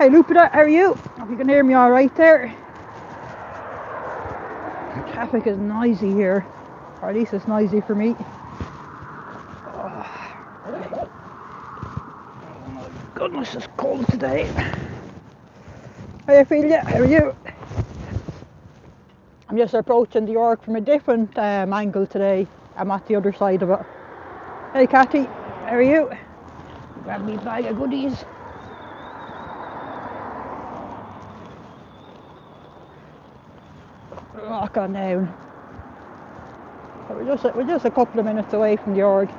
Hey Lupita, how are you? Hope you can hear me alright there. Traffic is noisy here, or at least it's noisy for me. Oh my goodness, it's cold today. How you feel? Yeah, how are you? I'm just approaching the York from a different angle today. I'm at the other side of it. Hey Cathy, how are you? Grab me a bag of goodies. Walk on down. So we're just a couple of minutes away from the York.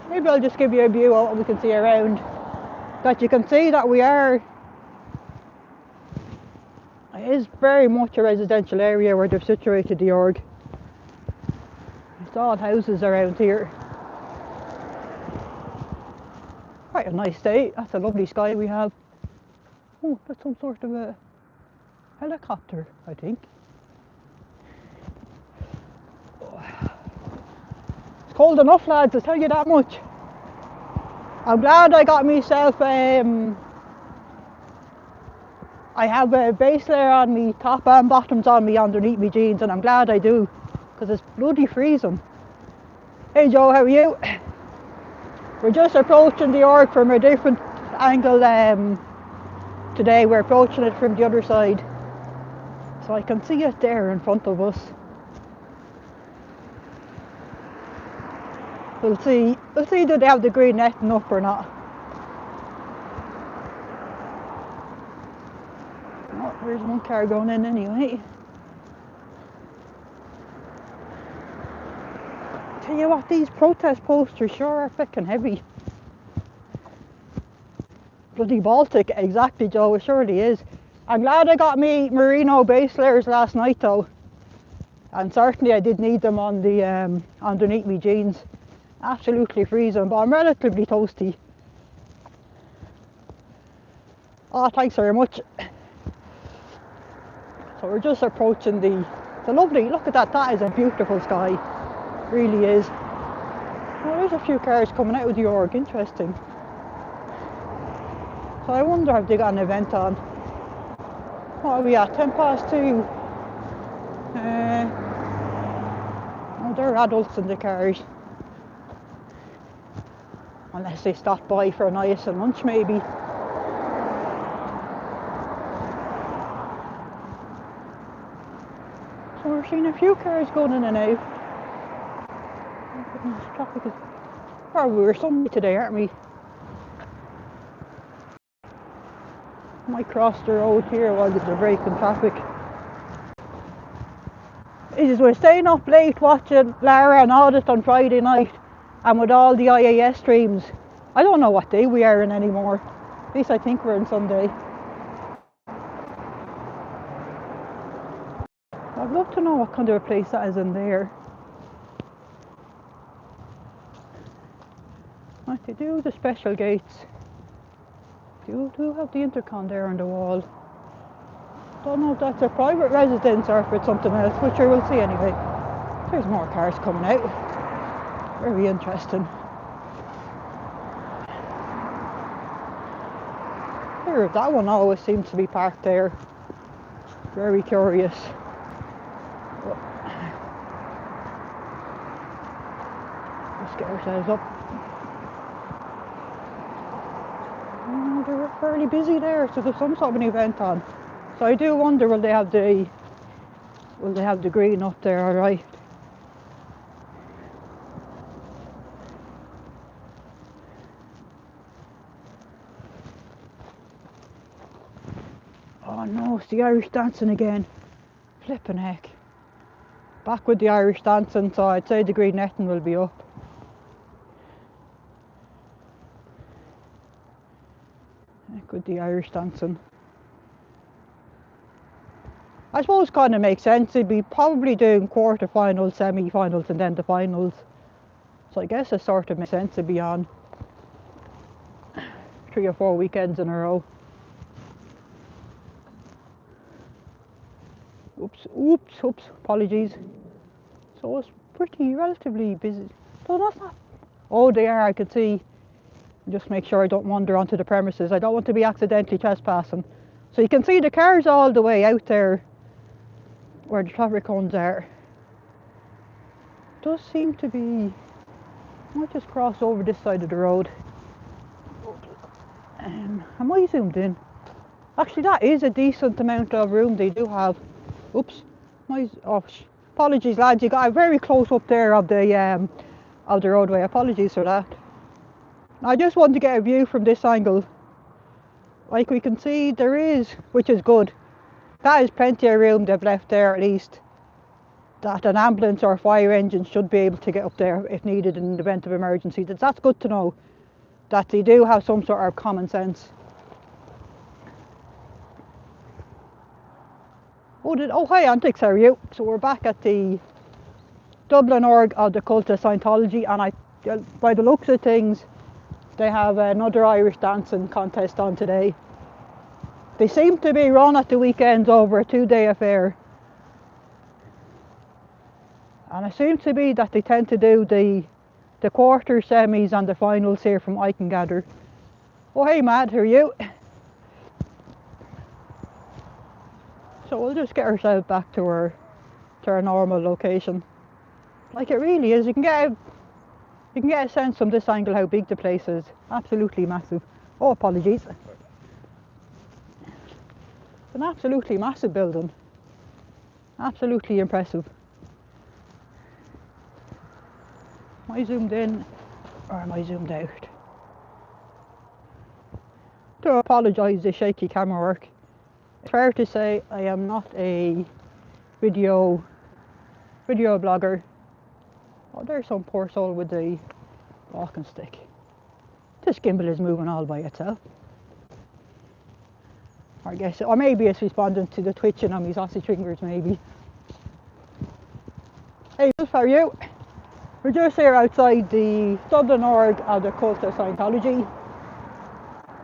Maybe I'll just give you a view of what we can see around. That you can see that we are. It is very much a residential area where they've situated the York. It's all houses around here. Quite a nice day. That's a lovely sky we have. Oh, that's some sort of a helicopter, I think. It's cold enough, lads, I'll tell you that much. I'm glad I got myself I have a base layer on me, top and bottoms on me underneath me jeans, and I'm glad I do, because it's bloody freezing. Hey Joe, how are you? We're just approaching the York from a different angle today. We're approaching it from the other side, so I can see it there in front of us. We'll see do they have the green netting up or not. Oh, there's one car going in anyway. Tell you what, these protest posters sure are fucking heavy. Bloody Baltic, exactly Joe, it surely is. I'm glad I got me merino base layers last night though. And certainly I did need them on the underneath me jeans. Absolutely freezing, but I'm relatively toasty. Oh, thanks very much. So we're just approaching the lovely, look at that, that is a beautiful sky. It really is. Oh, there's a few cars coming out of the York, interesting. So I wonder if they got an event on. What are we at, 2:10? Oh, there are adults in the cars. Unless they stop by for a nice lunch maybe. So we're seeing a few cars going in and out. Oh goodness, traffic is... Oh, we're Sunday today, aren't we? Might cross the road here while there's a break in traffic. We're staying up late watching Lara and Audit on Friday night, and with all the IAS streams, I don't know what day we are in anymore. At least I think we're in Sunday. I'd love to know what kind of a place that is in there. Right, they do the special gates. They do have the intercom there on the wall. Don't know if that's a private residence or if it's something else, which I will see anyway. There's more cars coming out. Very interesting. Here, that one always seems to be parked there. Very curious. Let's get ourselves up. Oh, they're fairly busy there, so there's some sort of an event on. So I do wonder, will they have the green up there, alright? Oh no, it's the Irish dancing again. Flippin' heck. Back with the Irish dancing, so I'd say the green netting will be up. Back with the Irish dancing. I suppose kind of makes sense. They'd be probably doing quarter-finals, semi-finals and then the finals. So I guess it sort of makes sense to be on 3 or 4 weekends in a row. Oops, apologies. So it's pretty relatively busy. So that's not... Oh, they are, I can see. Just make sure I don't wander onto the premises. I don't want to be accidentally trespassing. So you can see the cars all the way out there where the traffic cones are. Does seem to be... I might just cross over this side of the road. Am I zoomed in? Actually, that is a decent amount of room they do have. Oops. Apologies, lads. You got very close up there of the roadway. Apologies for that. I just want to get a view from this angle. Like we can see, there is, which is good. That is plenty of room they've left there, at least. That an ambulance or a fire engine should be able to get up there if needed in the event of emergency. That's good to know. That they do have some sort of common sense. Oh hi Antics, how are you? So we're back at the Dublin org of the cult of Scientology, and by the looks of things, they have another Irish dancing contest on today. They seem to be run at the weekends over a 2-day affair. And it seems to be that they tend to do the quarter, semis and the finals here from I can gather. Oh hey Matt, how are you? So we'll just get ourselves back to our normal location. Like it really is, you can get a sense from this angle how big the place is. Absolutely massive. Oh, apologies. It's an absolutely massive building. Absolutely impressive. Am I zoomed in or am I zoomed out? Do apologise the shaky camera work. It's fair to say I am not a video blogger. Oh, there's some poor soul with the walking stick. This gimbal is moving all by itself. I guess, or maybe it's responding to the twitching on my sausage fingers, maybe. Hey, how are you? We're just here outside the Dublin org of the cult of Scientology.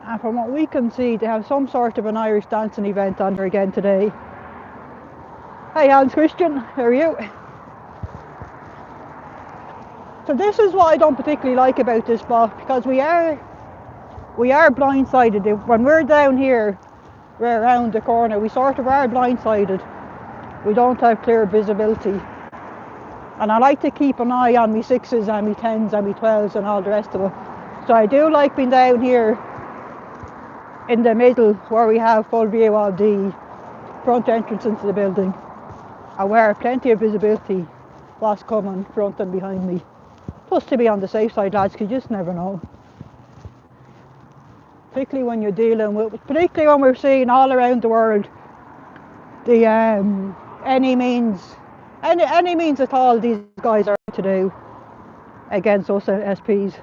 And from what we can see, they have some sort of an Irish dancing event on there again today. Hey Hans Christian, how are you? So this is what I don't particularly like about this spot, because we are blindsided. When we're down here, we're around the corner, we sort of are blindsided. We don't have clear visibility. And I like to keep an eye on me 6s and me 10s and me 12s and all the rest of it. So I do like being down here in the middle where we have full view of the front entrance into the building, and where I have plenty of visibility what's coming front and behind me. Just to be on the safe side, lads, because you just never know. Particularly when you're dealing with, particularly when we're seeing all around the world the any means at all these guys are to do against us SPs.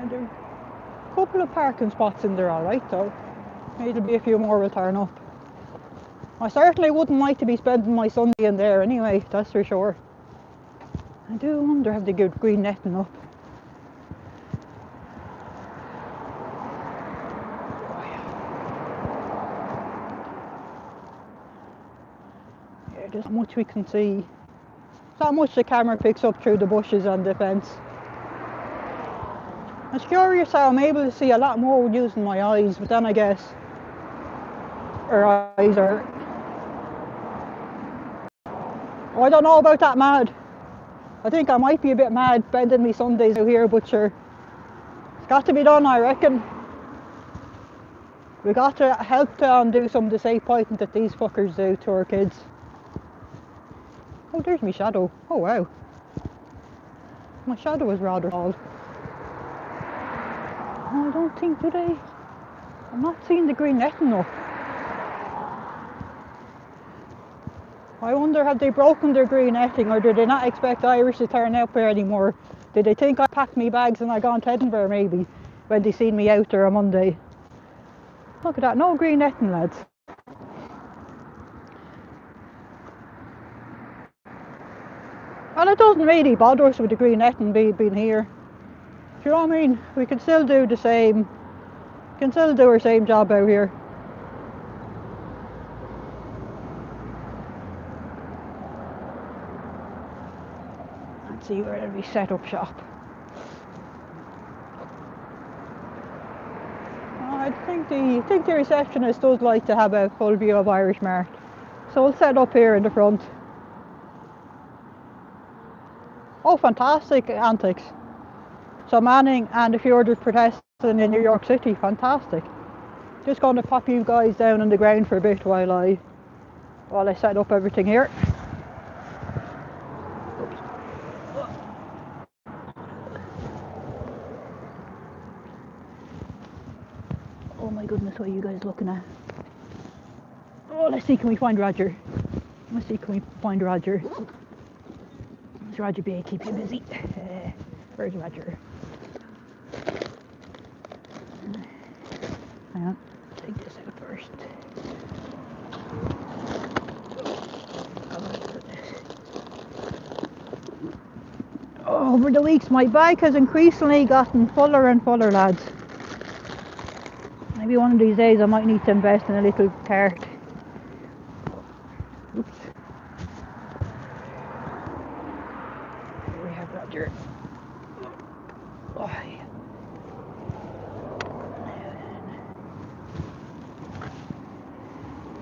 There are a couple of parking spots in there alright though. Maybe there'll be a few more will turn up. I certainly wouldn't like to be spending my Sunday in there anyway, that's for sure. I do wonder if they give green netting up. Yeah, there's not much we can see. Not much the camera picks up through the bushes and the fence. I was curious how I'm able to see a lot more using my eyes, but then I guess our eyes are... Oh, I don't know about that mad. I think I might be a bit mad bending me Sundays out here, but sure. It's got to be done, I reckon. We got to help to do some of the safe fighting that these fuckers do to our kids. Oh, there's my shadow. Oh wow. My shadow is rather tall. Oh, I don't think, do they? I'm not seeing the green netting though. I wonder, have they broken their green netting, or do they not expect Irish to turn up here anymore? Did they think I packed me bags and I gone to Edinburgh maybe, when they seen me out there on Monday? Look at that, no green netting, lads. Well, it doesn't really bother us with the green netting being here. Do you know what I mean? We can still do the same, can still do our same job out here. Let's see where we set up shop. I think the receptionist does like to have a full view of Irish Mart, so we'll set up here in the front. Oh, fantastic antics. So Manning and a few others protesting in New York City, fantastic. Just going to pop you guys down on the ground for a bit while I set up everything here. Oh my goodness, what are you guys looking at? Oh, let's see, can we find Roger? Let's see, can we find Roger? Does Roger B keep you busy? Where's Roger? Hang on, take this out first. Oh, over the weeks, my bag has increasingly gotten fuller and fuller, lads. Maybe one of these days I might need to invest in a little cart. Oops. Here we have Roger. Oh, yeah.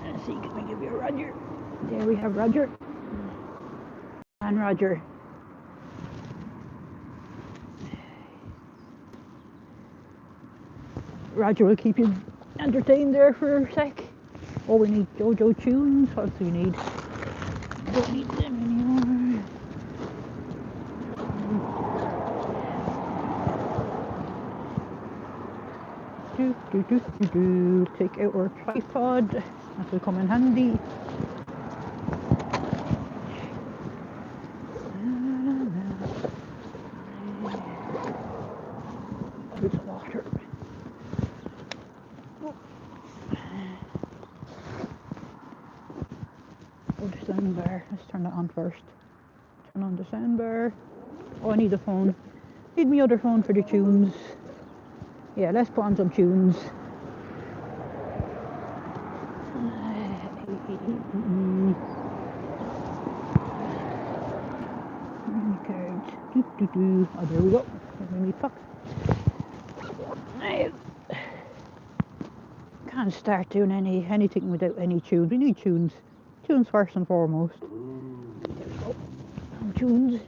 Let's see, can we give you a Roger? There we have Roger. And Roger. Roger will keep you entertained there for a sec. Oh, we need JoJo tunes. What do we need? We don't need them anymore. Take out our tripod. That will come in handy. There's water. Oh, the sound bar. Let's turn that on first. Turn on the sound bar. Oh, I need a phone. Need my other phone for the tunes. Yeah, let's put on some tunes. Cards. Oh, there we go. Let me fuck. Can't start doing anything without any tunes. We need tunes. Tunes first and foremost. There we go. Some tunes.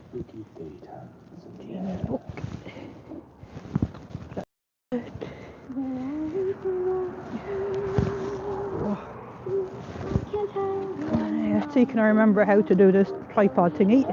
Tunes book. Let's see, can I remember how to do this tripod thingy?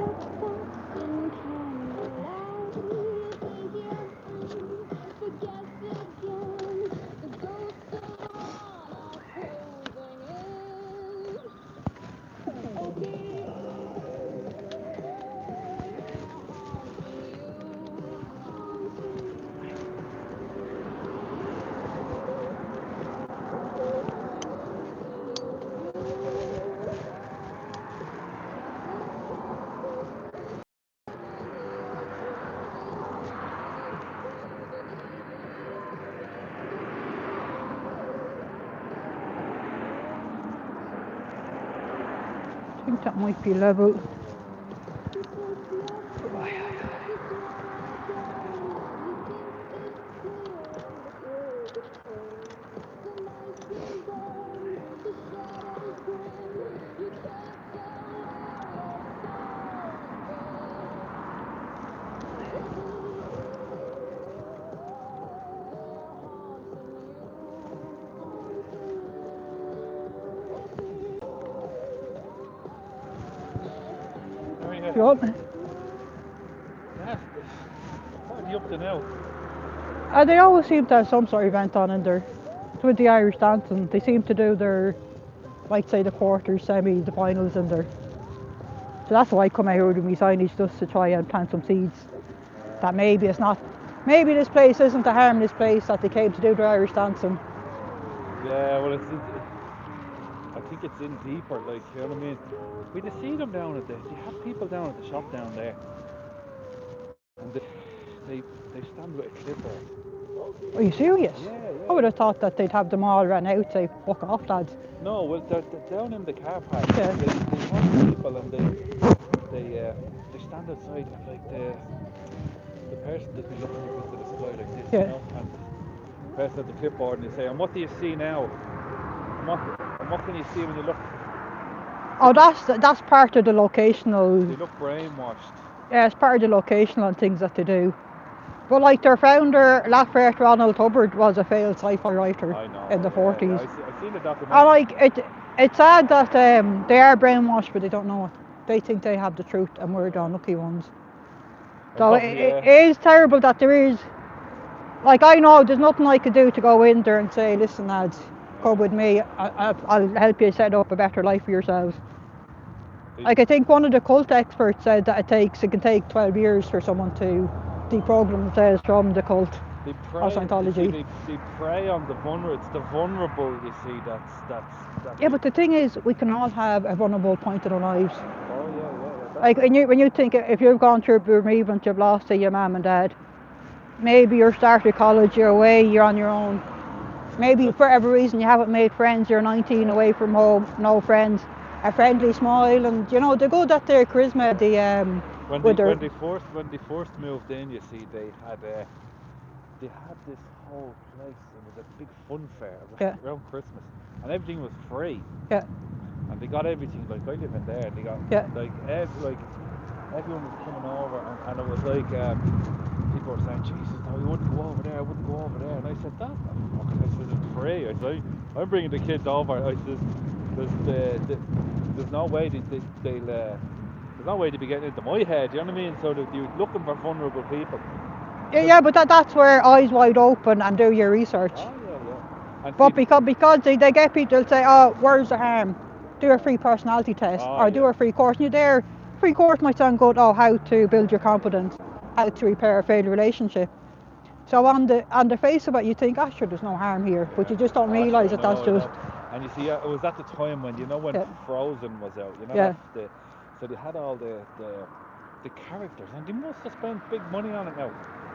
I think that might be level. Good. Yeah. What are you up to now? They always seem to have some sort of event on in there. With the Irish dancing, they seem to do their, like say the quarters, semi, the finals in there. So that's why I come out here with my signage, just to try and plant some seeds. That maybe it's not, maybe this place isn't a harmless place that they came to do their Irish dancing. Yeah, well, I think it's in deeper, like, you know what I mean? We just see them down at they have people down at the shop down there, and they stand with a clipper. Are you serious? Yeah, I would yeah. have thought that they'd have them all ran out, say, fuck off lads. No, well, they're down in the car park. Yeah. They have people, and they stand outside with like the person that be looking up into the sky like this, Yeah. you know, and the person at the clipboard, and they say, "And what do you see now? And what can you see when you look?" Oh, that's part of the locational. They look brainwashed. Yeah, it's part of the locational and things that they do. But like their founder, Lafayette Ronald Hubbard, was a failed sci-fi writer I know. in the 40s. I've seen the documentary. And like it's sad that they are brainwashed, but they don't know it. They think they have the truth, and we're the unlucky ones. So it is terrible that there is. Like I know there's nothing I could do to go in there and say, listen lads, come with me. I'll help you set up a better life for yourselves. Like I think one of the cult experts said that it can take 12 years for someone to deprogram themselves from the cult of Scientology. They prey on the vulnerable. It's the vulnerable, you see. That's. Yeah, but the thing is, we can all have a vulnerable point in our lives. Oh yeah. Like when you think if you've gone through bereavement, you've lost say, your mum and dad. Maybe you're starting college, you're away, you're on your own. Maybe for whatever reason you haven't made friends, you're 19 away from home, no friends. A friendly smile, and you know they're good at their charisma. When they first moved in, you see, they had this whole place. It was a big fun fair around Christmas, and everything was free. Yeah. And they got everything. Like I live in there, and they got like everyone was coming over, and it was like people were saying, Jesus, no, I wouldn't go over there. I wouldn't go over there. And I said, that's not fucking. I said, it's free. I said, I'm bringing the kids over. I said, there's no way there's no way to be getting into my head. You know what I mean? So that you're looking for vulnerable people. Yeah, but that's where eyes wide open and do your research. Oh yeah. And but because they get people to say, oh, where's the harm? Do a free personality test or do a free course. And you're there. Free course might sound good. Oh, how to build your confidence, how to repair a failed relationship. So on the face of it, you think, oh, sure, there's no harm here, but you just don't realise that that's just. And you see, it was at the time when when Frozen was out, so they had all the characters, and they must have spent big money on it now,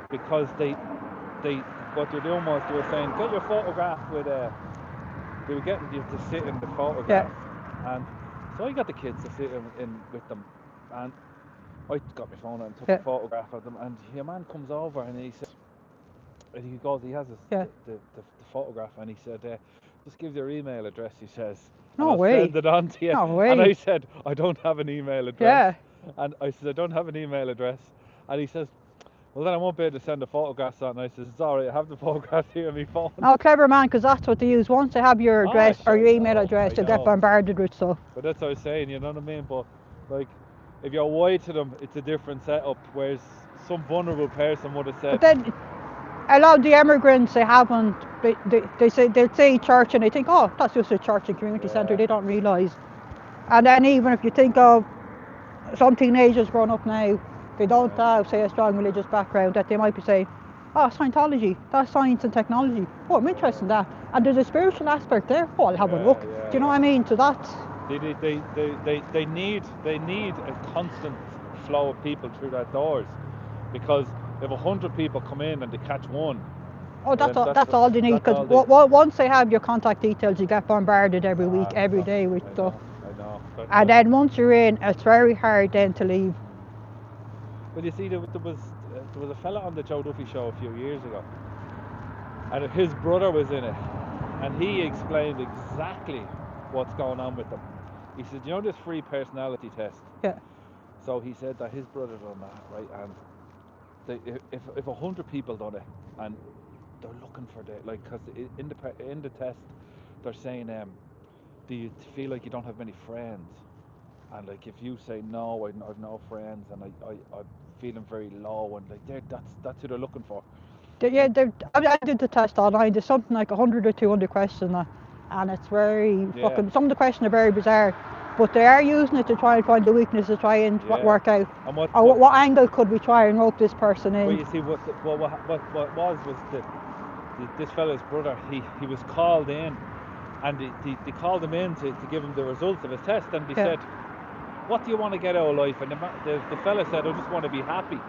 because what they're doing was they were saying, get your photograph with they were getting you to sit in the photograph, and so I got the kids to sit in with them, and I got my phone out and took a photograph of them, and your man comes over and he says, he has the photograph, and he said, just give your email address, he says, and I'll send it on to you. No way. And I said, I don't have an email address. And I said, I don't have an email address. And he says, well, then I won't be able to send the photographs on. And I said, it's all right, I have the photographs here on my phone. Oh, clever man, because that's what they use. Once they have your address or your email address, you'll get bombarded with stuff. But that's what I was saying, you know what I mean? But like, if you're wide to them, it's a different setup, whereas some vulnerable person would have said. But then, a lot of the immigrants, they haven't. They'll say church, and they think, oh, that's just a church and community centre. They don't realise. And then even if you think of some teenagers growing up now, they don't have, say, a strong religious background, that they might be saying, oh, Scientology, that's science and technology. Oh, I'm interested in that. And there's a spiritual aspect there. Oh, I'll have a look. Do you know what I mean? So that's. They need a constant flow of people through that doors, because if 100 people come in and they catch one. Oh, that's all they need, because once they have your contact details, you get bombarded every week, every day with stuff. I know. And then once you're in, it's very hard then to leave. Well, you see, there was a fella on the Joe Duffy show a few years ago, and his brother was in it, and he explained exactly what's going on with them. He said, you know this free personality test? Yeah. So he said that his brother done that, right? And if 100 people done it, and they're looking for because in the test they're saying, do you feel like you don't have many friends? And like if you say no, I've no friends, and I'm feeling very low, and like that's who they're looking for. I did the test online. There's something like 100 or 200 questions, and it's very fucking. Some of the questions are very bizarre, but they are using it to try and find the weakness to try and work out. And what angle could we try and rope this person in? Well, you see, what was this fella's brother. He was called in, and they called him in to give him the results of his test, and they said, "What do you want to get out of life?" And the fella said, "I just want to be happy."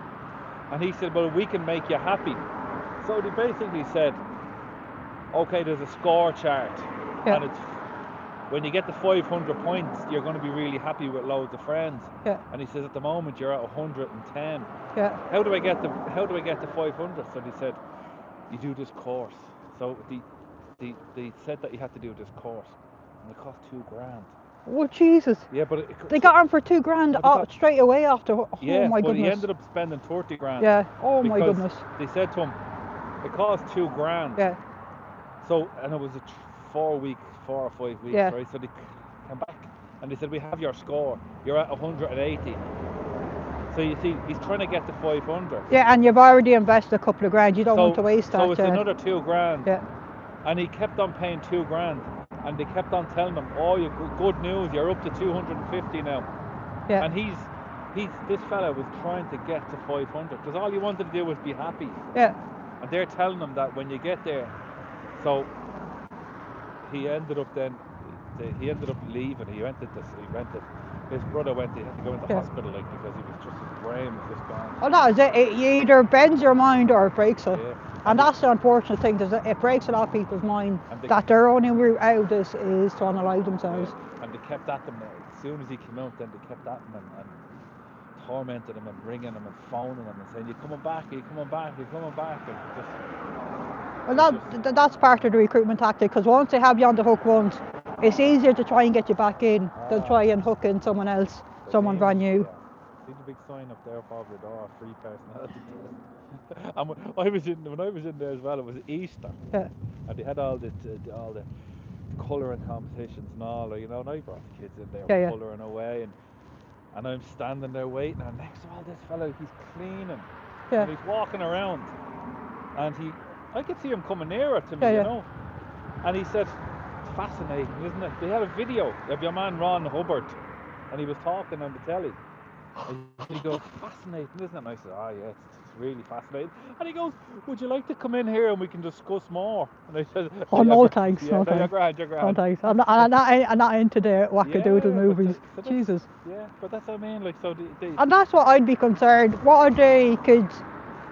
And he said, "Well, we can make you happy." So they basically said, "Okay, there's a score chart, and it's when you get to 500 points, you're going to be really happy with loads of friends." And he says, "At the moment, you're at 110. How do I get to 500?" So they said, "You do this course." So they said that you had to do this course, and it cost $2,000. Oh Jesus! Yeah, but they got him for $2,000 straight away after. Oh my goodness! He ended up spending $30,000. Yeah. Oh my goodness! They said to him, it cost $2,000. Yeah. So, and it was a 4 or 5 weeks, right? So they came back and they said, "We have your score. You're at 180. So you see, he's trying to get to 500. Yeah, and you've already invested a couple of grand. You don't want to waste that. So it's another $2,000. Yeah. And he kept on paying $2,000, and they kept on telling him, "Oh, you good news, you're up to 250 now." Yeah. And this fella was trying to get to 500 because all he wanted to do was be happy. Yeah. And they're telling him that when you get there, so he ended up leaving. His brother he had to go into hospital because he was just, his brain was just gone. Oh, that is it. It either bends your mind or it breaks it. Yeah. And that's the unfortunate thing. It breaks a lot of people's mind that their only route out of this is to unalive themselves. Yeah. And they kept at him. As soon as he came out, then they kept at him and tormented him and ringing him and phoning him and saying, "You coming back? Are you coming back? Are you coming back?" And that's part of the recruitment tactic, because once they have you on the hook once, it's easier to try and get you back in than try and hook in someone else, someone brand new. Yeah. See the big sign up there above the door, free personality test. And when I was in there as well, it was Easter. Yeah. And they had all the colouring competitions and all, and I brought the kids in there colouring away, and I'm standing there waiting, and next to all this fellow, he's cleaning, and he's walking around, and I could see him coming nearer to me, and he said, "It's fascinating, isn't it?" They had a video of your man Ron Hubbard, and he was talking on the telly, and he goes, "Fascinating, isn't it?" And I said, "Oh yeah, it's really fascinating." And he goes, "Would you like to come in here and we can discuss more?" And I said, "Oh, no thanks, no thanks. You're grand. No thanks. I'm not into the wackadoodle movies." Jesus. Yeah, but that's what I mean, like, so they... And that's what I'd be concerned. What are they kids?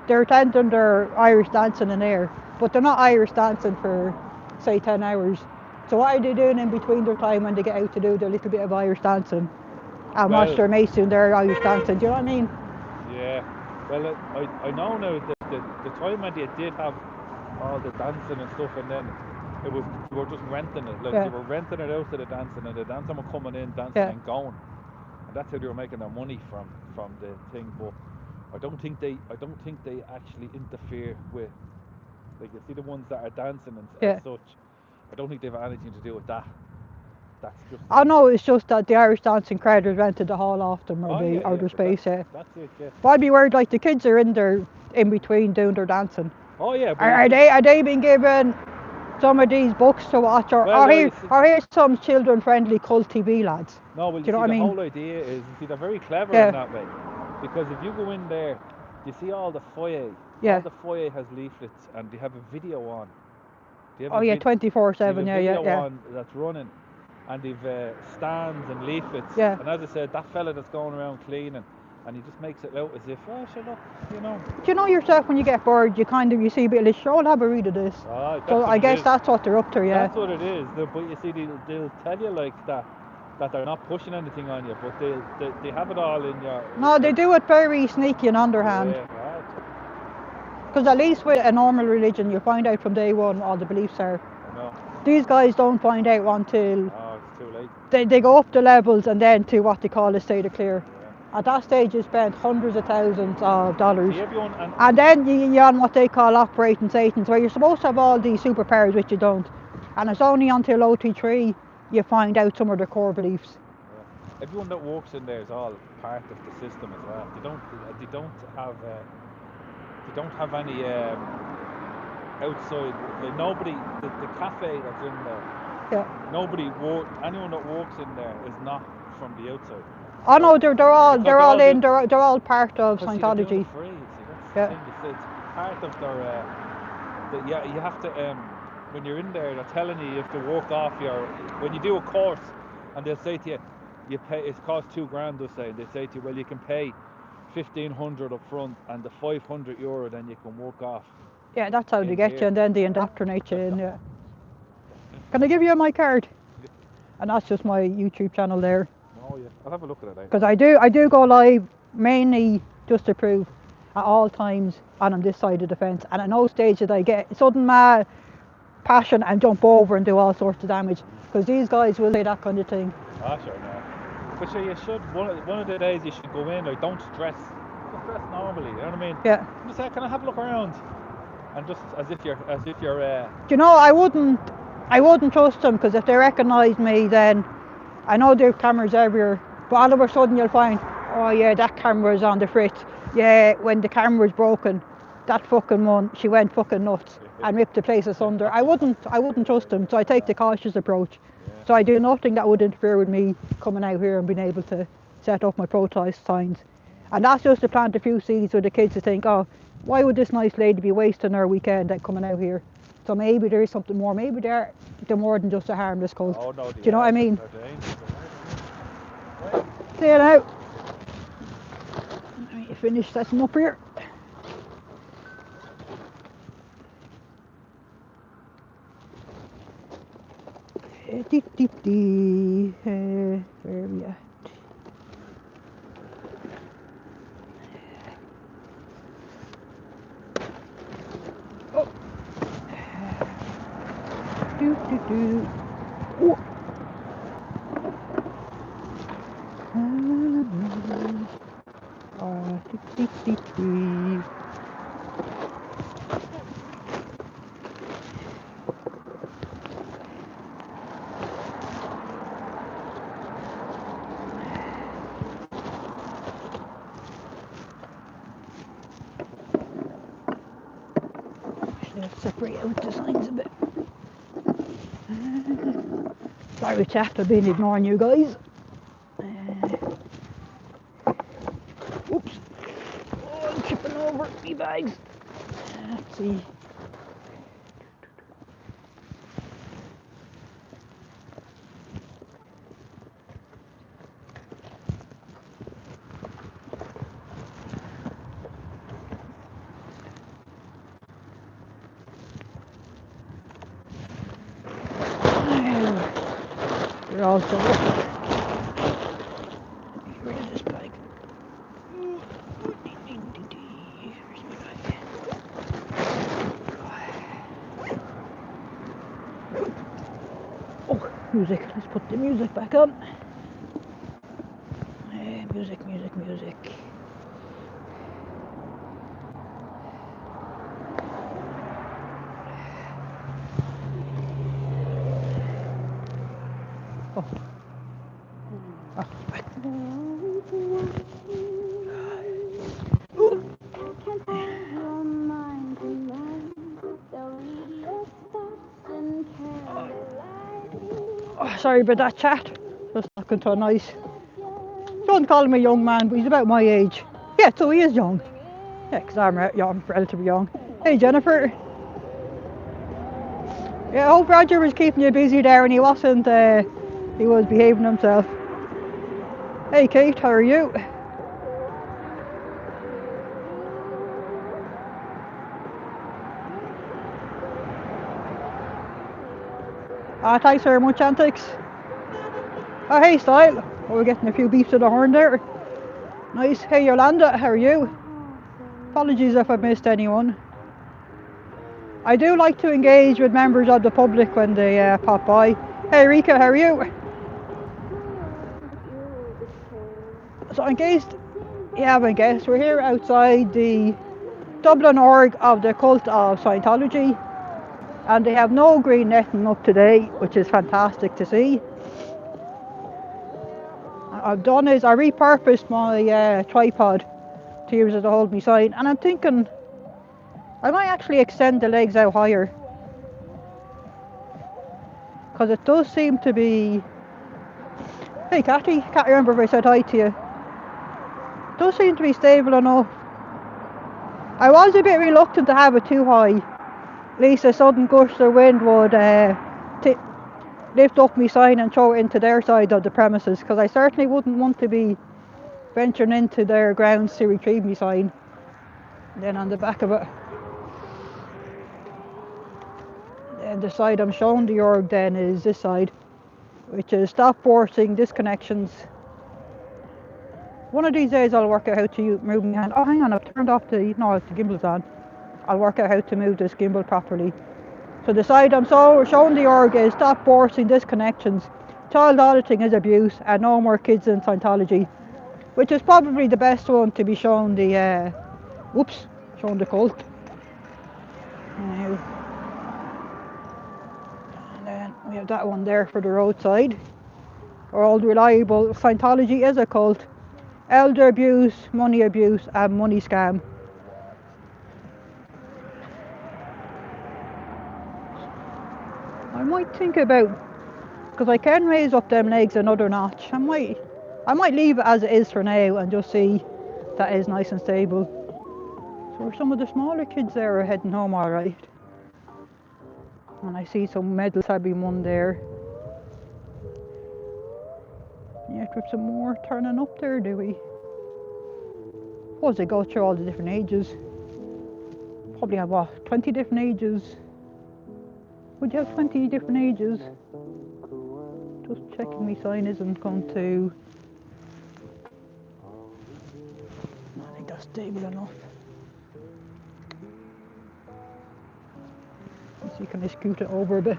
They're attending their Irish dancing in there, but they're not Irish dancing for, say, 10 hours. So what are they doing in between their time when they get out to do their little bit of Irish dancing? And watch their mates doing their Irish dancing, do you know what I mean? Yeah, well, I know now that the time when they did have all the dancing and stuff, and then they were just renting it, like they were renting it out to the dancing, and the dancing were coming in, dancing and going. And that's how they were making their money from the thing, but I don't think they actually interfere with, like, you see the ones that are dancing and such. I don't think they have anything to do with that. That's just... I know, it's just that the Irish dancing crowd has rented the hall off them, or the outer space. That's it. Yeah. But I'd be worried, like, the kids are in there in between doing their dancing. Oh yeah. Are they being given some of these books to watch, or here's some children-friendly cult TV, lads? No, well, do you know what I mean? The whole idea is, they're very clever in that way, because if you go in there, you see all the foyer. All the foyer has leaflets, and they have a video on. 24/7. On that's running, and they've stands and leaflets. And as I said, that fella that's going around cleaning, and he just makes it out as if, "Oh, shut up," Do you know yourself, when you get bored, you see a bit of this, "Sure, I'll have a read of this." So I guess that's what they're up to, That's what it is. But you see, they'll tell you like that they're not pushing anything on you, but they have it all in your... No, they do it very sneaky and underhand. Because at least with a normal religion, you find out from day one all the beliefs are. No. These guys don't find out until... Oh, it's too late. They go up the levels and then to what they call a state of clear. At that stage, you spend hundreds of thousands of dollars. And then you're on what they call operating Satans, where you're supposed to have all these superpowers, which you don't. And it's only until OT3 you find out some of their core beliefs. Yeah. Everyone that works in there is all part of the system as well. They don't have any outside. Like nobody, the cafe that's in there. Yeah. Anyone that walks in there is not from the outside. Oh no, they're all part of Scientology. See, they're doing it free. See, that's the thing. It's part of their. You have to. When you're in there, they're telling you have to walk off your. When you do a course, and they'll say to you, you pay. It costs €2,000. They say to you, well, you can pay 1,500 up front, and the €500 then you can walk off. Yeah, that's how they get you, and then they indoctrinate you in. Yeah. Can I give you my card? Yeah. And that's just my YouTube channel there. Oh yeah, I'll have a look at it. Because I do go live mainly just to prove at all times and on this side of the fence, and at no stage did I get sudden passion and jump over and do all sorts of damage, because these guys will say that kind of thing. Ah, sure, no. But sure, you should, one of the days you should go in, like, don't stress. Just dress normally, you know what I mean? Yeah. Just say, can I have a look around? And just as if you're Do you know, I wouldn't trust them, because if they recognise me, then I know there are cameras everywhere, but all of a sudden you'll find, oh yeah, that camera's on the fritz. Yeah, when the camera's broken, that fucking one, she went fucking nuts and ripped the place asunder. I wouldn't trust them, so I take the cautious approach. Yeah. So I do nothing that would interfere with me coming out here and being able to set up my protest signs. And that's just to plant a few seeds with the kids to think, oh, why would this nice lady be wasting her weekend at coming out here? So maybe there is something more. Maybe they're more than just a harmless cult. Oh, no, do you know what I mean? Right. See you now. Let me finish setting up here. Where are we at? Oh. Oh. Let's separate out the signs a bit. Sorry chat, I've been ignoring you guys. Oops. Oh, I'm tripping over me bags. Let's see. They're all so lucky. Where is this bag? Where's my bag? Oh, music. Let's put the music back on. Music. Oh. Ah, back. Oh, sorry about that chat. Just talking to a nice. Don't call him a young man, but he's about my age. Yeah, so he is young. Yeah, because I'm relatively young. Hey, Jennifer. Yeah, I hope Roger was keeping you busy there and he wasn't, he was behaving himself. Hey Kate, how are you? Thanks very much, Antics. Oh, hey Style. Oh, we're getting a few beeps to the horn there. Nice. Hey Yolanda, how are you? Apologies if I missed anyone. I do like to engage with members of the public when they pop by. Hey Rika, how are you? So in case you haven't guessed, we're here outside the Dublin org of the cult of Scientology, and they have no green netting up today, which is fantastic to see. What I've done is I repurposed my tripod to use it to hold my sign, and I'm thinking I might actually extend the legs out higher, because it does seem to be... Hey Catty, can't remember if I said hi to you. It does seem to be stable enough. I was a bit reluctant to have it too high. At least a sudden gust of wind would lift up my sign and throw it into their side of the premises, because I certainly wouldn't want to be venturing into their grounds to retrieve my sign. Then on the back of it, and the side I'm showing the org then is this side, which is stop forcing disconnections. One of these days I'll work out how to move my hand. Oh, hang on, I've turned off the... No, the gimbal's on. I'll work out how to move this gimbal properly. So the side I'm showing the org is stop forcing disconnections. Child auditing is abuse, and no more kids in Scientology. Which is probably the best one to be shown the... showing the cult. And then we have that one there for the roadside. Old reliable Scientology is a cult. Elder abuse, money abuse, and money scam. I might think about, because I can raise up them legs another notch. I might leave it as it is for now and just see that is nice and stable. So some of the smaller kids there are heading home alright. And I see some medals have been won there. Yet with some more turning up there, do we? Suppose they go through all the different ages. Probably have what, 20 different ages? Would you have 20 different ages? Just checking my sign isn't going to... I think that's stable enough. Let's see, can I scoot it over a bit?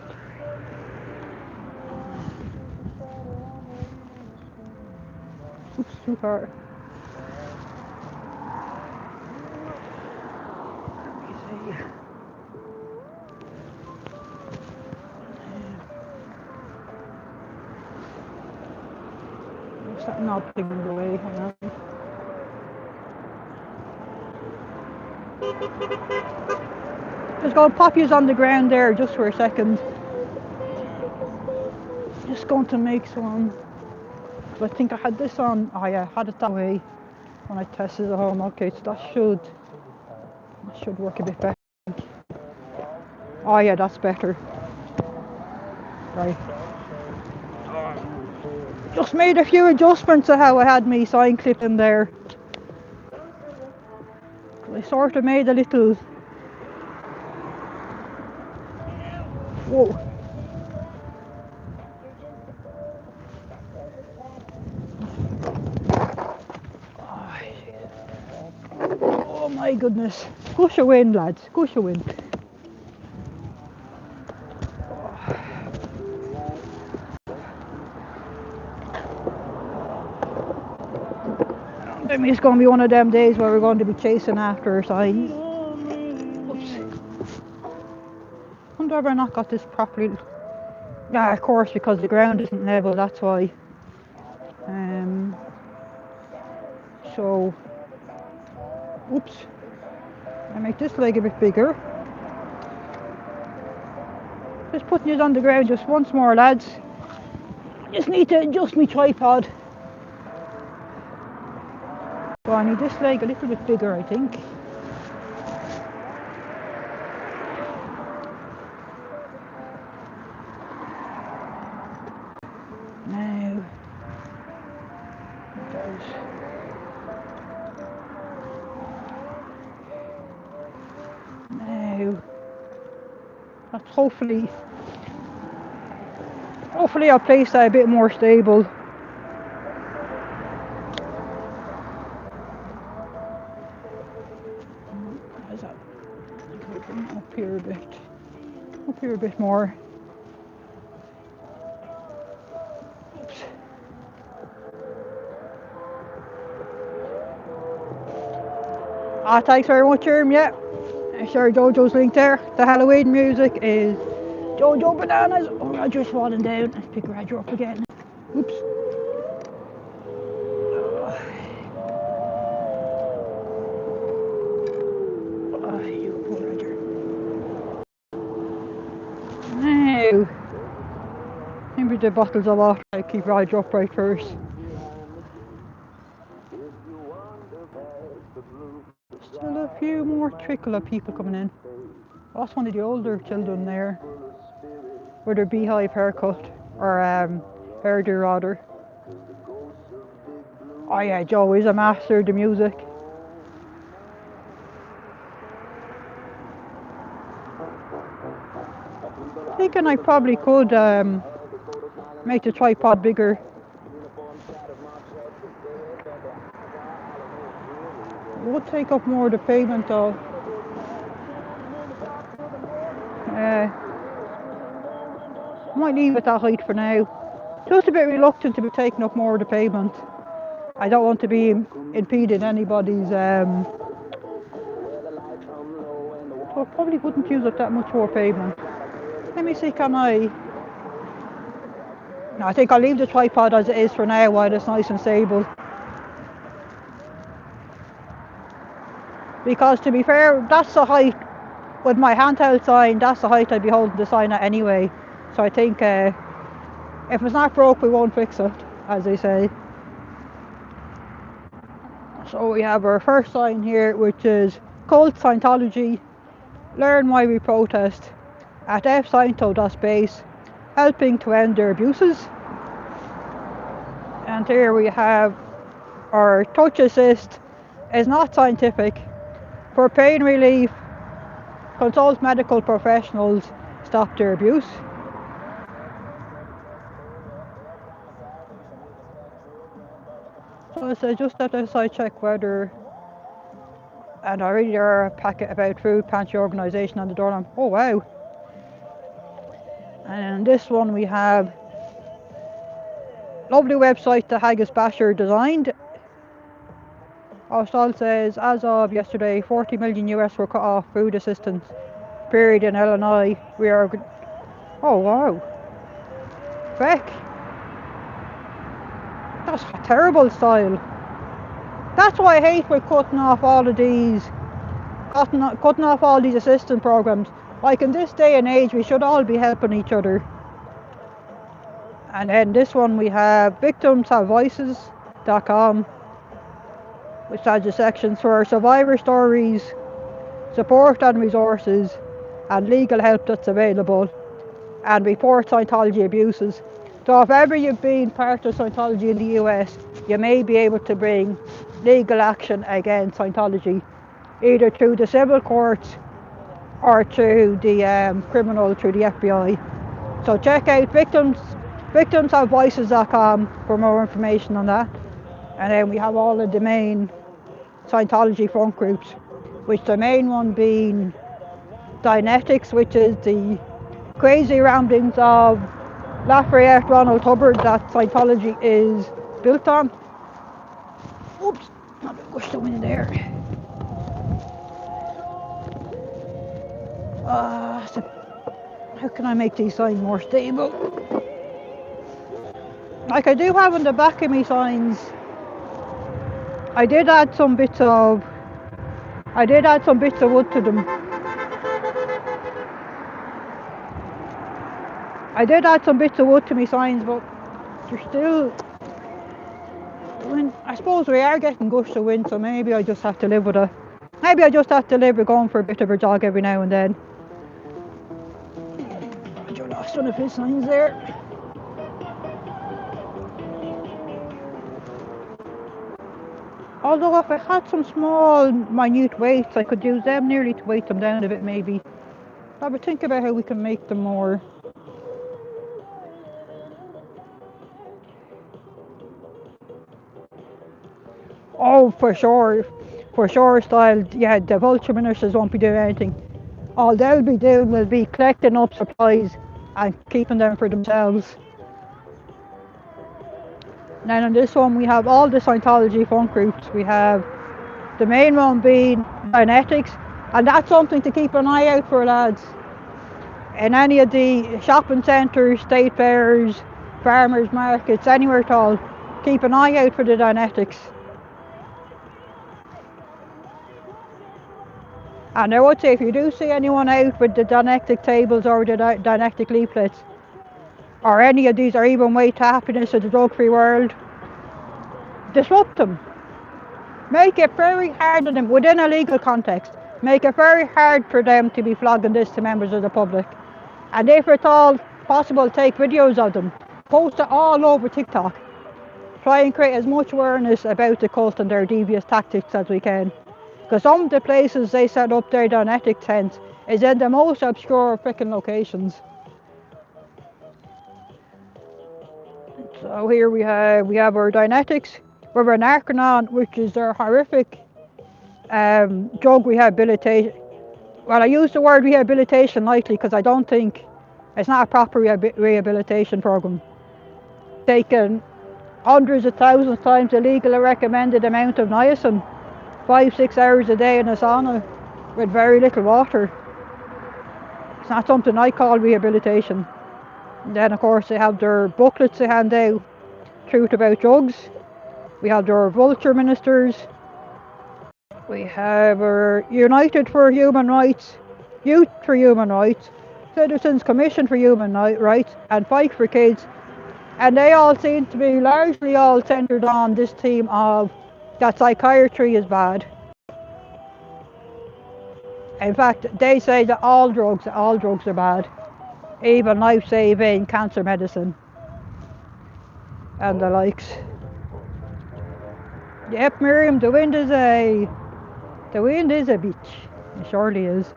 Oops, too far. Let me see. There's that knob thing in the way, hang on. Just going to pop yous on the ground there just for a second. Just going to make some... I think I had this on. Oh yeah, I had it that way when I tested it home. Okay, so that should work a bit better. Oh yeah, that's better. Right. Just made a few adjustments to how I had my sign clip in there. I sort of made a little... Whoa. Oh my goodness. Gush of wind, lads. Gush of wind. I mean, it's going to be one of them days where we're going to be chasing after signs. Oops. Wonder if I not got this properly. Yeah, of course, because the ground isn't level, that's why. So, oops. I make this leg a bit bigger. Just putting it on the ground just once more, lads. Just need to adjust my tripod. So I need this leg a little bit bigger, I think. Now, that's hopefully I'll place that a bit more stable. How's that? Up here a bit more. Oops. Thanks very much, yeah. Share Jojo's link there. The Halloween music is Jojo Bananas. Oh, Roger's falling down. Let's pick Roger up again. Oops. You poor Roger. now. Maybe the bottles of water I keep right upright first. Still a few more trickle of people coming in. That's one of the older children there with their beehive haircut, or hairdo rather. Oh yeah, Joe is a master of the music. Thinking I probably could make the tripod bigger. It would take up more of the pavement though. Might leave it that height for now. Just a bit reluctant to be taking up more of the pavement. I don't want to be impeding anybody's so I probably wouldn't use up that much more pavement. Let me see, can I? No, I think I'll leave the tripod as it is for now while it's nice and stable. Because to be fair, that's the height, with my handheld sign, that's the height I'd be holding the sign at anyway. So I think if it's not broke, we won't fix it, as they say. So we have our first sign here, which is Cult Scientology, learn why we protest at FSciento.space, helping to end their abuses. And here we have our touch assist is not scientific. For pain relief, consult medical professionals, stop their abuse. So it says just let us check whether, and I read there a packet about food pantry organisation on the door. Oh wow. And this one we have lovely website that Haggis Basher designed. Our stall says as of yesterday 40 million US were cut off food assistance period in Illinois. We are, oh wow, feck, that's a terrible style. That's why I hate with cutting off all of these, cutting off all these assistance programs. Like in this day and age we should all be helping each other. And then this one we have victimshavevoices.com, which has the sections for survivor stories, support and resources, and legal help that's available, and report Scientology abuses. So if ever you've been part of Scientology in the US, you may be able to bring legal action against Scientology, either through the civil courts or through the criminal, through the FBI. So check out victimshavevoices.com for more information on that. And then we have all of the main Scientology front groups, which the main one being Dynetics, which is the crazy ramblings of Lafayette Ronald Hubbard that Scientology is built on. Oops, I'll push them in there. So how can I make these signs more stable? Like I do have on the back of me signs, I did add some bits of wood to them. I did add some bits of wood to my signs, but they're still, I suppose we are getting gusts of wind, so maybe I just have to live with it. Maybe I just have to live with going for a bit of a jog every now and then. Joe lost one of his signs there. Although if I had some small, minute weights, I could use them nearly to weight them down a bit maybe. I would think about how we can make them more. Oh, for sure style, yeah, the vulture ministers won't be doing anything. All they'll be doing will be collecting up supplies and keeping them for themselves. Then on this one we have all the Scientology front groups. We have the main one being Dynetics, and that's something to keep an eye out for, lads. In any of the shopping centres, state fairs, farmers markets, anywhere at all, keep an eye out for the Dynetics. And I would say if you do see anyone out with the Dianetics tables or the Dianetics leaflets, or any of these, or even Way to Happiness or the Drug-Free World, disrupt them. Make it very hard on them, within a legal context, make it very hard for them to be flogging this to members of the public. And if it's all possible, take videos of them, post it all over TikTok. Try and create as much awareness about the cult and their devious tactics as we can. Because some of the places they set up their Dianetic tents is in the most obscure freaking locations. So here we have our Dianetics. We have our Narcanon, which is their horrific drug rehabilitation. Well, I use the word rehabilitation lightly because I don't think it's not a proper rehabilitation program. Taking hundreds of thousands of times the legally recommended amount of niacin, 5-6 hours a day in a sauna with very little water. It's not something I call rehabilitation. And then of course they have their booklets they hand out, Truth About Drugs. We have their vulture ministers. We have our United for Human Rights, Youth for Human Rights, Citizens Commission for Human Rights, and Fight for Kids. And they all seem to be largely all centered on this theme of that psychiatry is bad. In fact, they say that all drugs are bad, even life-saving cancer medicine and the likes. Yep, Miriam, the wind is a bitch. It surely is.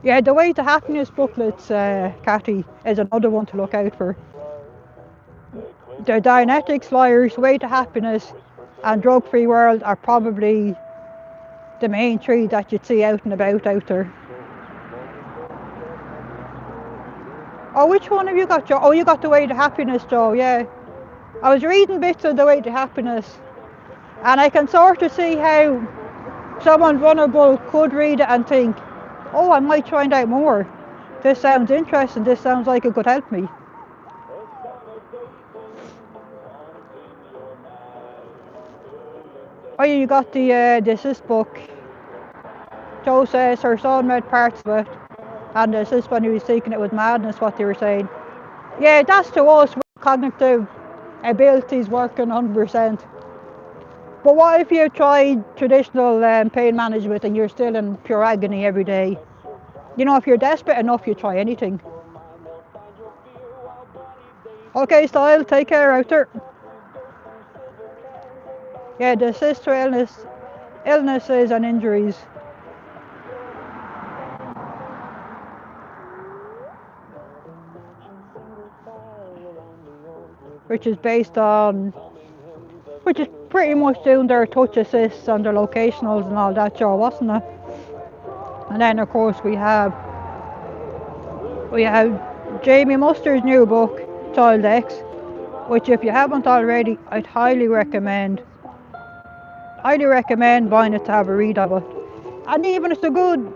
Yeah, the Way to Happiness booklets, Cathy, is another one to look out for. The Dianetics, Liars, Way to Happiness, and Drug-Free World are probably the main three that you'd see out and about out there. Oh, which one have you got, Joe? Oh, you got the Way to Happiness, Joe, yeah. I was reading bits of the Way to Happiness, and I can sort of see how someone vulnerable could read it and think, oh, I might find out more. This sounds interesting, this sounds like it could help me. Oh, you got the sis book. Joe says her son read parts of it, and the sis when he was thinking it was madness what they were saying. Yeah, that's to us with cognitive abilities working 100%. But what if you tried traditional pain management and you're still in pure agony every day? You know, if you're desperate enough, you try anything. Okay, Style, take care out there. Yeah, the sister illnesses and injuries. Which is pretty much doing their touch assists and their locationals and all that, Joe, wasn't it? And then of course we have Jamie Muster's new book, Child X, which if you haven't already, I'd highly recommend buying it to have a read of it. And even it's a good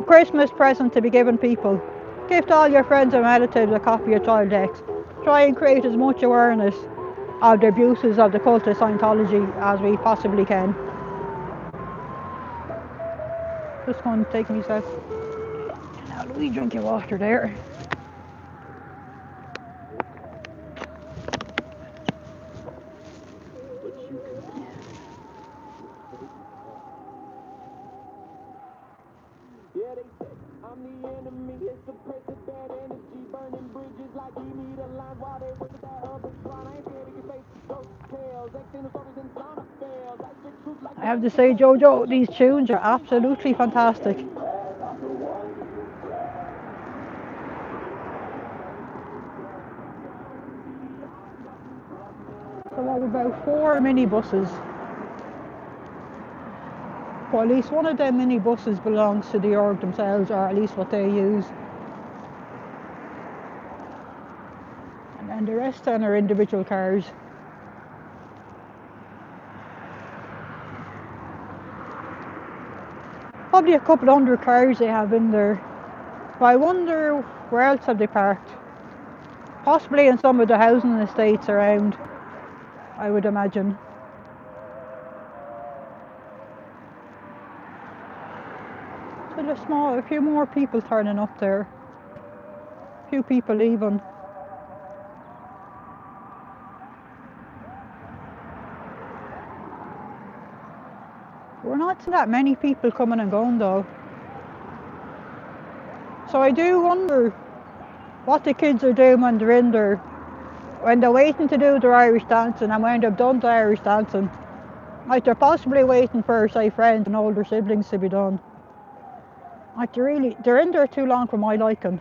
Christmas present to be giving people. Gift all your friends and relatives a copy of Child X. Try and create as much awareness of the abuses of the cult of Scientology as we possibly can. Just going to take myself. Now, let me drink your water there. Yeah, they say I'm the enemy, it's the place of bad energy, burning bridges like we need a line while they work with that other squad. I ain't scared to get face ghost tales, acting the stories and sauna fails. I spit truth like I have to say, Jojo, these tunes are absolutely fantastic. So I have about 4 minibuses. Well, at least one of them minibuses belongs to the org themselves, or at least what they use. And then the rest then are individual cars. Probably a couple hundred cars they have in there. But I wonder where else have they parked? Possibly in some of the housing estates around, I would imagine. So there's a few more people turning up there. A few people leaving. We're not seeing that many people coming and going though. So I do wonder what the kids are doing when they're in there, when they're waiting to do their Irish dancing, and when they've done the Irish dancing. Like they're possibly waiting for, say, friends and older siblings to be done. Like they're in there too long for my liking.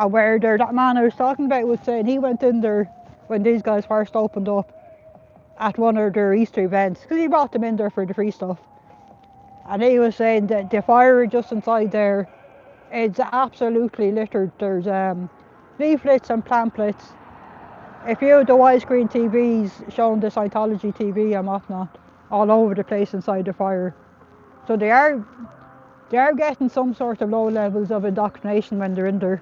Where that man I was talking about was saying he went in there when these guys first opened up at one of their Easter events, because he brought them in there for the free stuff. And he was saying that the fire just inside there, it's absolutely littered. There's leaflets and pamphlets. If you have the widescreen TVs showing the Scientology TV and whatnot, all over the place inside the fire. So they are getting some sort of low levels of indoctrination when they're in there.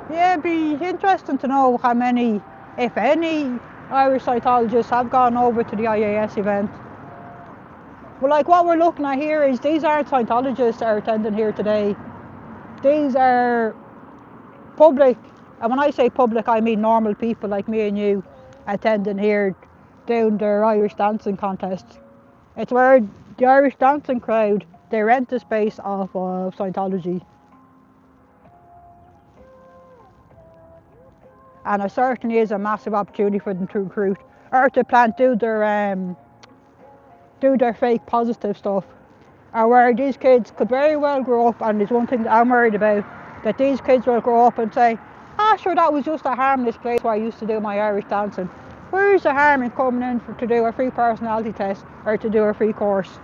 Yeah, it'd be interesting to know how many, if any, Irish Scientologists have gone over to the IAS event. But like what we're looking at here is these aren't Scientologists that are attending here today. These are public, and when I say public I mean normal people like me and you attending here doing their Irish dancing contest. It's where the Irish dancing crowd, they rent the space off of Scientology. And it certainly is a massive opportunity for them to recruit or to do their fake positive stuff, or where these kids could very well grow up, and there's one thing that I'm worried about, that these kids will grow up and say, sure, that was just a harmless place where I used to do my Irish dancing. Where's the harm in coming in to do a free personality test or to do a free course?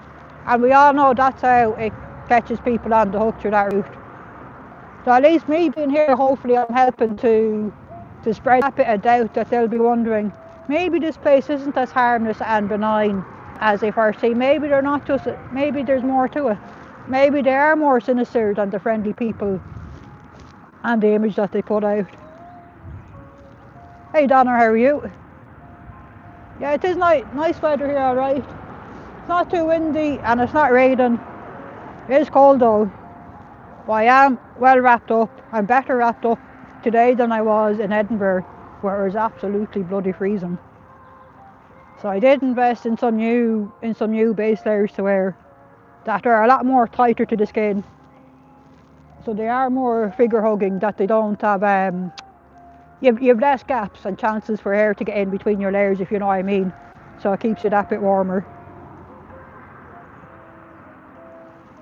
And we all know that's how it catches people on the hook through that route. So at least me being here, hopefully I'm helping to spread a bit of doubt that they'll be wondering, maybe this place isn't as harmless and benign as they first see. Maybe they're not just, maybe there's more to it. Maybe they are more sinister than the friendly people and the image that they put out. Hey Donna, how are you? Yeah, it is nice weather here, alright. It's not too windy and it's not raining. It is cold though. But I am well wrapped up. I'm better wrapped up today than I was in Edinburgh, where it was absolutely bloody freezing. So I did invest in some new base layers to wear that are a lot more tighter to the skin. So they are more figure hugging, that they don't have you have less gaps and chances for air to get in between your layers, if you know what I mean. So it keeps you that bit warmer.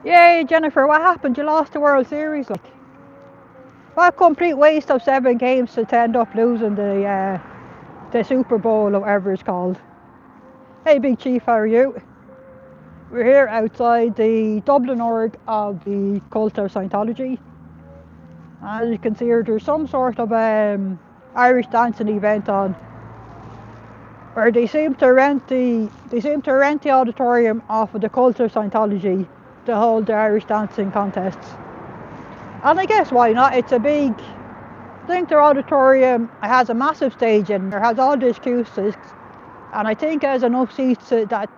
Yay, Jennifer, what happened? You lost the World Series. Like, what a complete waste of 7 games to end up losing the Super Bowl or whatever it's called. Hey Big Chief, how are you? We're here outside the Dublin org of the cult of Scientology. As you can see here, there's some sort of Irish dancing event on, where they seem to rent the auditorium off of the cult of Scientology to hold the Irish dancing contests. And I guess why not? It's a big, I think their auditorium has a massive stage in there, has all the acoustics, and I think has enough seats that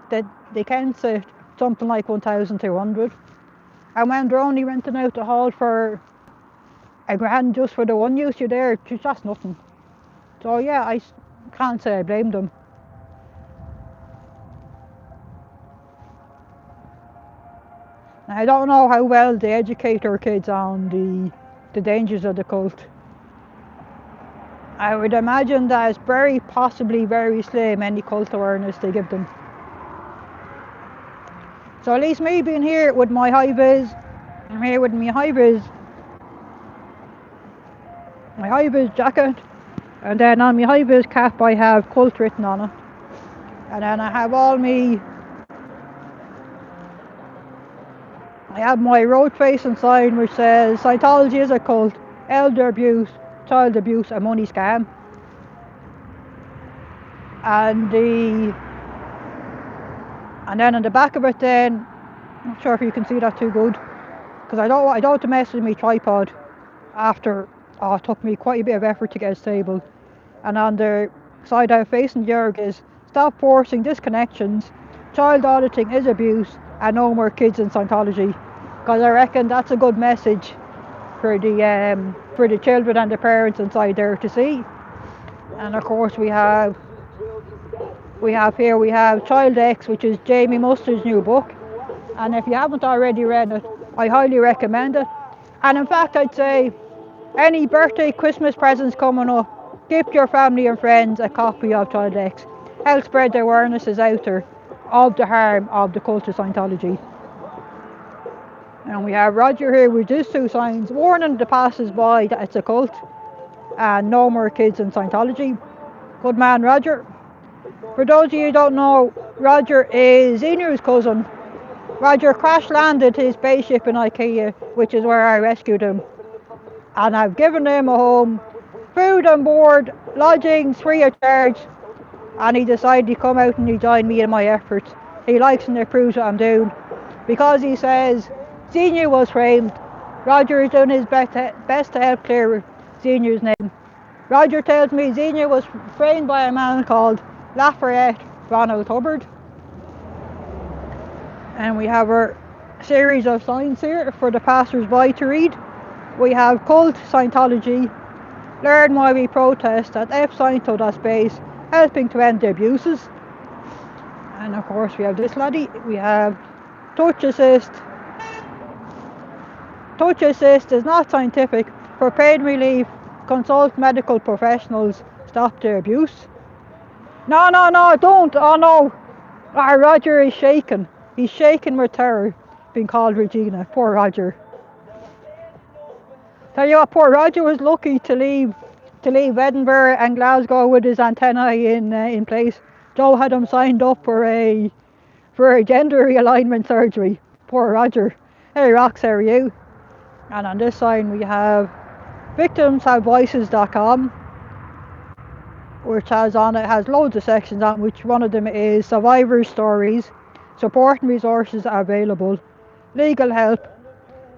they can sit something like 1,200. And when they're only renting out the hall for $1,000 just for the one use, you're there, that's nothing. So yeah, I can't say I blame them. Now, I don't know how well they educate our kids on the dangers of the cult. I would imagine that it's very possibly very slim, any cult awareness they give them. So at least me being here with my high-vis, I'm here with my high-vis jacket, and then on my high-vis cap I have cult written on it. And then I have my road facing sign which says Scientology is a cult, elder abuse, child abuse, a money scam. And then on the back of it, then, I'm not sure if you can see that too good, because I don't want to mess with my tripod after it took me quite a bit of effort to get it stable. And on the side I'm facing Jörg is stop forcing disconnections, child auditing is abuse, and no more kids in Scientology. Because I reckon that's a good message for the children and the parents inside there to see. And of course we have Child X, which is Jamie Mustard's new book. And if you haven't already read it, I highly recommend it. And in fact, I'd say any birthday, Christmas presents coming up, gift your family and friends a copy of Child X. Help spread the awarenesses out there of the harm of the cult of Scientology. And we have Roger here with his 2 signs warning the passers-by that it's a cult and no more kids in Scientology. Good man, Roger. For those of you who don't know, Roger is Inu's cousin. Roger crash landed his spaceship in IKEA, which is where I rescued him. And I've given him a home, food and board, lodgings free of charge. And he decided to come out and he joined me in my efforts. He likes and approves what I'm doing. Because he says Xenu was framed, Roger is doing his best to help clear Xenu's name. Roger tells me Xenu was framed by a man called Lafayette Ronald Hubbard. And we have our series of signs here for the passers-by to read. We have Cult Scientology, learn why we protest at FSciento.space, helping to end the abuses. And of course we have this laddie, we have Touch Assist. Touch Assist is not scientific. For pain relief, consult medical professionals, stop the abuse. No, don't, oh no. Roger is shaken. He's shaken with terror, being called Regina. Poor Roger. Tell you what, poor Roger was lucky to leave Edinburgh and Glasgow with his antennae in place. Joe had him signed up for a gender realignment surgery. Poor Roger. Hey Rox, how are you? And on this sign we have victimshavevoices.com, which has loads of sections on which one of them is survivor stories, support and resources are available, legal help,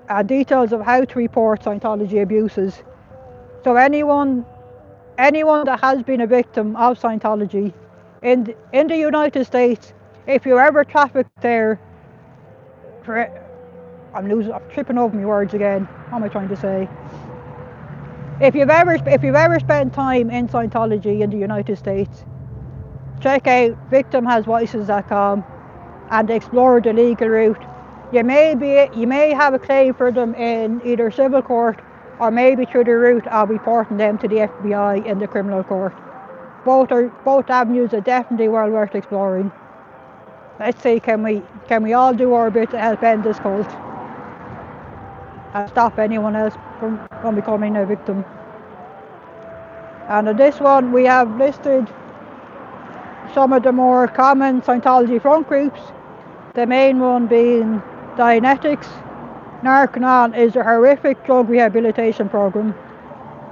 and details of how to report Scientology abuses. So anyone that has been a victim of Scientology in the United States, if you're ever trafficked there, I'm tripping over my words again. What am I trying to say? If you've ever spent time in Scientology in the United States, check out victimshavevoices.com and explore the legal route. You may have a claim for them in either civil court or maybe through the route of reporting them to the FBI in the criminal court. Both avenues are definitely well worth exploring. Let's see, can we all do our bit to help end this cult and stop anyone else from becoming a victim? And in this one we have listed some of the more common Scientology front groups, the main one being Dianetics. Narconon is a horrific drug rehabilitation program.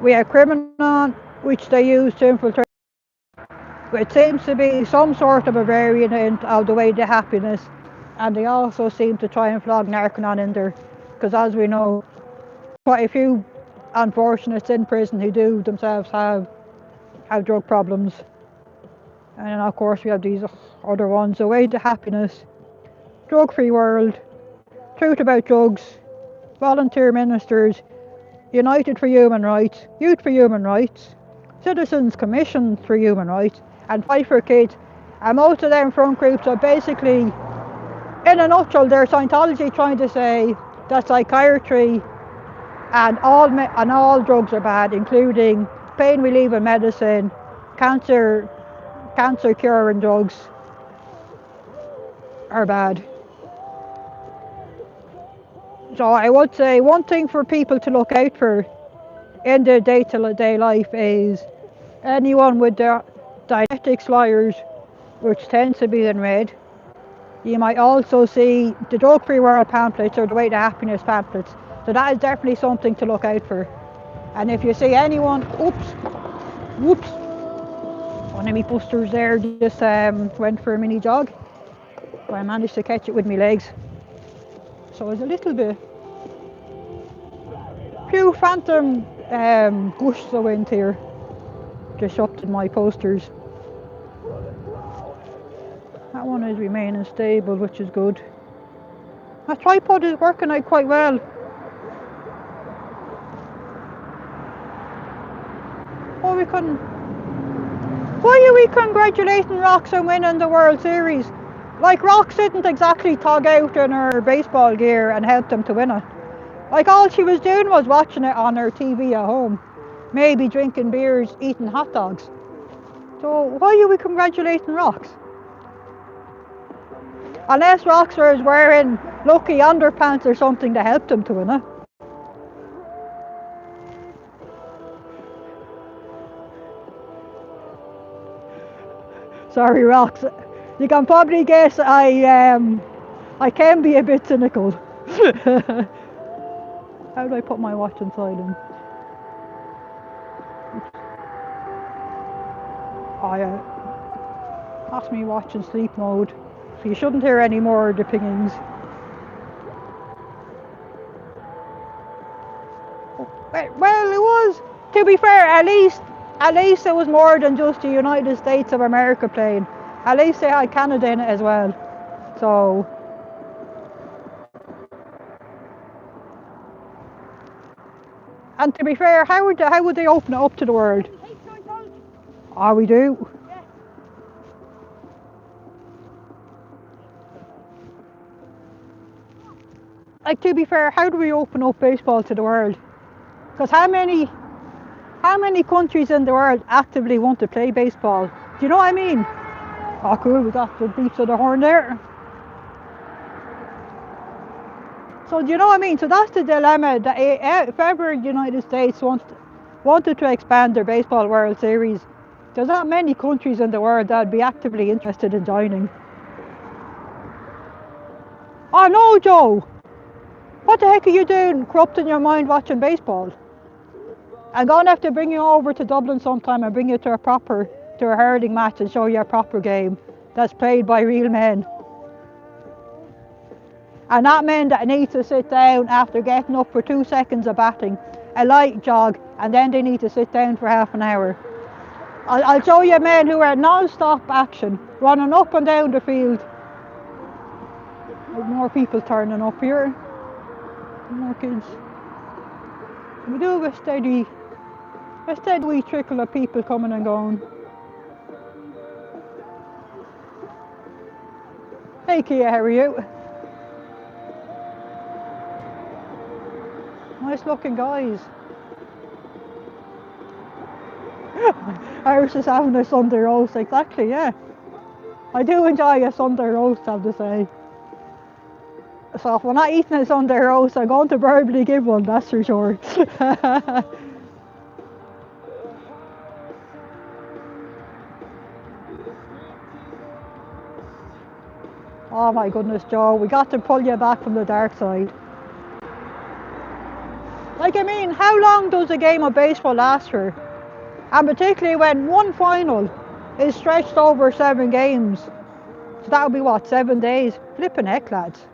We have Criminon, which they use to infiltrate. It seems to be some sort of a variant of the way to happiness, and they also seem to try and flog Narconon in there, because as we know, quite a few unfortunates in prison who do themselves have drug problems. And of course we have these other ones, the way to happiness, drug-free world, truth about drugs, volunteer ministers, United for Human Rights, Youth for Human Rights, Citizens Commission for Human Rights, and Fight for Kids. And most of them front groups are basically, in a nutshell, they're Scientology trying to say that psychiatry and all drugs are bad, including pain relieving medicine, cancer curing drugs are bad. So I would say one thing for people to look out for in their day-to-day life is anyone with their Dianetics flyers, which tends to be in red. You might also see the drug-free world pamphlets or the way to happiness pamphlets. So that is definitely something to look out for. And if you see anyone, whoops, one of my busters there just went for a mini jog. But I managed to catch it with my legs. So it's a little bit. Few phantom gusts of wind here, just up to my posters. That one is remaining stable, which is good. My tripod is working out quite well. Oh, we couldn't. Why are we congratulating Rox on winning the World Series? Like, Rox didn't exactly tog out in her baseball gear and help them to win it. Like, all she was doing was watching it on her TV at home. Maybe drinking beers, eating hot dogs. So why are we congratulating Rox? Unless Rox was wearing lucky underpants or something to help them to win it. Sorry, Rox. You can probably guess I can be a bit cynical. How do I put my watch in silent? Oh yeah. That's me watching sleep mode. So you shouldn't hear any more of the pingings. Well, it was. To be fair, at least it was more than just the United States of America playing. At least they had Canada in it as well. So. And to be fair, how would they open it up to the world? Oh, we do. Yeah. Like, to be fair, how do we open up baseball to the world? Because how many countries in the world actively want to play baseball? Do you know what I mean? Oh, cool, we got the beeps of the horn there. So do you know what I mean? So that's the dilemma, that if ever the United States wanted to expand their baseball World Series, there's not many countries in the world that would be actively interested in joining. Oh no, Joe! What the heck are you doing corrupting your mind watching baseball? I'm going to have to bring you over to Dublin sometime and bring you to a hurling match and show you a proper game that's played by real men. And not men that need to sit down after getting up for 2 seconds of batting, a light jog, and then they need to sit down for half an hour. I'll show you men who are non-stop action, running up and down the field. There's more people turning up here. More kids. We do have a steady wee trickle of people coming and going. Hey Kia, how are you? Nice looking guys. Irish is having a Sunday roast, exactly, yeah. I do enjoy a Sunday roast, I have to say. So if we're not eating a Sunday roast, I'm going to verbally give one, that's for sure. Oh my goodness, Joe, we got to pull you back from the dark side. Like, I mean, how long does a game of baseball last for? And particularly when one final is stretched over 7 games. So that would be what, 7 days? Flipping heck, lads.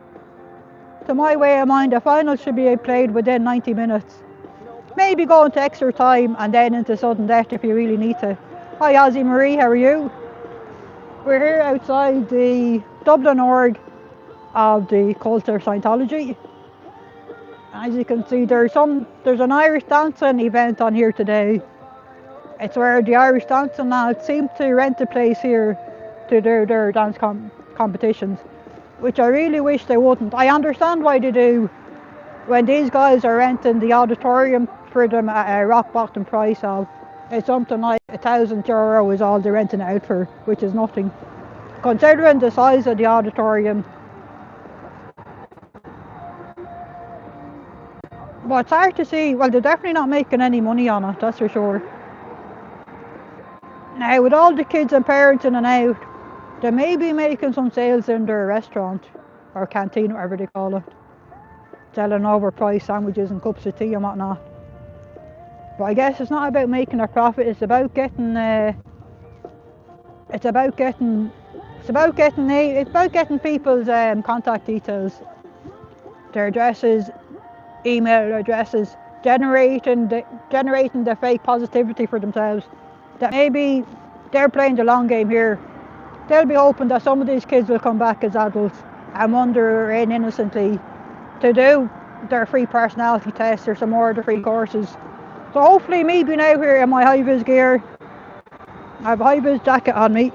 To my way of mind, a final should be played within 90 minutes. Maybe go into extra time and then into sudden death if you really need to. Hi Ozzy Marie, how are you? We're here outside the Dublin org of the cult of Scientology. As you can see, there's an Irish dancing event on here today. It's where the Irish dancing lads seem to rent a place here to do their dance competitions, which I really wish they wouldn't. I understand why they do when these guys are renting the auditorium for them at a rock bottom price of it's something like €1,000 is all they're renting it out for, which is nothing. Considering the size of the auditorium. But it's hard to see, well, they're definitely not making any money on it, that's for sure. Now, with all the kids and parents in and out, they may be making some sales in their restaurant or canteen, whatever they call it, selling overpriced sandwiches and cups of tea and whatnot. But I guess it's not about making a profit. It's about getting people's contact details, their addresses, email addresses, generating the fake positivity for themselves. That maybe they're playing the long game here they'll be hoping that some of these kids will come back as adults and wander in innocently to do their free personality tests or some more of the free courses. So hopefully me being out here in my high-vis gear, I have a high-vis jacket on me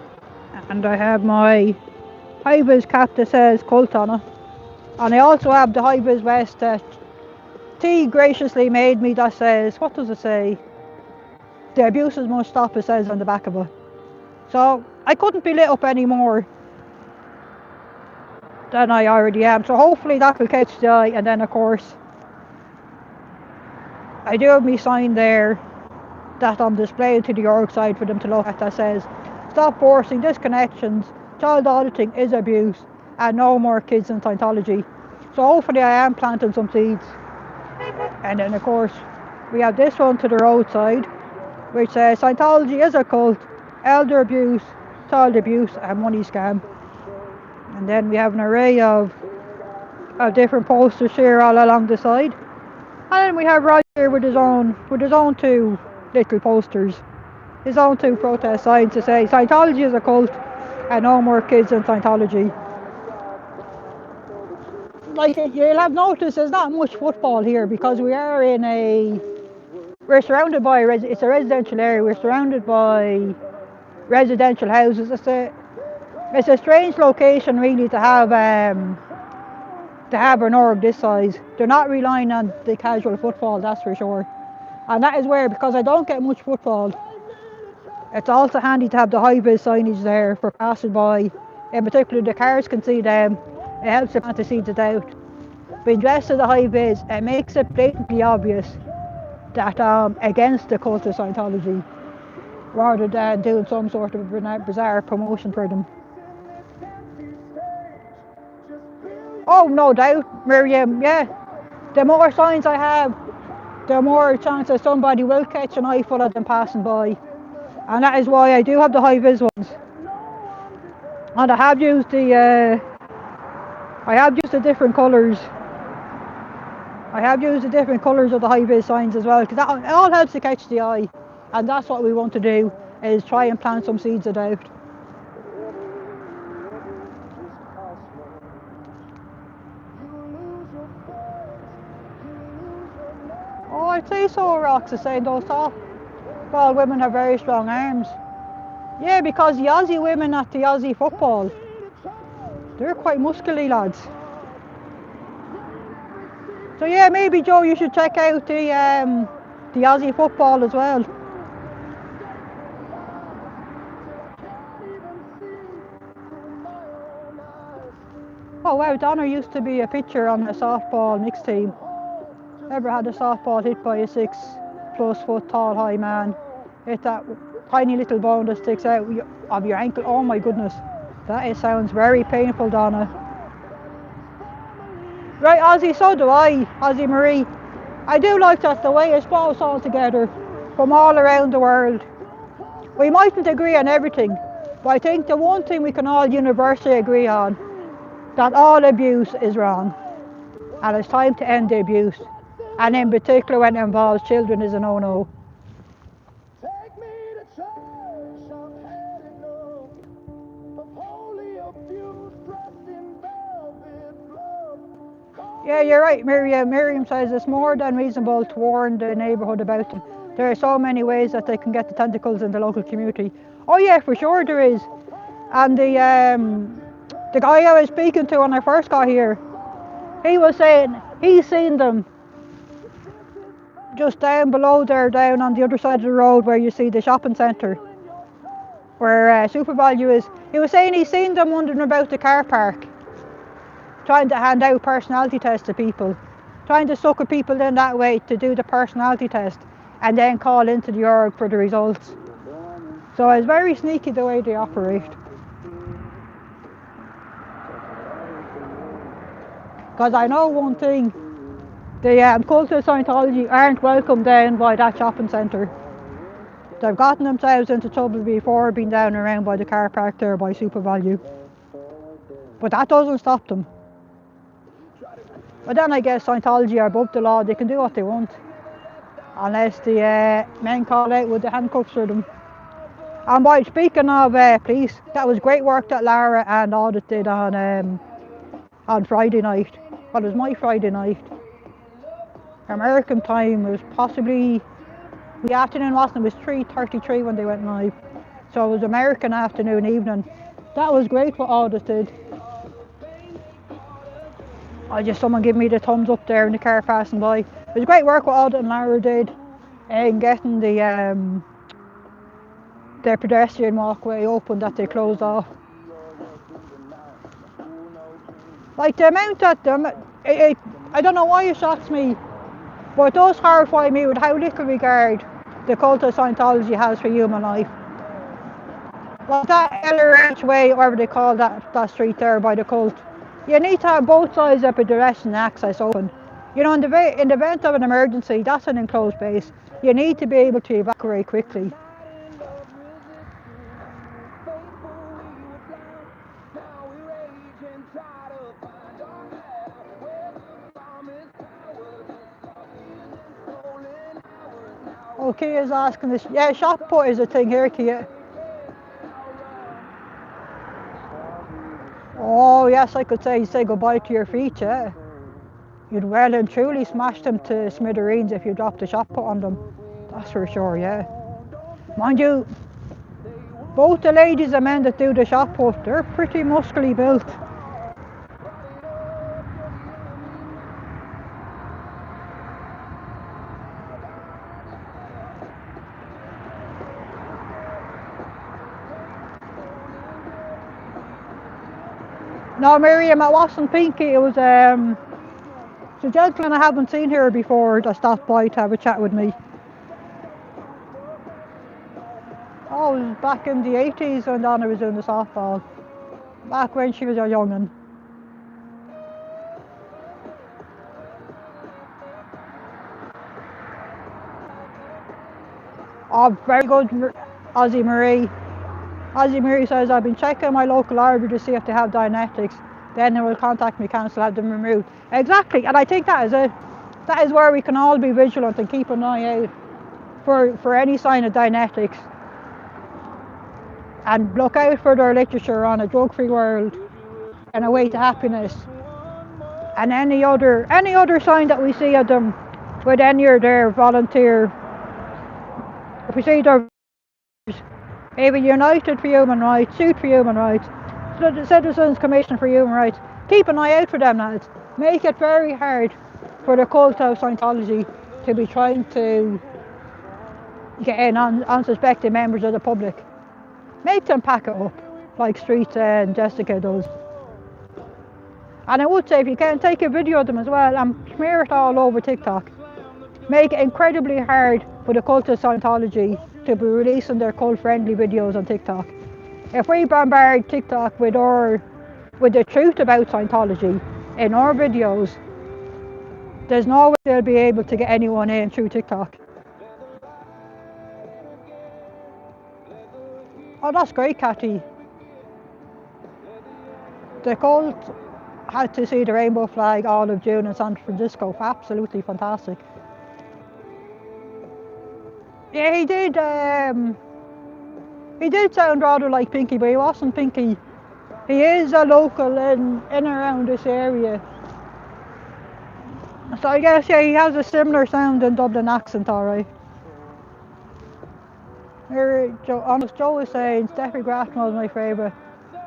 and I have my high-vis cap that says cult on it, and I also have the high-vis vest that T graciously made me that says, what does it say? The abuses must stop, it says on the back of it. So I couldn't be lit up any more than I already am, so hopefully that will catch the eye. And then of course I do have me sign there that I'm displaying to the org side for them to look at that says, stop forcing disconnections, child auditing is abuse, and no more kids in Scientology. So hopefully I am planting some seeds. And then of course we have this one to the roadside which says Scientology is a cult, elder abuse, child abuse and money scam. And then we have an array of different posters here all along the side. And then we have right here with his own two little posters, his own two protest signs to say Scientology is a cult and no more kids in Scientology. Like you'll have noticed there's not much football here because we're surrounded by it's a residential area. We're surrounded by residential houses. It's a strange location really to have an org this size. They're not relying on the casual football, that's for sure. And that is where, because I don't get much football, it's also handy to have the high-vis signage there for passing by. In particular, the cars can see them. It helps them to see the doubt. Being dressed as a high-vis, it makes it blatantly obvious that I'm against the cult of Scientology, rather than doing some sort of bizarre promotion for them. Oh, no doubt, Miriam, yeah. The more signs I have, the more chance that somebody will catch an eye full of them passing by. And that is why I do have the high-vis ones. And I have used the different colours. I have used the different colours of the high-vis signs as well, because it all helps to catch the eye. And that's what we want to do, is try and plant some seeds of doubt. Oh, I'd say so, Rox is saying those softball women have very strong arms. Yeah, because the Aussie women at the Aussie football, they're quite muscly lads. So yeah, maybe Joe, you should check out the Aussie football as well. Oh wow, Donner used to be a pitcher on a softball mixed team. Ever had a softball hit by a 6+ foot tall high man? Hit that tiny little bone that sticks out of your ankle. Oh my goodness, sounds very painful, Donna. Right, Ozzy, so do I, Ozzy Marie. I do like that the way it's brought us all together from all around the world. We mightn't agree on everything, but I think the one thing we can all universally agree on, that all abuse is wrong. And it's time to end the abuse. And in particular when it involves children is a no-no. Yeah, you're right, Miriam. Miriam says it's more than reasonable to warn the neighbourhood about them. There are so many ways that they can get the tentacles in the local community. Oh yeah, for sure there is. And the guy I was speaking to when I first got here, he was saying he's seen them just down below there, down on the other side of the road where you see the shopping centre, where Super Value is. He was saying he's seen them wandering about the car park, trying to hand out personality tests to people, trying to sucker people in that way to do the personality test and then call into the org for the results. So it's very sneaky the way they operate. Because I know one thing, the cult of Scientology aren't welcome down by that shopping centre. They've gotten themselves into trouble before being down around by the car park there by Super Value. But that doesn't stop them. But then I guess Scientology are above the law, they can do what they want. Unless the men call out with the handcuffs for them. And by speaking of police, that was great work that Lara and Audit did on Friday night. Well, it was my Friday night. American time was possibly the afternoon, wasn't it? It was 3:33 when they went live. So it was American afternoon, evening. That was great what Audit did. Someone give me the thumbs up there in the car passing by. It was great work what Audit and Lara did in getting the pedestrian walkway open that they closed off. Like the amount that I don't know why it shocks me, but it does horrify me with how little regard the cult of Scientology has for human life. Like that LRH way, whatever they call that street there by the cult, you need to have both sides of the direction and access open. You know, in the event of an emergency, that's an enclosed base. You need to be able to evacuate quickly. Oh, Kia is asking this. Yeah, shot put is a thing here, Kia. Oh, yes, I could say goodbye to your feet, yeah. You'd well and truly smash them to smithereens if you dropped a shot put on them. That's for sure, yeah. Mind you, both the ladies and men that do the shot put, they're pretty muscly built. No, Miriam, it wasn't Pinky. It was a gentleman I haven't seen here before that stopped by to have a chat with me. Oh, it was back in the 80s when Donna was doing the softball. Back when she was a young'un. Oh, very good, Ozzy Marie. Ozzy Marie says, I've been checking my local library to see if they have Dianetics. Then they will contact me, council, have them removed. Exactly, and I think that is it. That is where we can all be vigilant and keep an eye out for any sign of Dianetics. And look out for their literature on a drug-free world and a way to happiness. And any other sign that we see of them with any of their volunteer, if we see their either United for Human Rights, Suit for Human Rights, Citizens Commission for Human Rights, keep an eye out for them, lads. Make it very hard for the cult of Scientology to be trying to get in on unsuspecting members of the public. Make them pack it up, like Street and Jessica does. And I would say, if you can, take a video of them as well and smear it all over TikTok. Make it incredibly hard for the cult of Scientology to be releasing their cult-friendly videos on TikTok. If we bombard TikTok with the truth about Scientology in our videos, there's no way they'll be able to get anyone in through TikTok. Oh, that's great, Cathy. The cult had to see the rainbow flag all of June in San Francisco. Absolutely fantastic. Yeah, he did. He did sound rather like Pinky, but he wasn't Pinky. He is a local in and around this area. So I guess, yeah, he has a similar sound and Dublin accent, alright. Here, Honest Joe is saying Steffi Grafton was my favourite,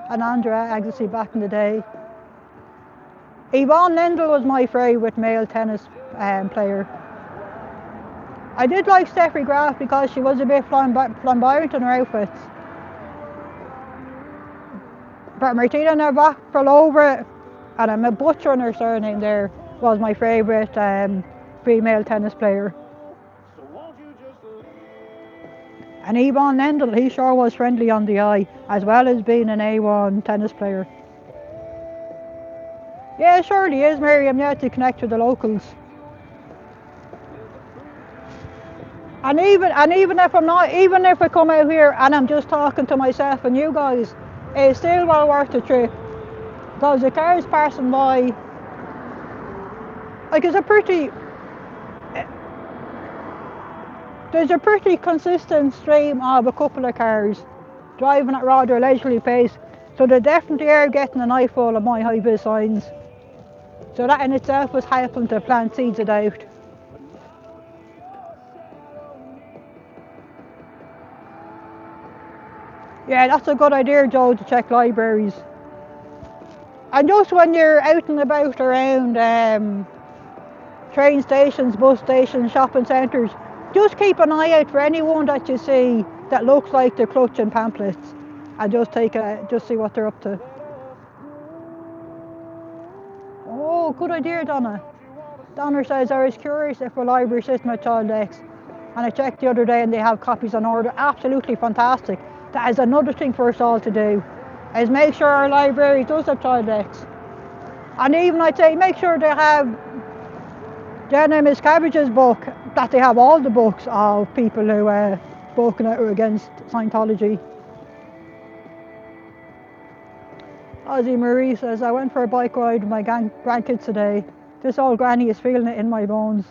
and Andrea Agassi back in the day. Yvonne Lendl was my favourite male tennis player. I did like Steffi Graf because she was a bit flamboyant in her outfits. But Martina Navratilova, and I'm butchering her surname there, was my favourite female tennis player. And Yvonne Lendl, he sure was friendly on the eye, as well as being an A1 tennis player. Yeah, surely is, Miriam, yeah, to connect with the locals. And even if I'm not, even if I come out here and I'm just talking to myself and you guys, it's still well worth the trip. Because the cars passing by, like, it's a pretty, there's a pretty consistent stream of a couple of cars driving at rather leisurely pace, so they definitely are getting an eyeful of my high-vis signs. So that in itself was helping to plant seeds of doubt. Yeah, that's a good idea, Joe, to check libraries. And just when you're out and about around train stations, bus stations, shopping centres, just keep an eye out for anyone that you see that looks like they're clutching pamphlets, and just see what they're up to. Oh, good idea, Donna. Donna says, I was curious if a library system had child X, and I checked the other day and they have copies on order. Absolutely fantastic. That is another thing for us all to do, is make sure our library does have child X. And even I'd say make sure they have Jen and Miss Cabbage's book, that they have all the books of people who spoken out against Scientology. Ozzy Marie says, I went for a bike ride with my grandkids today. This old granny is feeling it in my bones.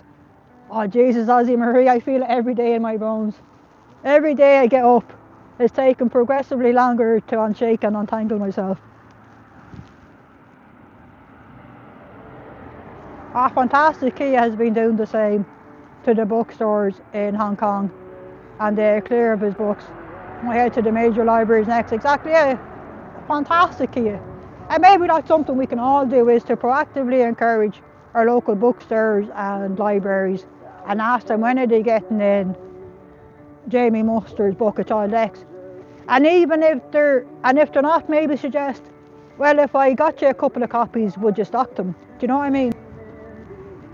Oh Jesus, Ozzy Marie, I feel it every day in my bones. Every day I get up, it's taking progressively longer to unshake and untangle myself. Fantastic Kia has been doing the same to the bookstores in Hong Kong, and they're clear of his books. I head to the major libraries next. Exactly, yeah. Fantastic Kia. And maybe that's something we can all do, is to proactively encourage our local bookstores and libraries and ask them when are they getting in Jamie Muster's book of Child X. And even if they're not, maybe suggest, well, if I got you a couple of copies, would you stock them? Do you know what I mean?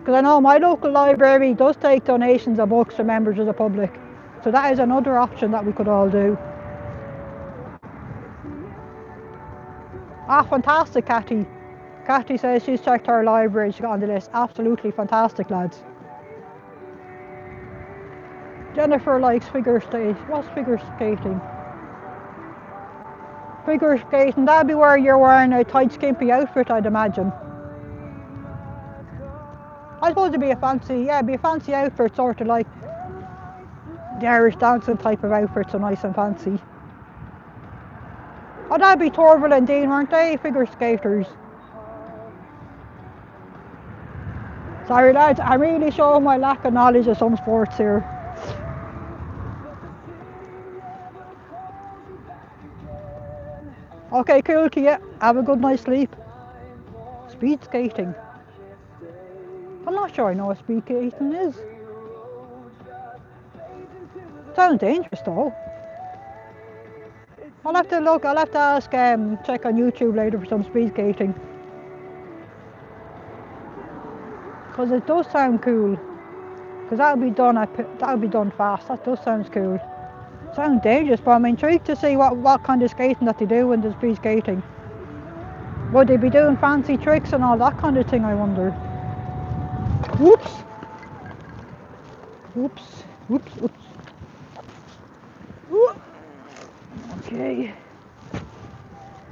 Because I know my local library does take donations of books from members of the public. So that is another option that we could all do. Fantastic, Cathy. Cathy says she's checked her library, she got on the list. Absolutely fantastic, lads. Jennifer likes figure skating. What's figure skating? Figure skating, that'd be where you're wearing a tight skimpy outfit, I'd imagine. I suppose it'd be a fancy outfit, sort of like the Irish dancing type of outfit, so nice and fancy. Oh, that'd be Torval and Dean, weren't they? Figure skaters. Sorry lads, I'm really showing my lack of knowledge of some sports here. Okay, cool, Kia. Have a good night's sleep. Speed skating. I'm not sure I know what speed skating is. Sounds dangerous though. I'll have to look, I'll have to ask, check on YouTube later for some speed skating. Because it does sound cool. Because that'll be done fast, that does sound cool. Sounds dangerous, but I'm intrigued to see what kind of skating that they do when there's speed skating. Would they be doing fancy tricks and all that kind of thing, I wonder? Whoops! Whoops, whoops, whoops. Okay.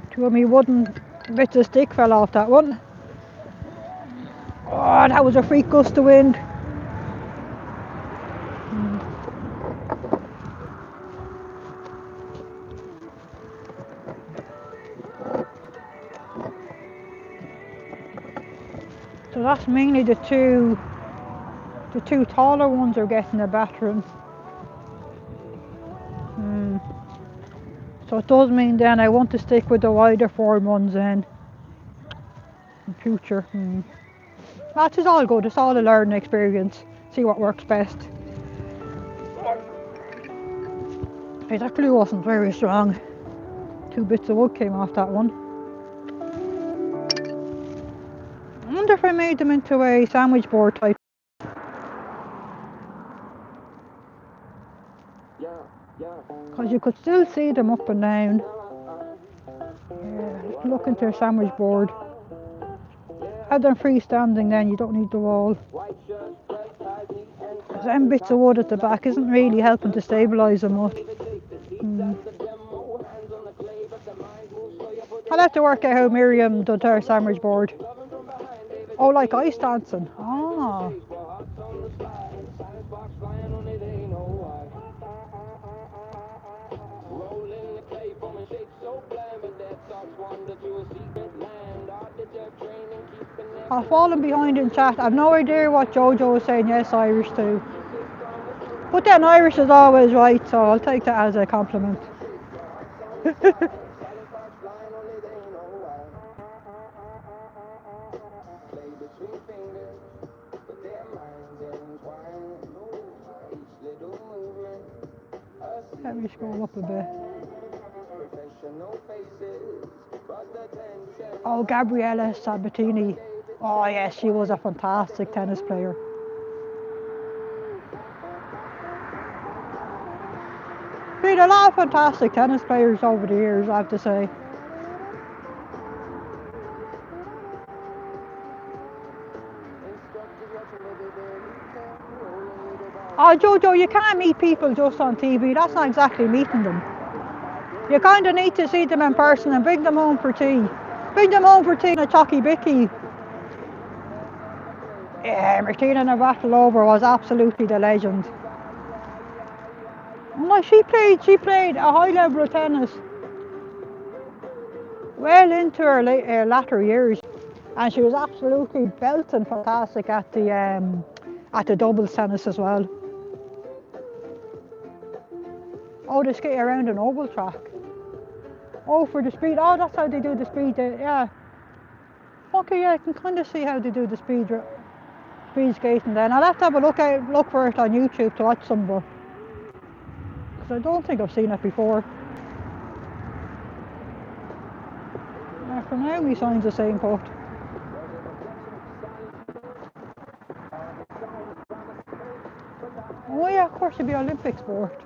Two of me wooden bits of stick fell off that one. Oh, that was a freak gust of wind. So that's mainly the two taller ones are getting a battering. So it does mean then I want to stick with the wider form ones then in future. That is all good, it's all a learning experience. See what works best. Hey, that glue wasn't very strong. 2 bits of wood came off that one. I wonder if I made them into a sandwich board type. Because you could still see them up and down. Yeah, look into a sandwich board. Have them freestanding then, you don't need the wall. Because them bits of wood at the back isn't really helping to stabilise them much. I'll have to work out how Miriam did her sandwich board. Oh, like ice dancing. Ah. I've fallen behind in chat. I've no idea what Jojo was saying. Yes, Irish too. But then Irish is always right, so I'll take that as a compliment. Let me scroll up a bit. Oh, Gabriella Sabatini. Oh yes, she was a fantastic tennis player. Been a lot of fantastic tennis players over the years, I have to say. Oh, Jojo, you can't meet people just on TV. That's not exactly meeting them. You kind of need to see them in person and bring them home for tea. Bring them home for tea and a chocky bicky. Yeah, Martina Navratilova was absolutely the legend. No, she played a high level of tennis well into her latter years, and she was absolutely belting fantastic at the doubles tennis as well. Oh, they skate around an oval track. Oh, for the speed. Oh, that's how they do the speed. Yeah. Okay, yeah, I can kind of see how they do the speed skating. Then I'll have to have a look for it on YouTube to watch some of it, because I don't think I've seen it before. Yeah, for now, my sign's the same put. Oh yeah, of course it'd be Olympic sport.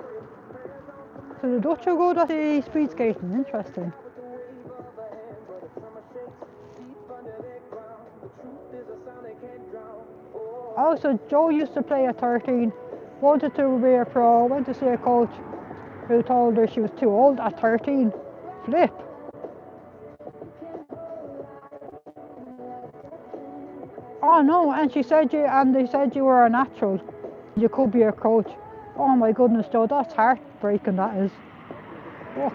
So the Dutch are good at the speed skating. Interesting. Oh, so Joe used to play at 13, wanted to be a pro, went to see a coach who told her she was too old at 13. Flip. Oh no, and they said you were a natural. You could be a coach. Oh my goodness, Joe, that's heartbreaking, that is. Fuck.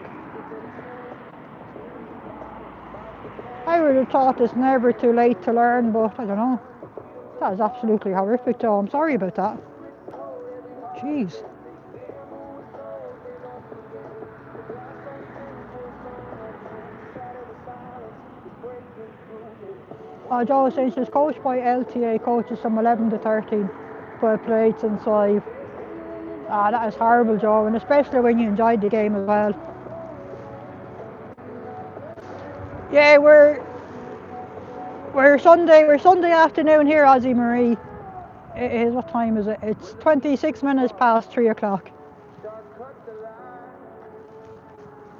I would have thought it's never too late to learn, but I don't know. That is absolutely horrific, Joe. I'm sorry about that. Jeez. Oh, Joe was saying she was coached by LTA coaches from 11 to 13, but played since 5. Ah, that is horrible, Joe, and especially when you enjoyed the game as well. Yeah, we're Sunday afternoon here, Ozzy Marie. It is, what time is it? It's 26 minutes past 3 o'clock.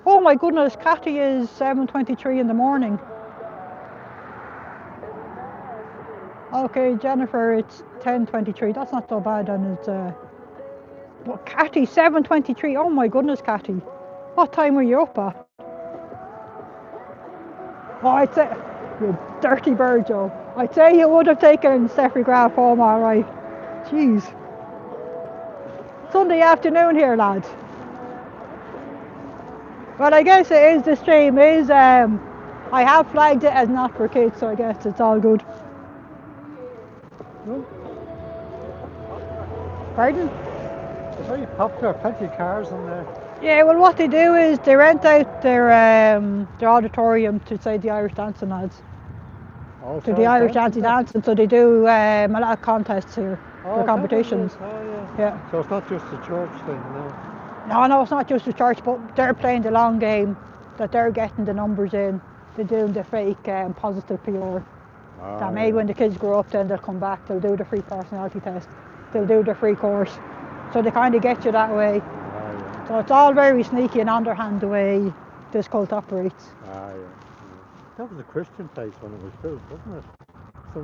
Oh my goodness, Catty is 7:23 in the morning. Okay, Jennifer, it's 10:23. That's not so bad, and it's but Catty, 7:23. Oh my goodness, Catty, what time were you up at? Oh, I'd say, you dirty bird, Joe. I'd say you would have taken Steffi Graf home, all right. Jeez. Sunday afternoon here, lads. Well, I guess it is. The stream is. I have flagged it as not for kids, so I guess it's all good. Pardon? It's very popular, plenty of cars in there. Yeah, well, what they do is they rent out their auditorium to, say, the Irish dancing lads. Oh, To the Irish dancing, so they do a lot of contests here for competitions. Yeah. So it's not just a church thing, no? No, it's not just a church, but they're playing the long game, that they're getting the numbers in. They're doing the fake positive PR. That maybe when the kids grow up, then they'll come back, they'll do the free personality test, they'll do the free course. So they kind of get you that way. So it's all very sneaky and underhand the way this cult operates. That was a Christian place when it was built, wasn't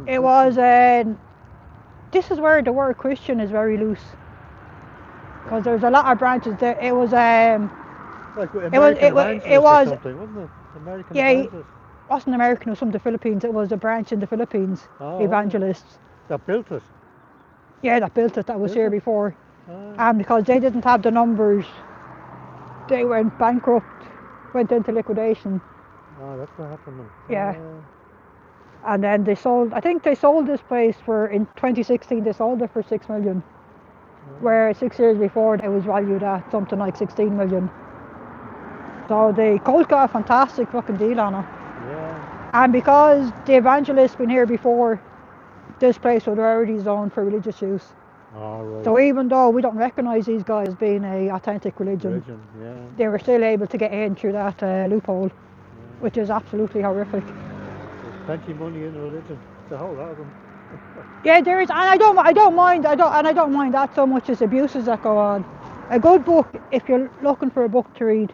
it? It was, this is where the word Christian is very loose. Because there's a lot of branches there. It was, like it was something, wasn't it? American Evangelist. It wasn't American, it was from the Philippines. It was a branch in the Philippines, evangelists. That built it? Yeah, that built it, that was here before. And because they didn't have the numbers, they went bankrupt, went into liquidation. Oh, that's what happened then. Yeah. And then they sold, I think they sold this place for, in 2016, they sold it for 6 million. Where 6 years before it was valued at something like 16 million. So the cult got a fantastic fucking deal on it. Yeah. And because the evangelists been here before, this place was already zoned for religious use. All right. So even though we don't recognise these guys being a authentic religion, Yeah. they were still able to get in through that loophole, which is absolutely horrific. There's plenty of money in religion. The whole lot of them. Yeah, there is, and I don't mind that so much as abuses that go on. A good book, if you're looking for a book to read,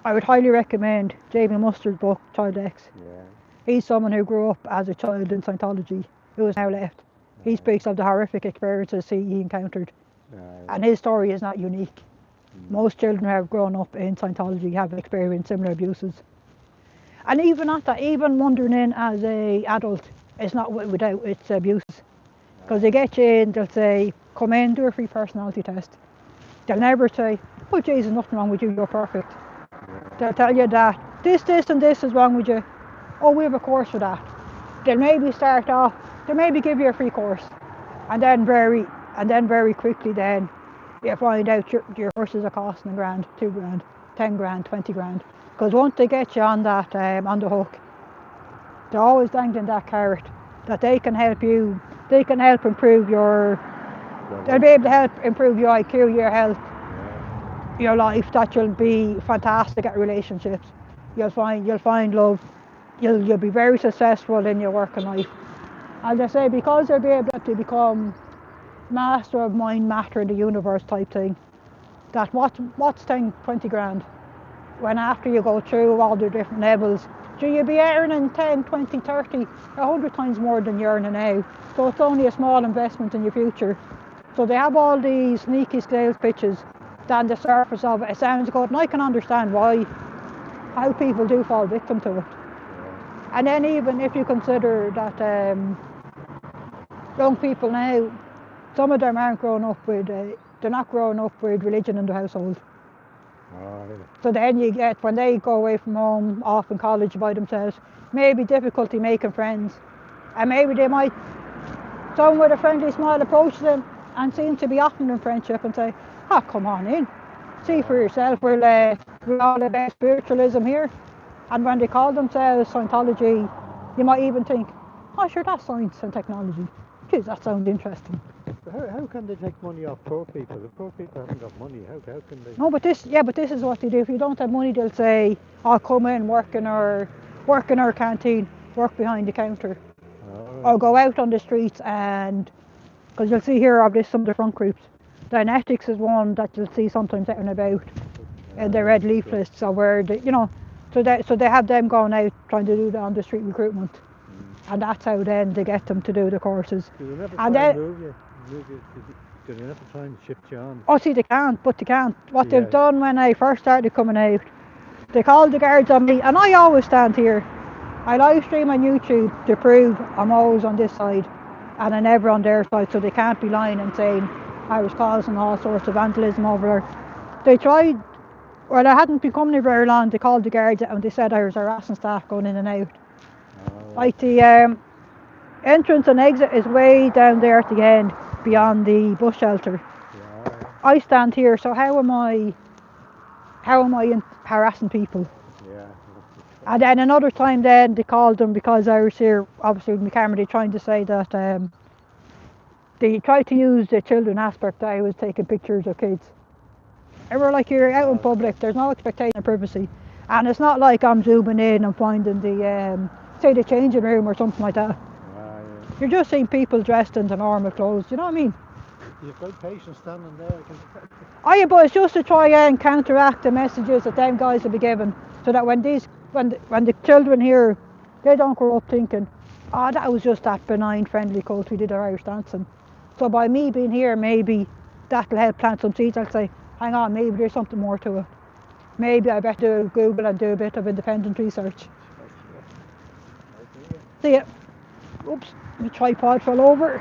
I would highly recommend Jamie Mustard's book, Child X. Yeah. He's someone who grew up as a child in Scientology, who is now left. He speaks of the horrific experiences he encountered, and his story is not unique. Most children who have grown up in Scientology have experienced similar abuses. And even at that, even wandering in as a adult is not without its abuse. Because they get you in, they'll say, come in, do a free personality test. They'll never say, oh Jesus, nothing wrong with you, you're perfect. They'll tell you that this and this is wrong with you. Oh, we have a course for that. They'll maybe start off, they'll maybe give you a free course. And then very quickly then, you find out your courses are costing $1,000, $2,000, $10,000, $20,000. Because once they get you on that, on the hook, they're always dangling that carrot that they can help you, they can help improve they'll be able to help improve your IQ, your health, your life, that you'll be fantastic at relationships. You'll find love, you'll be very successful in your working life. As I say, because they'll be able to become master of mind, matter in the universe type thing, that what's 20 grand? When after you go through all the different levels, you'll be earning 10, 20, 30, 100 times more than you're earning now. So it's only a small investment in your future. So they have all these sneaky sales pitches. On the surface of it, it sounds good, and I can understand how people do fall victim to it. And then even if you consider that young people now, some of them aren't growing up with, they're not growing up with religion in the household. So then you get, when they go away from home, off in college by themselves, maybe difficulty making friends. And maybe they might, someone with a friendly smile approach them and seem to be offering them friendship and say, oh, come on in, see for yourself, we're all about spiritualism here. And when they call themselves Scientology, you might even think, oh sure, that's science and technology. Geez, that sounds interesting. How can they take money off poor people? If poor people haven't got money, how can they? No, but this is what they do. If you don't have money, they'll say, "I'll come in, work in our canteen, work behind the counter, or go out on the streets." And because you'll see here of this some of the front groups, Dynetics is one that you'll see sometimes out and about in their red leaflets, or where they, so they have them going out trying to do the on the street recruitment, and that's how then they get them to do the courses. Do they never try and move you? Do they never try and shift you on? Oh, see, they can't. What they've done when I first started coming out, they called the guards on me, and I always stand here. I live stream on YouTube to prove I'm always on this side, and I'm never on their side, so they can't be lying and saying I was causing all sorts of vandalism over there. They tried, well, I hadn't been coming here very long, they called the guards and they said I was harassing staff going in and out. Like the entrance and exit is way down there at the end, beyond the bus shelter. I stand here, so how am I harassing people? And then another time then they called them because I was here, obviously with my camera, they trying to say that they tried to use the children aspect, that I was taking pictures of kids. And we're like, you're out in public, there's no expectation of privacy. And it's not like I'm zooming in and finding the, say the changing room or something like that. You're just seeing people dressed in the normal clothes, you know what I mean? You've got patients standing there. Oh yeah, but it's just to try and counteract the messages that them guys will be given, so that when the children here, they don't grow up thinking, oh, that was just that benign, friendly cult we did our Irish dancing. So by me being here, maybe that'll help plant some seeds. I'll say, hang on, maybe there's something more to it. Maybe I better Google and do a bit of independent research. See ya. Oops, my tripod fell over.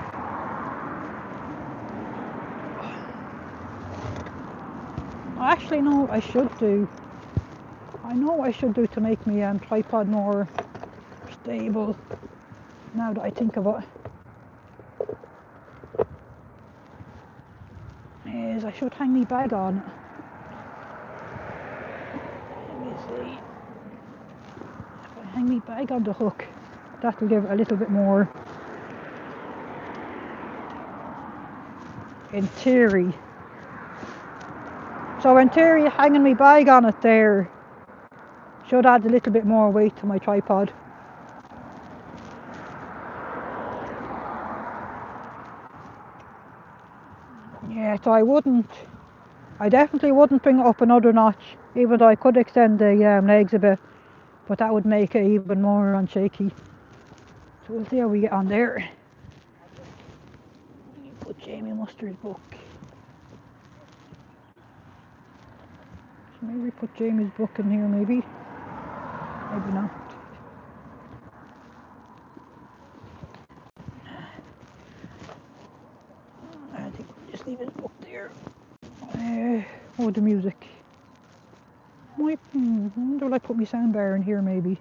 Actually, no, I should do. I know I should do to make my tripod more stable, now that I think of it. Is I should hang my bag on it. Let me see. If I hang my bag on the hook, that'll give it a little bit more. In theory. So in theory, hanging my bag on it there should add a little bit more weight to my tripod. Yeah, so I definitely wouldn't bring it up another notch, even though I could extend the legs a bit, but that would make it even more unshaky. So we'll see how we get on there. Put Jamie Mustard's book. So maybe put Jamie's book in here, maybe. Maybe not. I think we'll just leave his book there. Oh, the music. I wonder if I put my soundbar in here, maybe.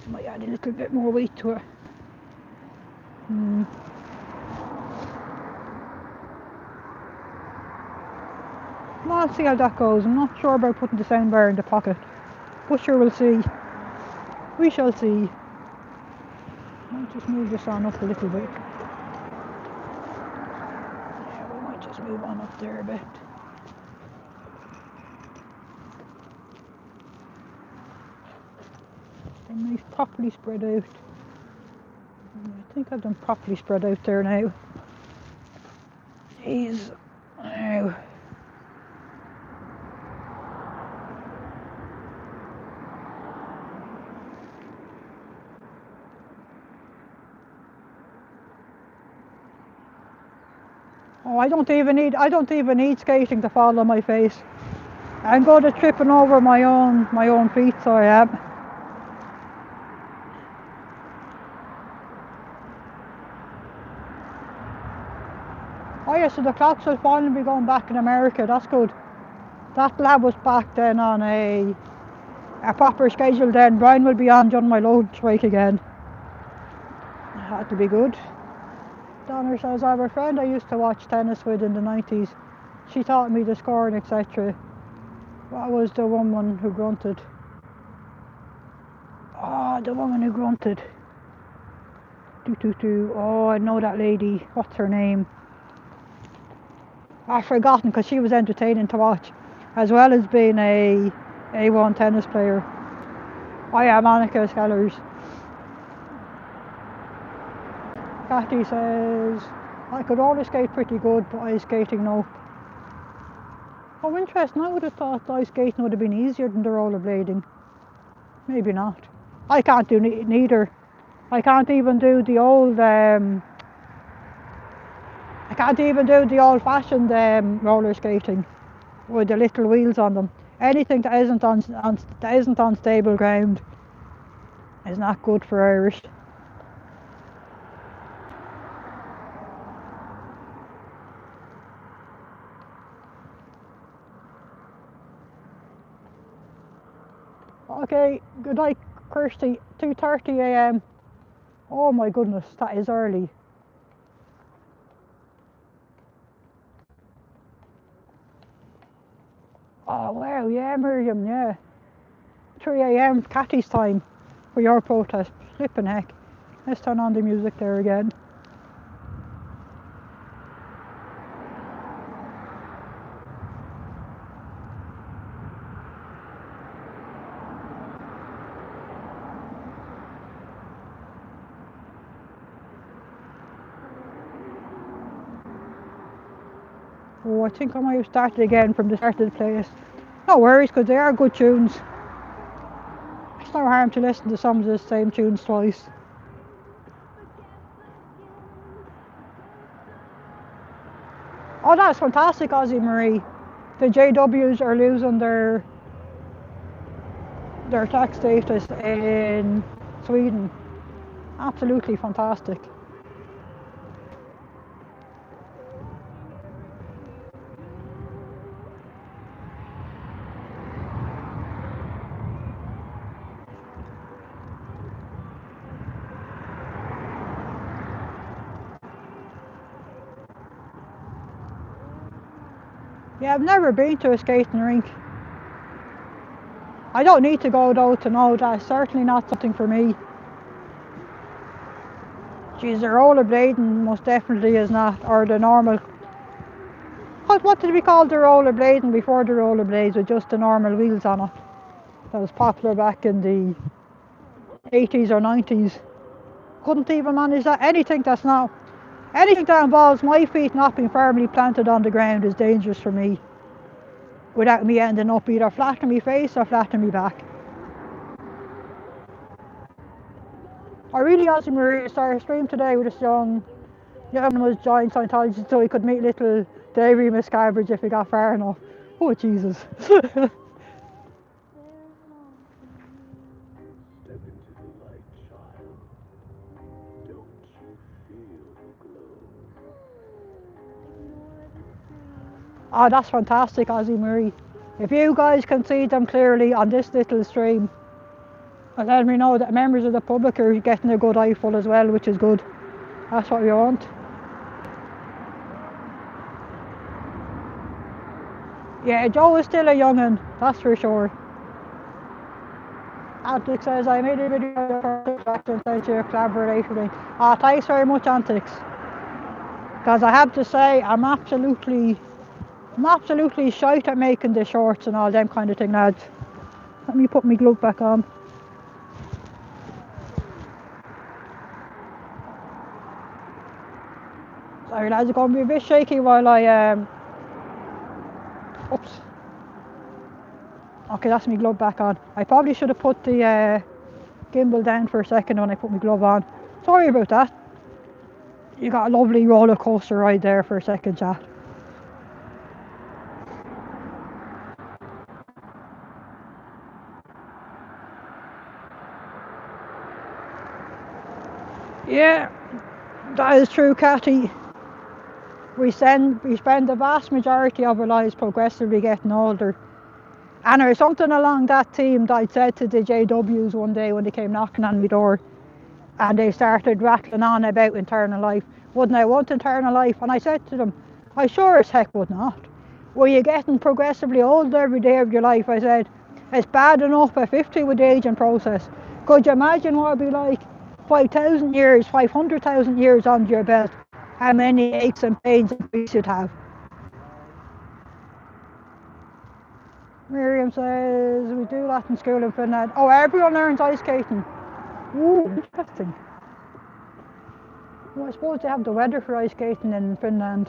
Might add a little bit more weight to it. I'll see how that goes. I'm not sure about putting the soundbar in the pocket, but sure, we'll see. We shall see. I'll just move this on up a little bit. Yeah, we might just move on up there a bit. And nice properly spread out. I think I've done properly spread out there now. Jeez. Ow. Oh, I don't even need skating to fall on my face. I'm good at tripping over my own feet, so I am. Oh yeah, so the clocks will finally be going back in America, that's good. That lab was back then on a proper schedule then. Brian will be on during my lunch break again. That'll be good. Donner says, I have a friend I used to watch tennis with in the 90s. She taught me the scoring, etc. What was the woman who grunted? Oh, the woman who grunted. Oh, I know that lady. What's her name? I've forgotten, because she was entertaining to watch, as well as being a A1 tennis player. Oh yeah, Monica Scholars. Cathy says, I could roller skate pretty good, but ice skating no. Oh, interesting. I would have thought ice skating would have been easier than the rollerblading. Maybe not. I can't do neither. I can't even do the old old-fashioned roller skating with the little wheels on them. Anything that isn't on stable ground is not good for Irish. Okay, good night, Kirsty. 2:30 a.m. Oh my goodness, that is early. Oh wow, yeah, Miriam, yeah. 3 a.m. Cathy's time for your protest. Flippin' heck. Let's turn on the music there again. Oh, I think I might have started again from the start of the playlist. No worries, because they are good tunes. It's no harm to listen to some of the same tunes twice. Oh, that's fantastic, Ozzy Marie. The JWs are losing their tax status in Sweden. Absolutely fantastic. Yeah, I've never been to a skating rink. I don't need to go though to know that. It's certainly not something for me. Geez, the rollerblading most definitely is not, or the normal. What did we call the rollerblading before the rollerblades with just the normal wheels on it? That was popular back in the 80s or 90s. Couldn't even manage that. Anything that involves my feet not being firmly planted on the ground is dangerous for me. Without me ending up either flat on my face or flat on my back. I really asked Maria to start a stream today with this young was joined Scientology so he could meet little Davy Miscavige if he got far enough. Oh Jesus. Oh, that's fantastic, Ozzy Murray. If you guys can see them clearly on this little stream, and let me know that members of the public are getting a good eyeful as well, which is good. That's what we want. Yeah, Joe is still a young'un, that's for sure. Antics says, I made a video for your collaboration. Thanks very much, Antics. Because I have to say, I'm absolutely shite at making the shorts and all them kind of thing, lads. Let me put my glove back on. Sorry lads, it's going to be a bit shaky while I oops. Okay, that's my glove back on. I probably should have put the gimbal down for a second when I put my glove on. Sorry about that. You got a lovely roller coaster ride there for a second, chat. Yeah, that is true, Cathy. We spend the vast majority of our lives progressively getting older. And there's something along that theme that I said to the JWs one day when they came knocking on my door and they started rattling on about eternal life. Wouldn't I want eternal life? And I said to them, I sure as heck would not. Were you getting progressively older every day of your life? I said, it's bad enough at 50 with the aging process. Could you imagine what it'd be like 5,000 years, 500,000 years under your belt? How many aches and pains and griefs you'd have? Miriam says, we do that in school in Finland. Oh, everyone learns ice skating. Ooh, interesting. Well, I suppose they have the weather for ice skating in Finland.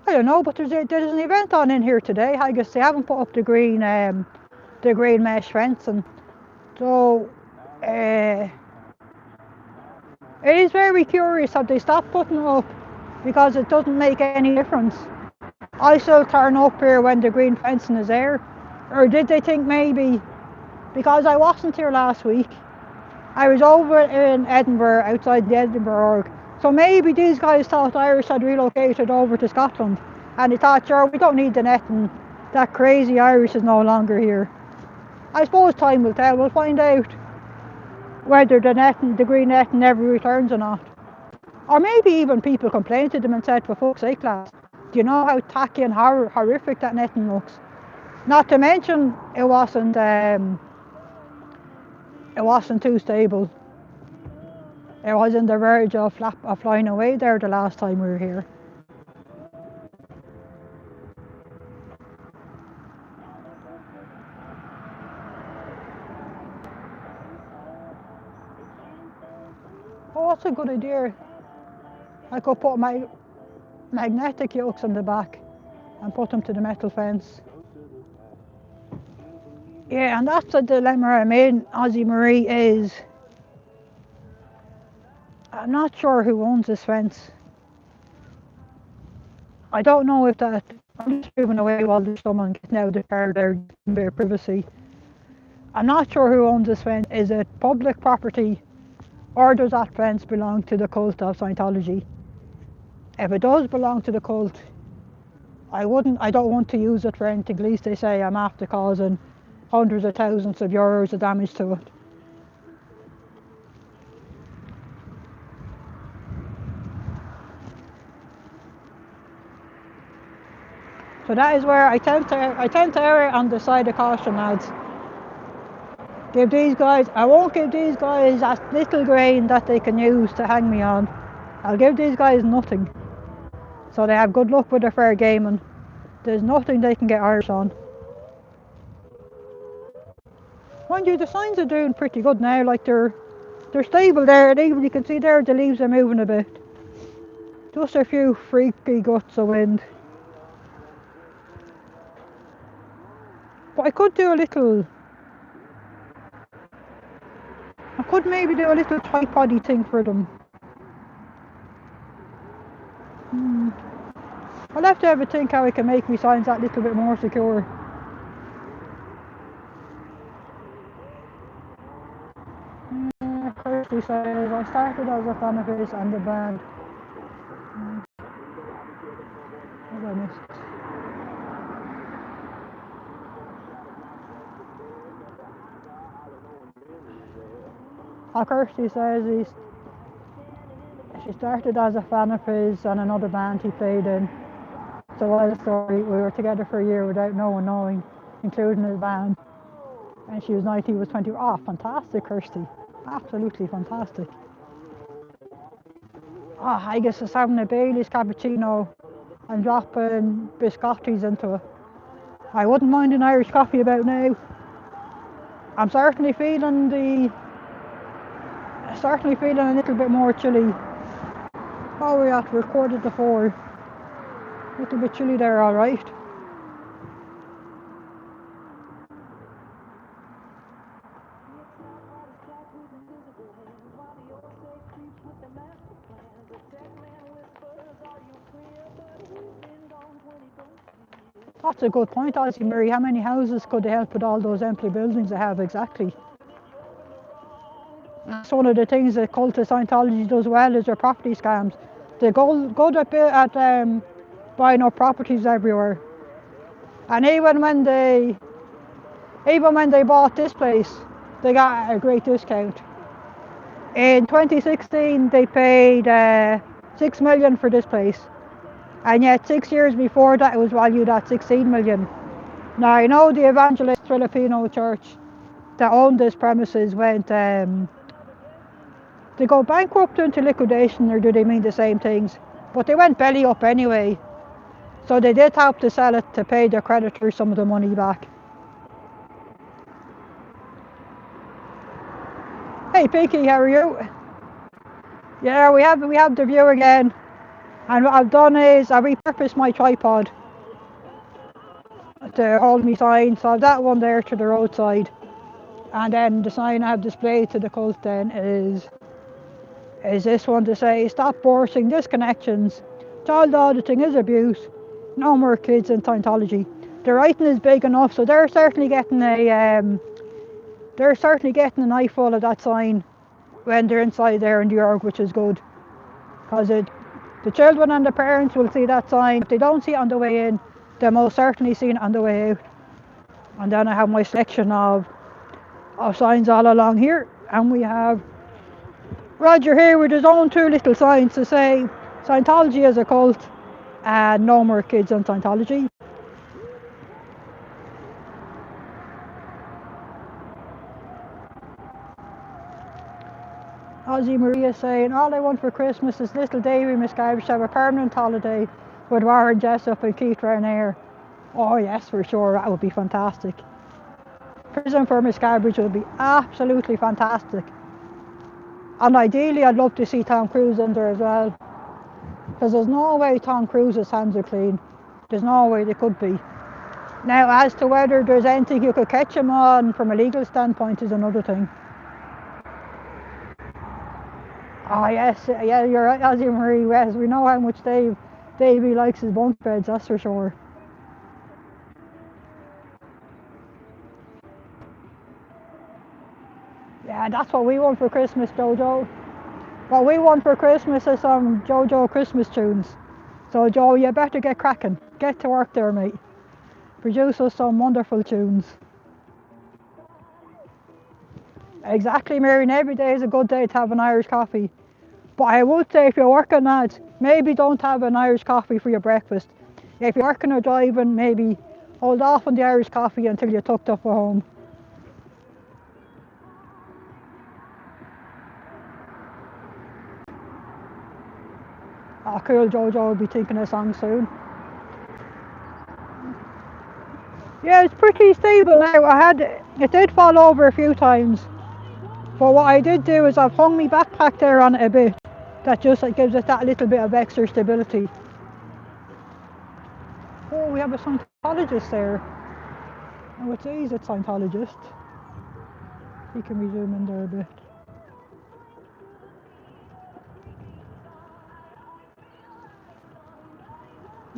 I don't know, but there's an event on in here today. I guess they haven't put up the green mesh fence, and so it is very curious that they stopped putting it up because it doesn't make any difference. I still turn up here when the green fencing is there, or did they think maybe because I wasn't here last week? I was over in Edinburgh, outside the Edinburgh org. So maybe these guys thought Irish had relocated over to Scotland. And they thought, sure, we don't need the netting. That crazy Irish is no longer here. I suppose time will tell. We'll find out whether the green netting never returns or not. Or maybe even people complained to them and said, for fuck's sake, lads, do you know how tacky and horrific that netting looks? Not to mention, it wasn't too stable. It was on the verge of flying away there the last time we were here. Oh, that's a good idea. I could put my magnetic yokes on the back and put them to the metal fence. Yeah, and that's the dilemma I'm in, Ozzy Marie, is I'm not sure who owns this fence. I don't know if that I'm just moving away while there's someone getting out of the car there, their privacy. I'm not sure who owns this fence. Is it public property, or does that fence belong to the cult of Scientology? If it does belong to the cult, I don't want to use it for anything. At least they say I'm after causing hundreds of thousands of euros of damage to it. But that is where I tend to err on the side of caution, lads. Give these guys, I won't give these guys that little grain that they can use to hang me on. I'll give these guys nothing. So they have good luck with their fair gaming. There's nothing they can get Irish on. Mind you, the signs are doing pretty good now, like they're stable there, and even you can see there the leaves are moving a bit. Just a few freaky gusts of wind. But I could do a little, I could maybe do a little tripod-y thing for them. I'll have to have a think how I can make me signs that little bit more secure. Kirsty says, I started as a fan of his and the band. What have I missed? Kirsty says she started as a fan of his and another band he played in. It's a wild story. We were together for a year without no one knowing, including his band. And she was 19, he was 20. Oh, fantastic, Kirsty. Absolutely fantastic. Oh, I guess it's having a Bailey's cappuccino and dropping biscottis into it. I wouldn't mind an Irish coffee about now. I'm certainly feeling a little bit more chilly. Oh, we're at 3:45. A little bit chilly there, alright. That's a good point, Ozzy Murray. How many houses could they help with all those empty buildings they have exactly? That's one of the things that cult of Scientology does well, is their property scams. They go good at buying up properties everywhere. And even when they bought this place, they got a great discount. In 2016, they paid $6 million for this place. And yet 6 years before that it was valued at 16 million. Now I know the evangelist Filipino church that owned this premises went, they go bankrupt into liquidation, or do they mean the same things? But they went belly up anyway. So they did have to sell it to pay their creditors some of the money back. Hey Pinky, how are you? Yeah, we have the view again. And what I've done is I repurposed my tripod to hold me sign. So I have that one there to the roadside. And then the sign I have displayed to the cult then is this one to say, stop forcing disconnections. Child auditing is abuse. No more kids in Scientology. The writing is big enough, so they're certainly getting an eyeful of that sign when they're inside there in the org, which is good. Because the children and the parents will see that sign. If they don't see it on the way in, they'll most certainly see it on the way out. And then I have my selection of signs all along here. And we have Roger here with his own two little signs to say Scientology is a cult and no more kids in Scientology. Ozzy Maria saying, all I want for Christmas is little Davy Miscavige to have a permanent holiday with Warren Jessup and Keith Raniere. Oh yes, for sure, that would be fantastic. Prison for Miscavige would be absolutely fantastic. And ideally I'd love to see Tom Cruise in there as well. Because there's no way Tom Cruise's hands are clean. There's no way they could be. Now as to whether there's anything you could catch him on from a legal standpoint is another thing. Oh yes, yeah, you're right, Ozzy Marie. Yes, we know how much Davey likes his bunk beds, that's for sure. Yeah, that's what we want for Christmas, Jojo. What we want for Christmas is some Jojo Christmas tunes. So Joe, you better get cracking. Get to work there, mate. Produce us some wonderful tunes. Exactly, Marion. Every day is a good day to have an Irish coffee. But I would say if you're working, lads, maybe don't have an Irish coffee for your breakfast. If you're working or driving, maybe hold off on the Irish coffee until you're tucked up at home. Oh, cool, Jojo will be thinking of a song soon. Yeah, it's pretty stable now. It did fall over a few times, but what I did do is I've hung my backpack there on it a bit. That just gives it that little bit of extra stability. Oh, we have a Scientologist there. Oh, it says it's Scientologist. He can we zoom in there a bit.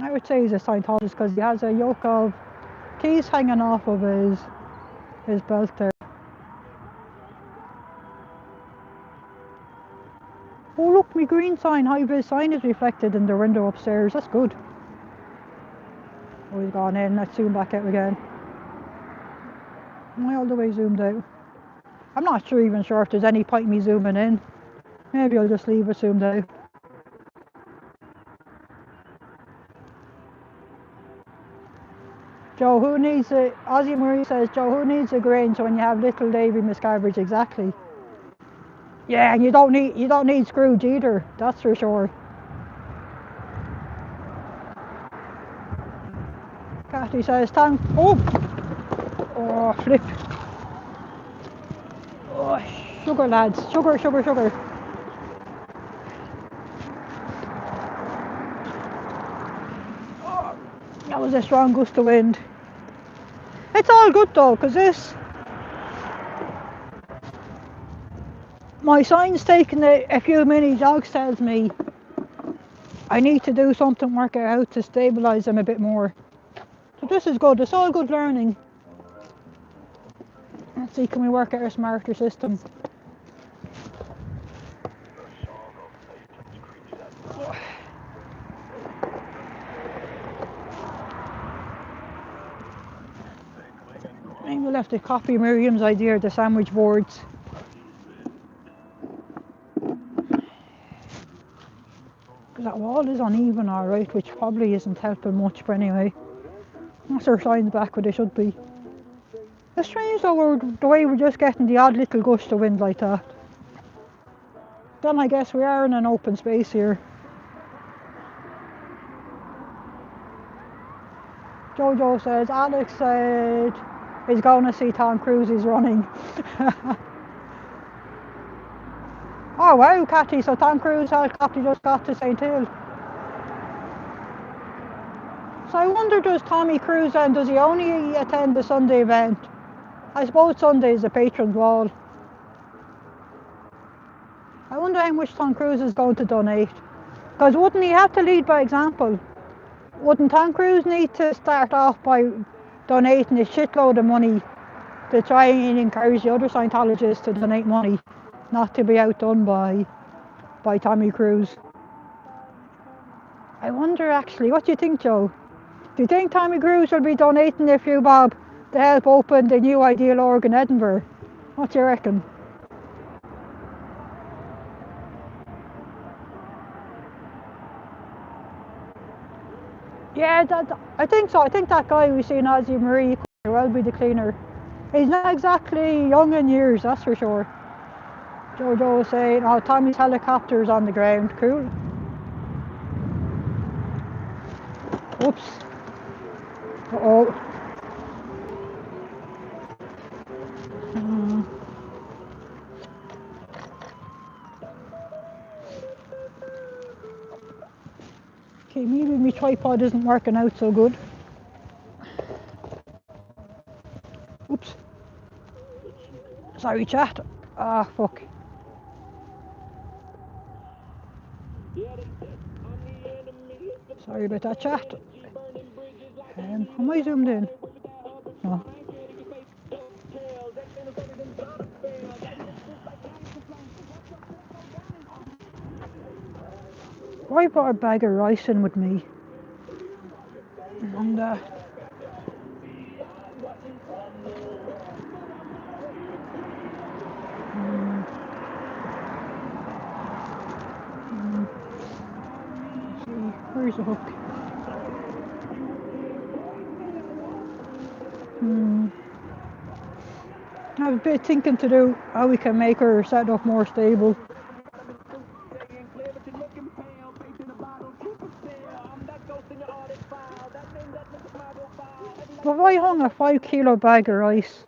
I would say he's a Scientologist because he has a yoke of keys hanging off of his belt there. Oh look, my green sign, high-vis sign is reflected in the window upstairs. That's good. Oh, he's gone in. Let's zoom back out again. Am I all the way zoomed out? I'm not even sure if there's any point in me zooming in. Maybe I'll just leave it zoomed out. Joe, who needs a... Ozzy Marie says, Joe, who needs a Grange when you have little Davy miscarriage? Exactly. Yeah, and you don't need Scrooge either, that's for sure. Cathy says, thank... Oh! Oh, flip. Oh, sugar lads. Sugar, sugar, sugar. Oh, that was a strong gust of wind. It's all good though, because my sign's taking a few mini jogs tells me I need to do something, work out how to stabilise them a bit more. So this is good, it's all good learning. Let's see, can we work out a smarter system? Maybe we'll have to copy Miriam's idea of the sandwich boards. That wall is uneven alright, which probably isn't helping much, but anyway. That's our signs back where they should be. It's strange though, the way we're just getting the odd little gust of wind like that. Then I guess we are in an open space here. Jojo says, Alex said he's going to see Tom Cruise is running. Oh wow, Cathy, so Tom Cruise helicopter just got to St. Hill. So I wonder, does Tommy Cruise then, does he only attend the Sunday event? I suppose Sunday is a patron's wall. I wonder how much Tom Cruise is going to donate. Because wouldn't he have to lead by example? Wouldn't Tom Cruise need to start off by donating a shitload of money to try and encourage the other Scientologists to donate money, not to be outdone by Tommy Cruise? I wonder actually, what do you think, Joe? Do you think Tommy Cruise will be donating a few bob to help open the new Ideal Org in Edinburgh? What do you reckon? Yeah, I think so. I think that guy we've seen, Ozzy Marie, could well be the cleaner. He's not exactly young in years, that's for sure. Jojo was saying, oh, Tommy's helicopter's on the ground. Cool. Oops. Uh-oh. Okay, maybe my tripod isn't working out so good. Oops. Sorry, chat. Ah, fuck. Sorry about that, chat. Am I zoomed in? No. I brought a bag of rice in with me. And where's the hook? I have a bit of thinking to do how we can make our setup more stable. But if I hung a 5 kilo bag of rice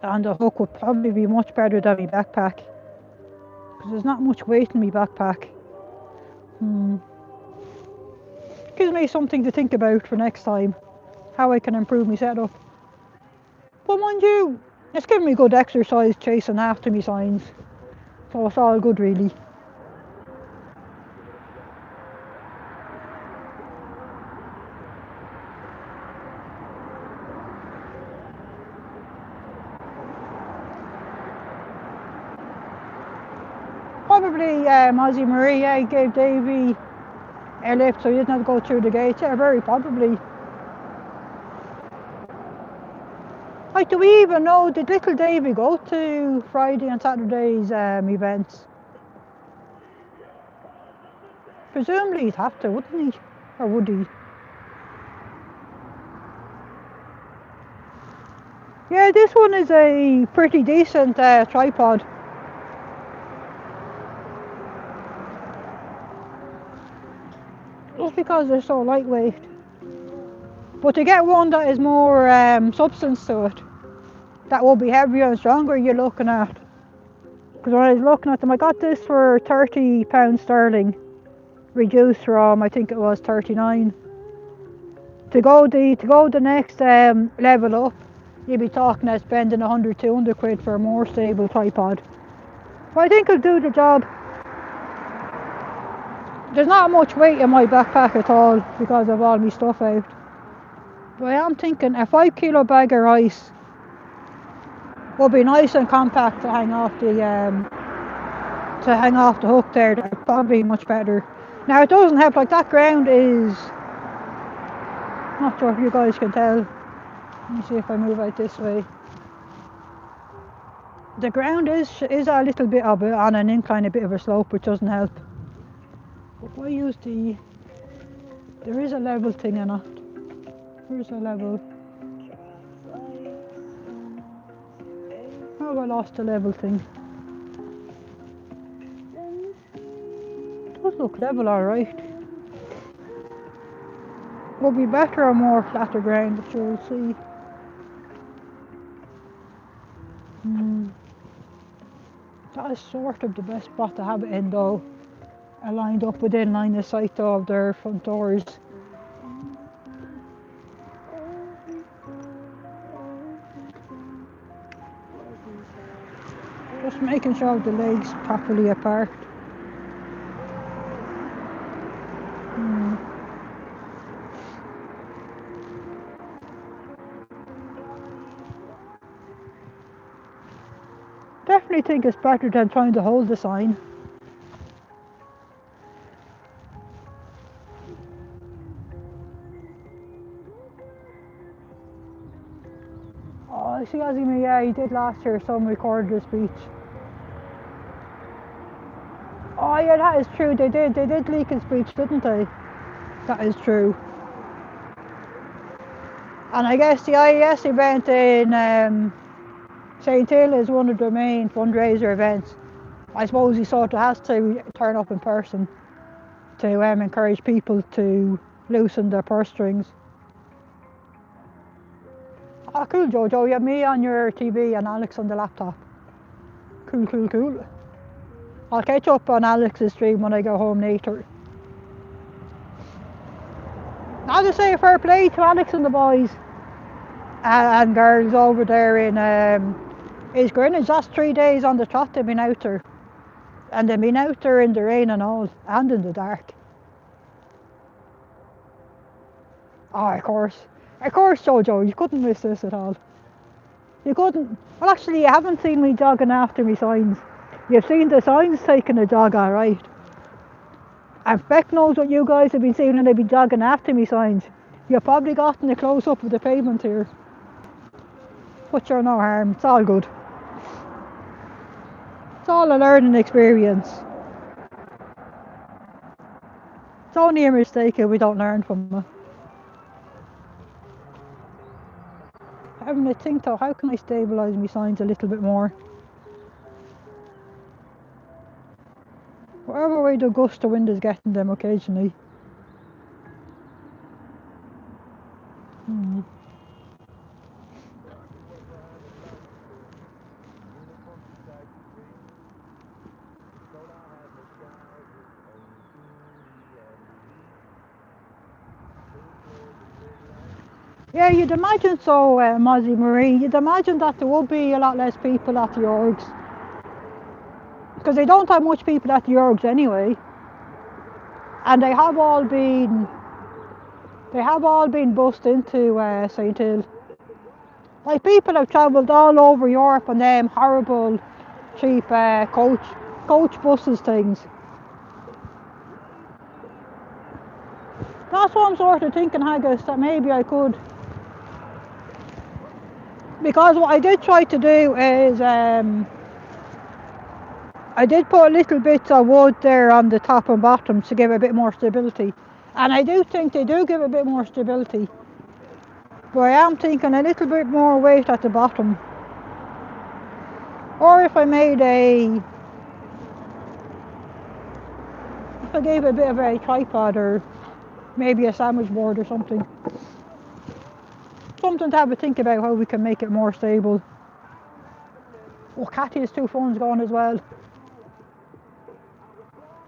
and a hook would probably be much better than my backpack. Because there's not much weight in my backpack. Gives me something to think about for next time. How I can improve my setup. But mind you, it's giving me good exercise chasing after me signs. So it's all good really. Probably Ozzy Maria gave Davey a lift so he didn't have to go through the gates. Yeah, very probably. Like, do we even know, did little Davey go to Friday and Saturday's events? Presumably he'd have to, wouldn't he? Or would he? Yeah, this one is a pretty decent tripod. Just because they're so lightweight. But to get one that is more substance to it, that will be heavier and stronger, you're looking at. Because when I was looking at them, I got this for £30 sterling, reduced from I think it was 39. To go the next level up, you'd be talking about spending 100-200 quid for a more stable tripod. But I think it'll do the job. There's not much weight in my backpack at all because of all my stuff out. But I am thinking a 5 kilo bag of rice would be nice and compact to hang off the hook there. That'd probably be much better. Now it doesn't help, like that ground is, not sure if you guys can tell. Let me see if I move out this way. The ground is a little bit of it on an incline, a bit of a slope, which doesn't help. But if I use there is a level thing in it. Where's the level? Oh, I lost the level thing. It does look level alright. Would be better on more flatter ground, but you'll see. That is sort of the best spot to have it in though. Aligned up within line of sight of their front doors. Just making sure the legs properly apart. Definitely think it's better than trying to hold the sign. Oh, I see Ozzy, yeah, he did last year, some recorded a speech. Oh yeah, that is true, they did leak his speech, didn't they? That is true. And I guess the IES event in St. Hill is one of the main fundraiser events. I suppose he sort of has to turn up in person to encourage people to loosen their purse strings. Oh, cool, Jojo. You have me on your TV and Alex on the laptop. Cool. I'll catch up on Alex's stream when I go home later. I'll just say fair play to Alex and the boys and girls over there in East Greenwich. That's 3 days on the trot they've been out there. And they've been out there in the rain and all, and in the dark. Oh, of course, Jojo, you couldn't miss this at all. You couldn't. Well, actually, you haven't seen me jogging after me signs. You've seen the signs taking a jog, alright. And Beck knows what you guys have been seeing when they've been jogging after me signs. You've probably gotten a close-up of the pavement here. But you're no harm, it's all good. It's all a learning experience. It's only a mistake if we don't learn from it. having to think though, how can I stabilise my signs a little bit more? Whatever way the gust of wind is getting them occasionally. Yeah, you'd imagine so, Mozzie Marie. You'd imagine that there would be a lot less people at the orgs. Because they don't have much people at the orgs anyway. And they have all been bussed into St. Hill. Like, people have travelled all over Europe on them horrible, cheap coach buses things. That's what I'm sort of thinking, Haggis, that maybe I could. Because what I did try to do is, I did put little bits of wood there on the top and bottom to give a bit more stability. And I do think they do give a bit more stability. But I am thinking a little bit more weight at the bottom. Or if I made if I gave a bit of a tripod or maybe a sandwich board or something. Something to have a think about how we can make it more stable. Oh, Cathy has 2 phones going as well.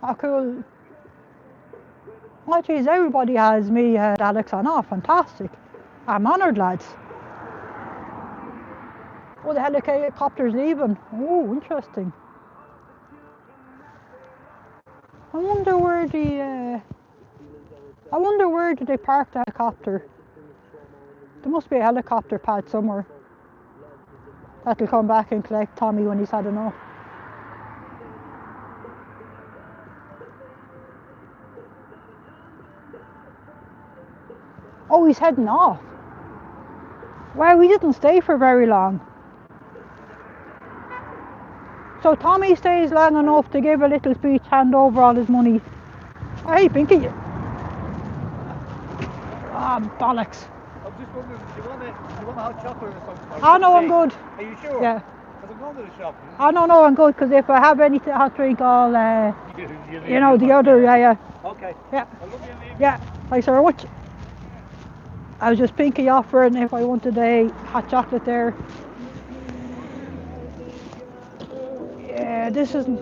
Oh, cool. Oh, geez, everybody has me and Alex on. Oh, fantastic. I'm honoured, lads. Oh, the helicopter's leaving. Oh, interesting. I wonder where did they park the helicopter? There must be a helicopter pad somewhere. That'll come back and collect Tommy when he's had enough. Oh, he's heading off. Well, we didn't stay for very long. So Tommy stays long enough to give a little speech, hand over all his money. Hey, Pinky. Ah, bollocks. I'm just wondering, do you want a hot chocolate or something? Oh, no, I'm good. Are you sure? Yeah. Because I'm going to the shop. Oh, no, I'm good, because if I have any hot drink, I'll, you know, the other, yeah. Okay. Yeah. I'll look at you. Yeah, thanks very much. I was just Pinky offering if I wanted a hot chocolate there. Yeah, this isn't...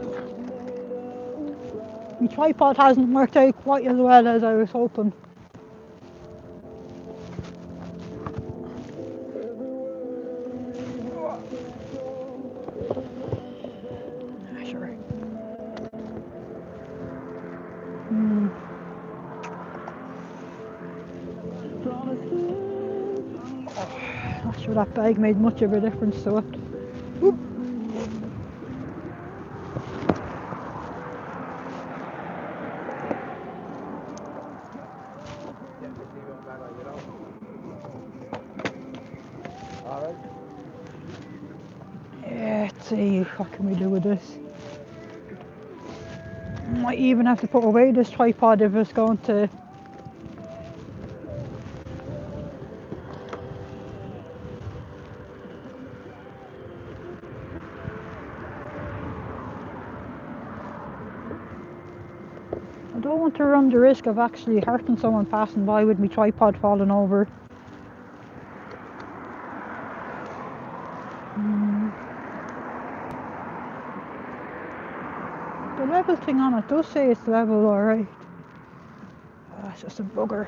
My tripod hasn't worked out quite as well as I was hoping. Sure. Not sure that bag made much of a difference to it. Oop. Alright. Yeah, let's see, what can we do with this? Might even have to put away this tripod if it's going to... I don't want to run the risk of actually hurting someone passing by with my tripod falling over. The level thing on it does say it's level, alright. It's just a bugger.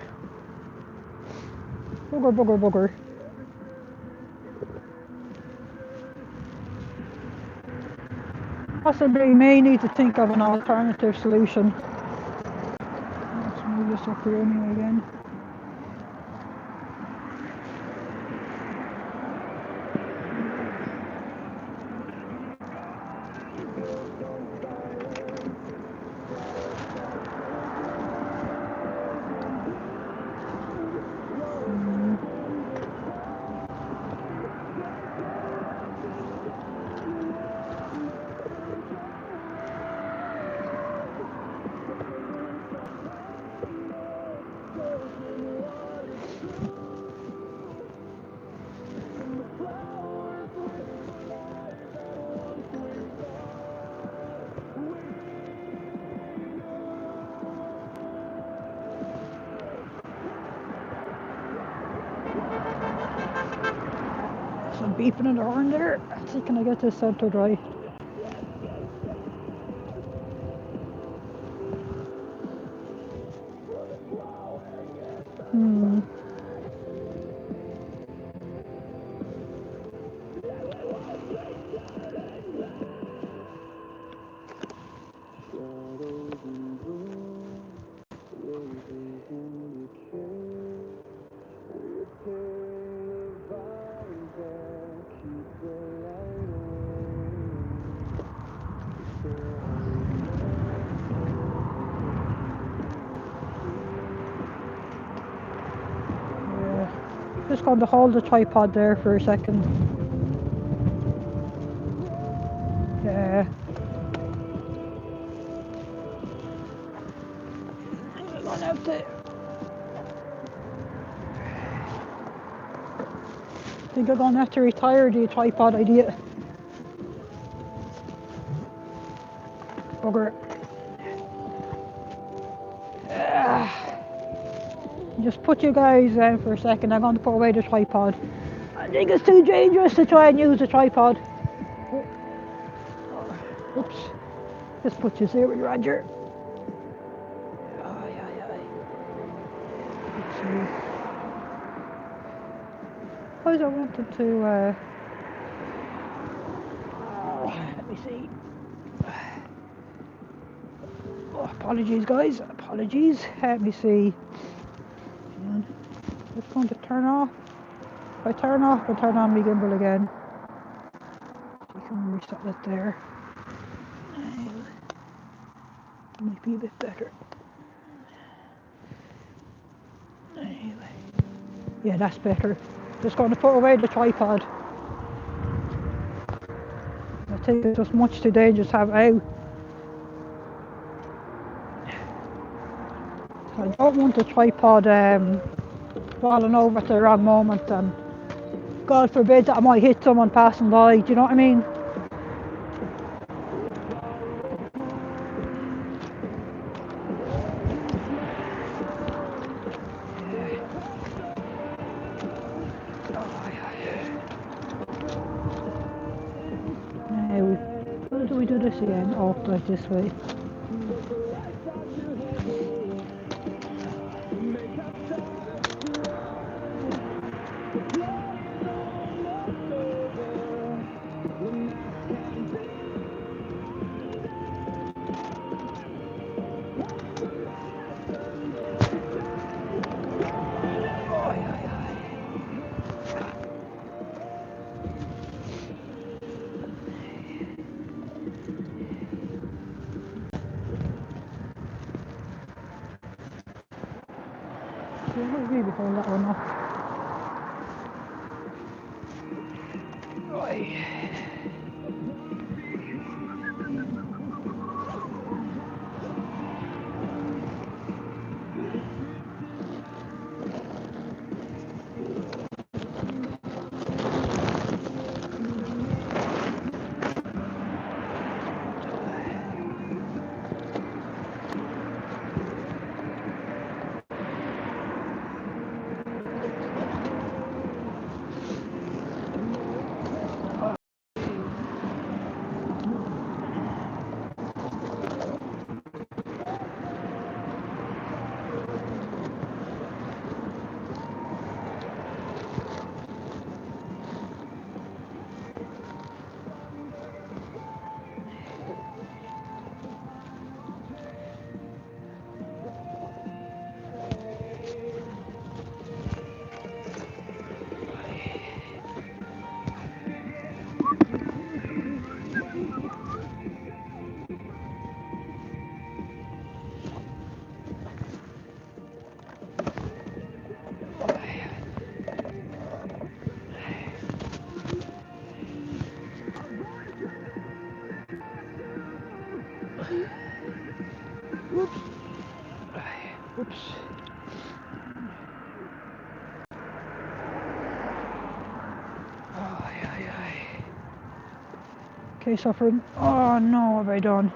Bugger. Possibly may need to think of an alternative solution. Let's move this up here anyway again. Some beeping in the horn there. Let's see, can I get this centered right? Just going to hold the tripod there for a second. Yeah. I'm going to have to... I think I'm going to have to retire the tripod idea. Bugger. Just put you guys down for a second. I'm going to put away the tripod. I think it's too dangerous to try and use the tripod. Oops. Just put you here with Roger. Suppose I wanted to, let me see. Oh, apologies guys, apologies. Let me see. Just going to turn off. If I turn off, I'll turn on my gimbal again. You can reset it there. Might be a bit better. Yeah, that's better. Just going to put away the tripod. I think it's just much too dangerous to have out. I don't want the tripod falling over at the wrong moment, and God forbid that I might hit someone passing by, do you know what I mean? Now, how do we do this again? Oh, like this way. Maybe hold that one off. Right. Oops. Okay, suffering. Oh no, what have I done?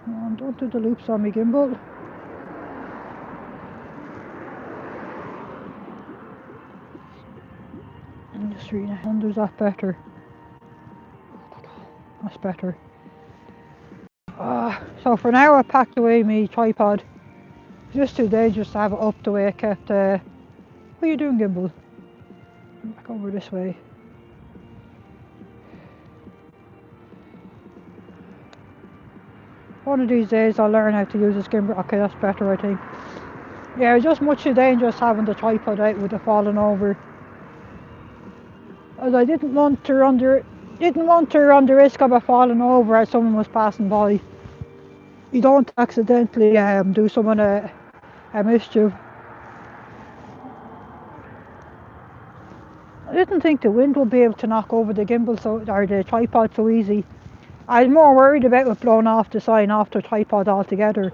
Come on, don't do the loops on me gimbal. 300's that better? That's better. So for now I packed away my tripod. It's just too dangerous to have it up the way I kept. What are you doing, Gimbal? Back over this way. One of these days I'll learn how to use this gimbal. Okay, that's better, I think. Yeah, it's just much too dangerous having the tripod out with it falling over. As I didn't want to run the risk of it falling over as someone was passing by. You don't accidentally do someone a mischief. I didn't think the wind would be able to knock over the gimbal or the tripod so easy. I was more worried about it blowing off the sign off the tripod altogether.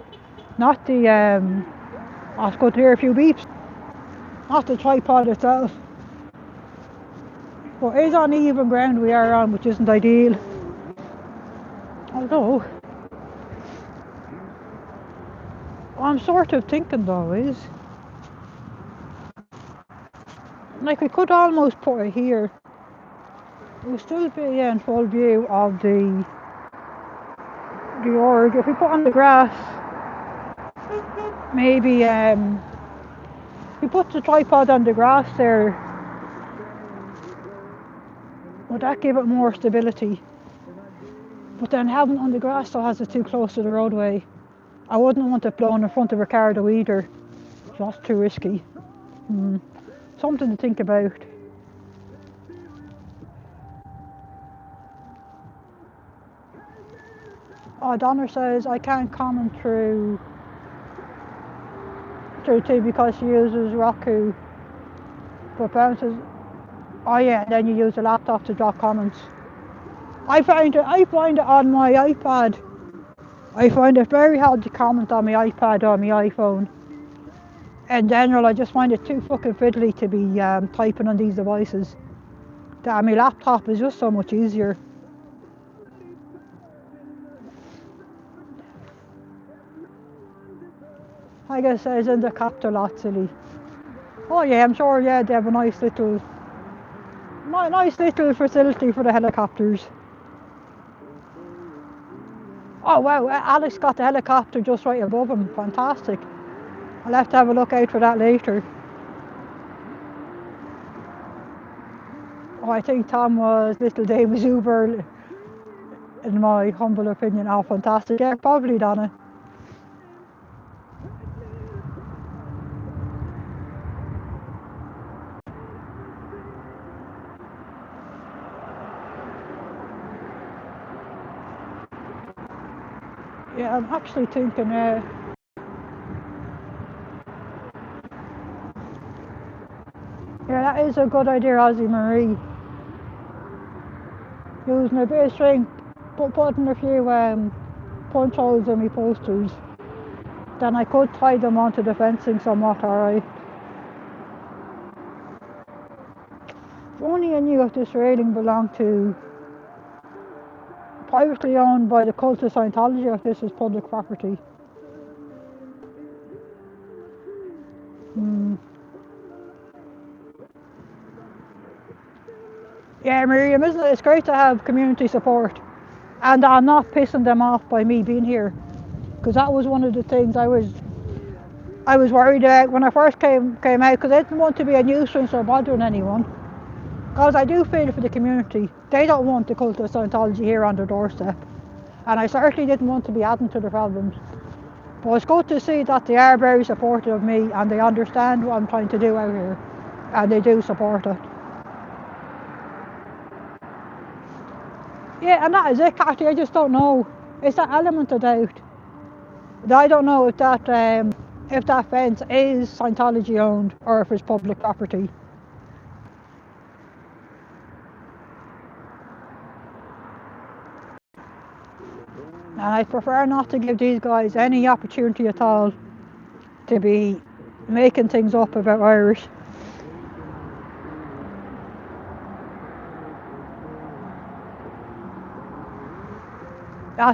Not the I was good to hear a few beeps. Not the tripod itself. But it is on even ground we are on, which isn't ideal. Although what I'm sort of thinking though is, like, we could almost put it here. It would still be in full view of the org. If we put on the grass, maybe if we put the tripod on the grass there, would that give it more stability? But then having it on the grass though has it too close to the roadway. I wouldn't want it blown in front of Ricardo either. So that's too risky. Something to think about. Oh, Donna says I can't comment through T because she uses Roku. But bounces. Oh yeah, then you use a laptop to drop comments. I find it on my iPad. I find it very hard to comment on my iPad or my iPhone. In general, I just find it too fucking fiddly to be typing on these devices. That my laptop is just so much easier. I guess it's in the copter lot, silly. Oh yeah, I'm sure. Yeah, they have a nice little facility for the helicopters. Oh wow, Alex got the helicopter just right above him. Fantastic. I'll have to have a look out for that later. Oh, I think Tom was little David's Uber, in my humble opinion. Oh, fantastic. Yeah, probably, Donna. Yeah, I'm actually thinking yeah, that is a good idea, Ozzy Marie. Using a bit of string, but putting a few punch holes in my posters. Then I could tie them onto the fencing somewhat, alright. If only I knew if this railing belonged to privately owned by the cult of Scientology or if this is public property. Yeah, Miriam, isn't it? It's great to have community support. And I'm not pissing them off by me being here. Because that was one of the things I was worried about when I first came out, because I didn't want to be a nuisance or bothering anyone. Because I do feel for the community. They don't want the cult of Scientology here on their doorstep. And I certainly didn't want to be adding to the problems. But it's good to see that they are very supportive of me and they understand what I'm trying to do out here. And they do support it. Yeah, and that is it, Cathy. I just don't know. It's that element of doubt. I don't know if that fence is Scientology owned or if it's public property. And I prefer not to give these guys any opportunity at all to be making things up about Irish.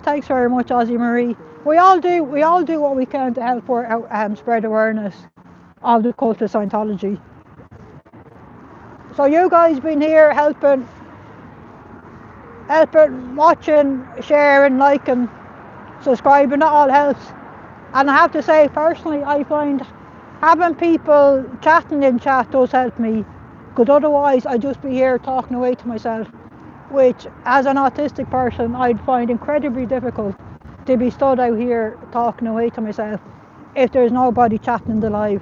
Thanks very much, Ozzy Marie. We all do what we can to help spread awareness of the cult of Scientology. So you guys been here helping, watching, sharing, liking, subscribing, that all helps. And I have to say, personally, I find having people chatting in chat does help me, because otherwise I'd just be here talking away to myself, which as an autistic person I'd find incredibly difficult to be stood out here talking away to myself if there's nobody chatting in the live,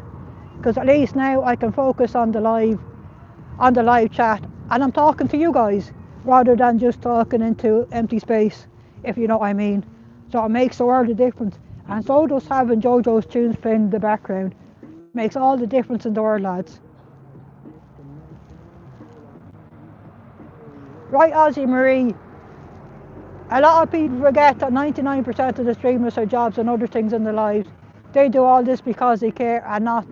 because at least now I can focus on the live chat, and I'm talking to you guys rather than just talking into empty space, if you know what I mean. So it makes a world of difference, and so does having JoJo's tunes playing in the background. Makes all the difference in the world, lads. Right, Ozzy Marie, a lot of people forget that 99% of the streamers have jobs and other things in their lives. They do all this because they care and not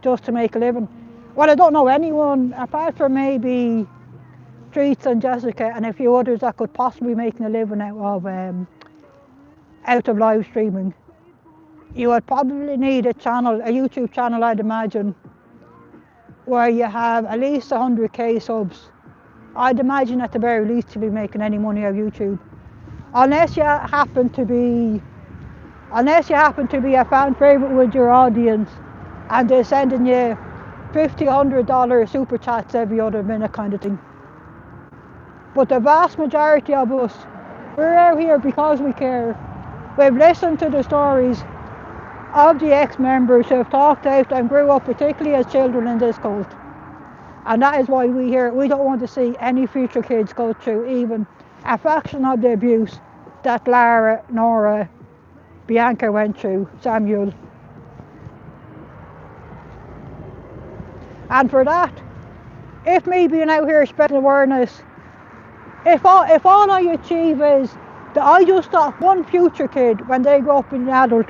just to make a living. Well, I don't know anyone, apart from maybe Treats and Jessica and a few others, that could possibly make a living out of live streaming. You would probably need a YouTube channel, I'd imagine, where you have at least 100k subs. I'd imagine at the very least to be making any money out of YouTube. Unless you happen to be a fan favourite with your audience and they're sending you $50, $100 super chats every other minute kind of thing. But the vast majority of us, we're out here because we care. We've listened to the stories of the ex-members who have talked out and grew up particularly as children in this cult. And that is why we don't want to see any future kids go through even a fraction of the abuse that Lara, Nora, Bianca went through, Samuel. And for that, if me being out here spreading awareness, if all I achieve is that I just stop one future kid when they grow up in an adult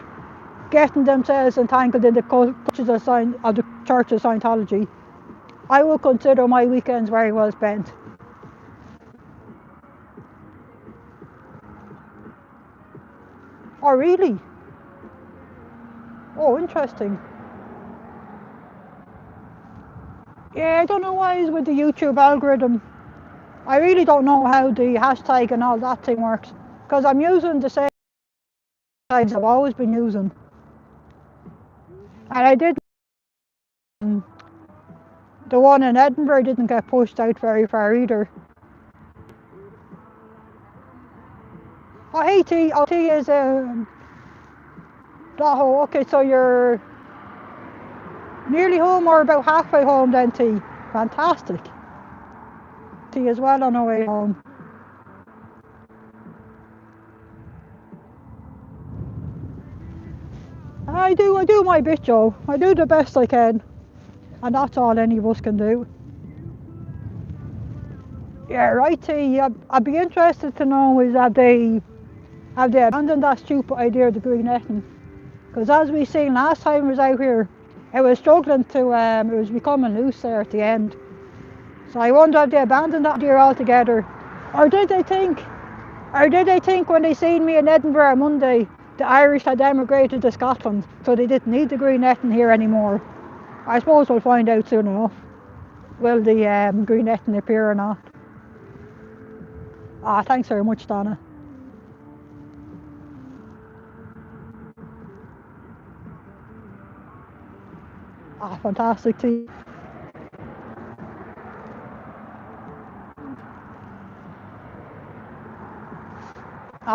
getting themselves entangled in the clutches of the Church of Scientology, I will consider my weekends very well spent. Oh, really? Oh, interesting. Yeah, I don't know why it's with the YouTube algorithm. I really don't know how the hashtag and all that thing works, because I'm using the same hashtags I've always been using. And I did, the one in Edinburgh didn't get pushed out very far either. Oh, hey T, T is okay, so you're nearly home or about halfway home then, T. Fantastic. T as well on our way home. I do my bit, Joe. I do the best I can. And that's all any of us can do. Yeah, right, T. I'd be interested to know is have they abandoned that stupid idea of the green netting? Because as we seen last time I was out here, it was struggling to, it was becoming loose there at the end. So I wonder if they abandoned that idea altogether. Or did they think when they seen me in Edinburgh on Monday, the Irish had emigrated to Scotland, so they didn't need the green netting here anymore? I suppose we'll find out soon enough. Will the green netting appear or not? Thanks very much, Donna. Fantastic tea.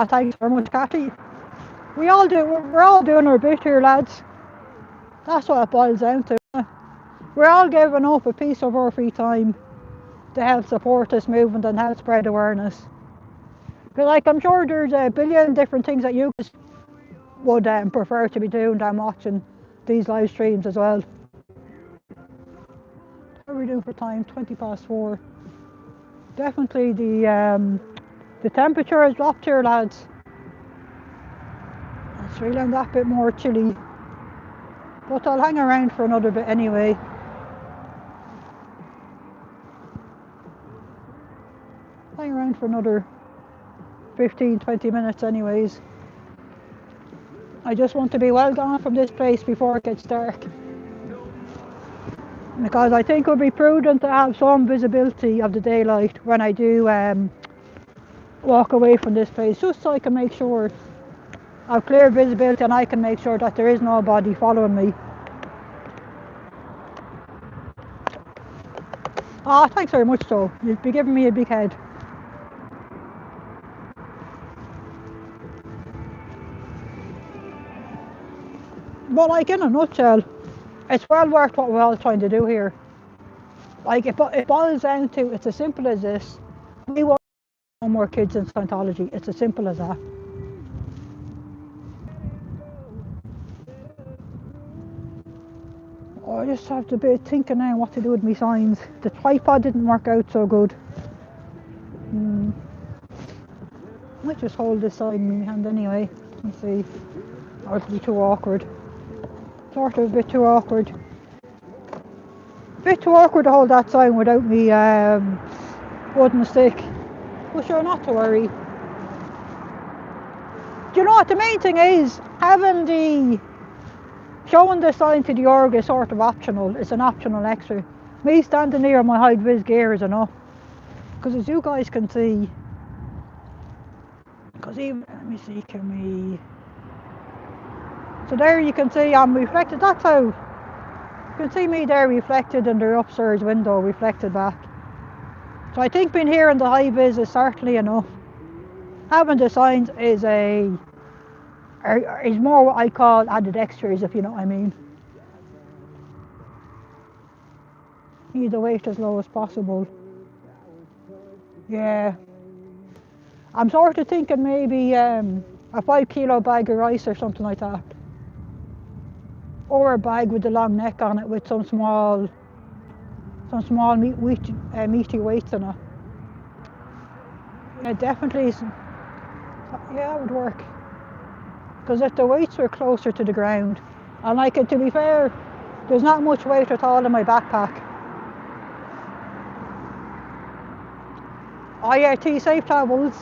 Thanks very much, Cathy. We're all doing our bit here, lads. That's what it boils down to. We're all giving up a piece of our free time to help support this movement and help spread awareness. Because, like, I'm sure there's a billion different things that you guys would prefer to be doing than watching these live streams as well. What are we doing for time? 4:20. Definitely the temperature has dropped here, lads. It's feeling that bit more chilly. But I'll hang around for another bit anyway. Hang around for another 15-20 minutes anyways. I just want to be well gone from this place before it gets dark. because I think it would be prudent to have some visibility of the daylight when I do walk away from this place, just so I can make sure I have clear visibility and I can make sure that there is nobody following me. Ah, thanks very much, Joe. You'd be giving me a big head. But like, in a nutshell, it's well worth what we're all trying to do here. Like, it boils down to, it's as simple as this. We want no more kids in Scientology. It's as simple as that. I just have to be thinking now what to do with my signs. The tripod didn't work out so good. Might just hold this side in my hand anyway. Let's see. Or it'll be too awkward. Sort of a bit too awkward. Bit too awkward to hold that sign without me wooden stick. But sure, not to worry. Do you know what the main thing is? Showing the sign to the org is sort of optional. It's an optional extra. Me standing near my high vis gear is enough. Because as you guys can see, let me see, so there you can see I'm reflected. That's how you can see me there reflected in the upstairs window, reflected back. So I think being here in the high vis is certainly enough. Having the signs is more what I call added extras, if you know what I mean. Need the weight as low as possible. Yeah. I'm sort of thinking maybe a 5 kilo bag of rice or something like that. Or a bag with a long neck on it with some small meaty weights in it. Yeah, definitely. Yeah, it would work. Because if the weights were closer to the ground, and like, to be fair, there's not much weight at all in my backpack. Oh yeah, tea, safe travels.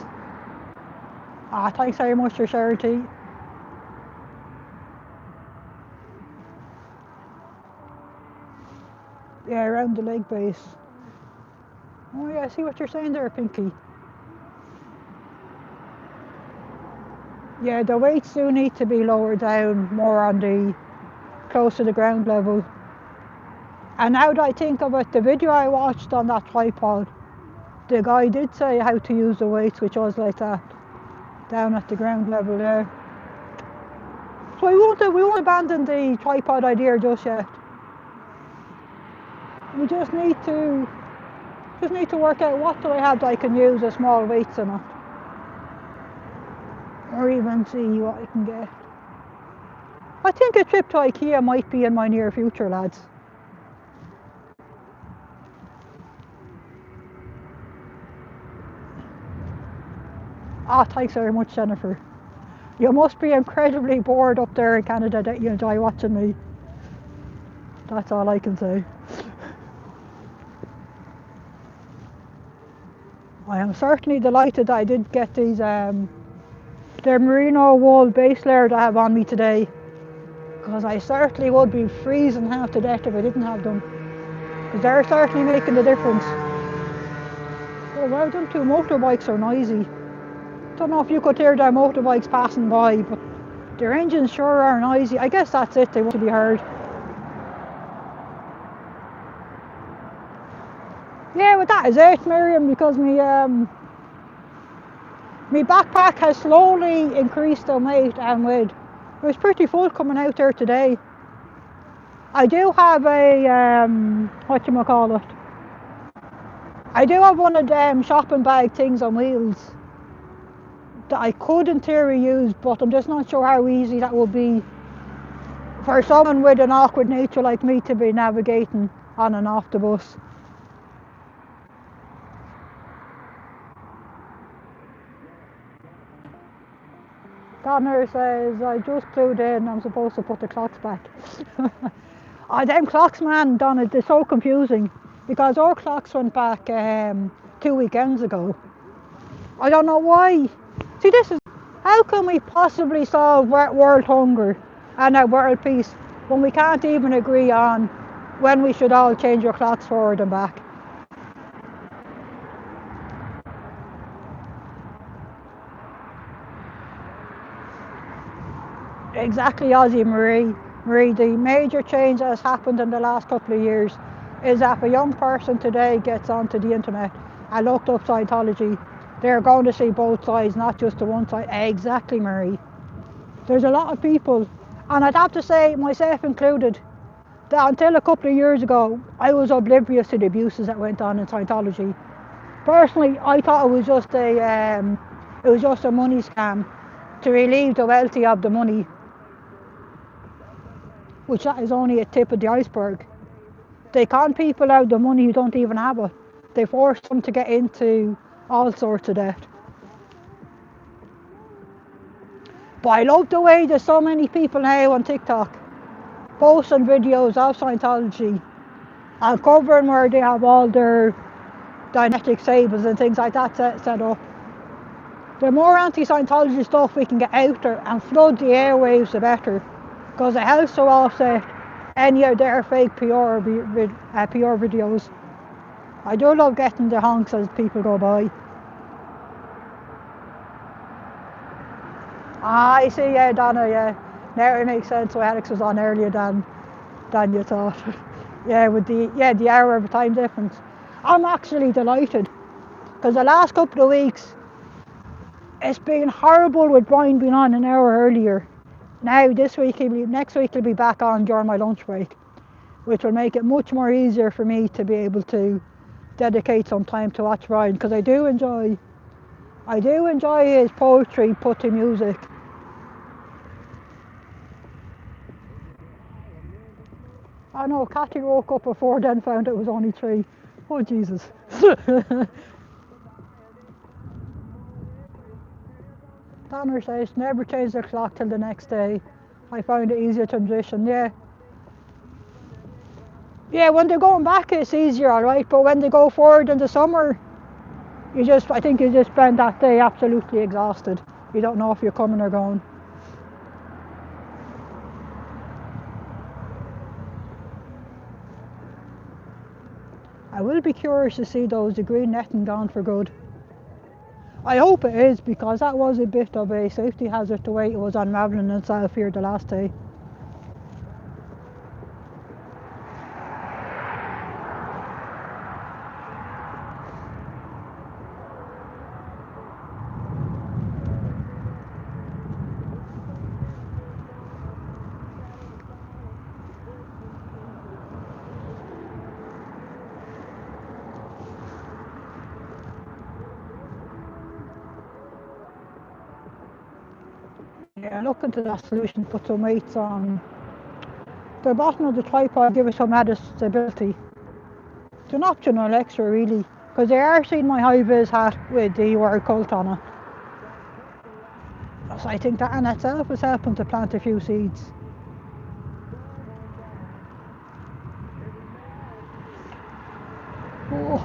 Ah, thanks very much for sharing, tea. Yeah, around the leg base. Oh yeah, I see what you're saying there, Pinky. Yeah, the weights do need to be lowered down more on the close to the ground level. And now that I think of it, the video I watched on that tripod, the guy did say how to use the weights, which was like that, down at the ground level there. So we won't abandon the tripod idea just yet. We just need to work out what do I have that I can use as small weights in it. Or even see what I can get. I think a trip to IKEA might be in my near future, lads. Ah, thanks very much, Jennifer. You must be incredibly bored up there in Canada that you enjoy watching me. That's all I can say. I am certainly delighted that I did get these the merino wool base layer that I have on me today, because I certainly would be freezing half to death if I didn't have them, because they're certainly making the difference. Oh well, them two motorbikes are noisy. Don't know if you could hear their motorbikes passing by, but their engines sure are noisy. I guess that's it, they want to be heard. Yeah, but that is it, Miriam, because my backpack has slowly increased in weight and weight. It was pretty full coming out there today. I do have a, whatchamacallit, I do have one of them shopping bag things on wheels that I could in theory use, but I'm just not sure how easy that would be for someone with an awkward nature like me to be navigating on and off the bus. Connor says, I just clued in, I'm supposed to put the clocks back. Oh, them clocks, man, Donna, they're so confusing, because our clocks went back 2 weekends ago. I don't know why. See, this is, how can we possibly solve world hunger and world peace when we can't even agree on when we should all change our clocks forward and back. Exactly, Ozzy Marie. Marie, the major change that has happened in the last couple of years is that if a young person today gets onto the internet and looked up Scientology, they're going to see both sides, not just the one side. Exactly, Marie. There's a lot of people, and I'd have to say, myself included, that until a couple of years ago, I was oblivious to the abuses that went on in Scientology. Personally, I thought it was just a money scam to relieve the wealthy of the money, which that is only a tip of the iceberg. They con people out the money who don't even have it. They force them to get into all sorts of debt. But I love the way there's so many people now on TikTok posting videos of Scientology and covering where they have all their Dianetic tables and things like that set up. The more anti-Scientology stuff we can get out there and flood the airwaves, the better, because it helps to offset any of their fake PR videos. I do love getting the honks as people go by. I see, yeah, Donna, yeah. Now it makes sense why Alex was on earlier than you thought. Yeah, with the hour of time difference. I'm actually delighted, because the last couple of weeks it's been horrible with Brian being on an hour earlier. Now next week he'll be back on during my lunch break, which will make it much more easier for me to be able to dedicate some time to watch Brian, because I do enjoy his poetry put to music. I know Cathy woke up before then, found it was only 3. Oh Jesus. Donner says never change the clock till the next day. I found it easier to transition. Yeah, when they're going back it's easier, alright, but when they go forward in the summer, I think you just spend that day absolutely exhausted. You don't know if you're coming or going. I will be curious to see those the green netting gone for good. I hope it is, because that was a bit of a safety hazard the way it was unravelling itself here the last day. Yeah, look into that solution, put some weights on the bottom of the tripod, give it some added stability. It's an optional extra really, because they are seeing my high-vis hat with the word cult on it. So I think that in itself is helping to plant a few seeds. Oh.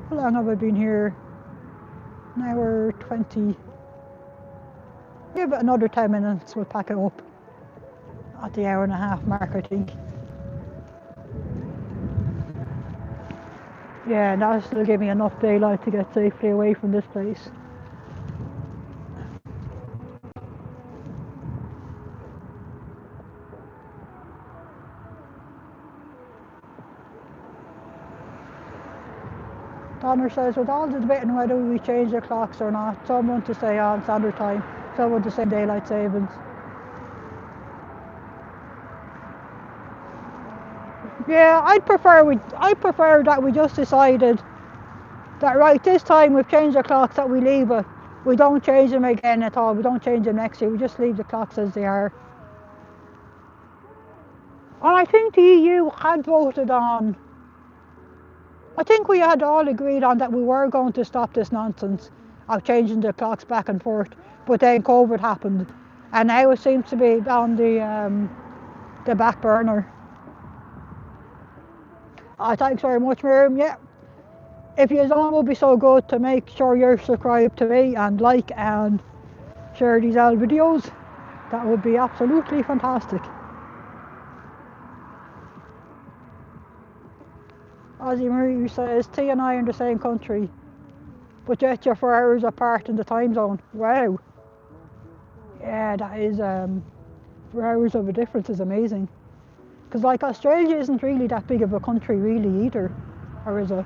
How long have I been here? An hour 20. Give it another 10 minutes, we'll pack it up at the hour and a half mark, I think. Yeah, and that'll still give me enough daylight to get safely away from this place. Donner says, with all the debating whether we change the clocks or not, some want to stay on standard time, some want to stay daylight savings. Yeah, I prefer that we just decided that right this time we've changed the clocks, that we leave it. We don't change them again at all. We don't change them next year. We just leave the clocks as they are. And I think the EU had voted on. I think we had all agreed on that we were going to stop this nonsense of changing the clocks back and forth. But then COVID happened, and now it seems to be on the back burner. Thanks very much, Miriam. Yeah. If you don't, would be so good to make sure you're subscribed to me and like and share these old videos. That would be absolutely fantastic. Aussie Marie says, T and I are in the same country, but yet you're 4 hours apart in the time zone. Wow. Yeah, that is, 4 hours of a difference is amazing. Because like Australia isn't really that big of a country really either, or is it?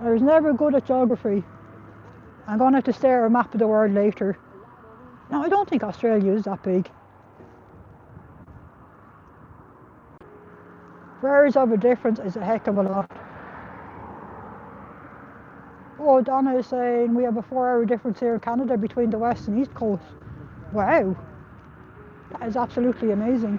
I was never good at geography. I'm going to have to stare at a map of the world later. No, I don't think Australia is that big. 4 hours of a difference is a heck of a lot. Oh, Donna is saying we have a 4 hour difference here in Canada between the west and east coast. Wow. That is absolutely amazing.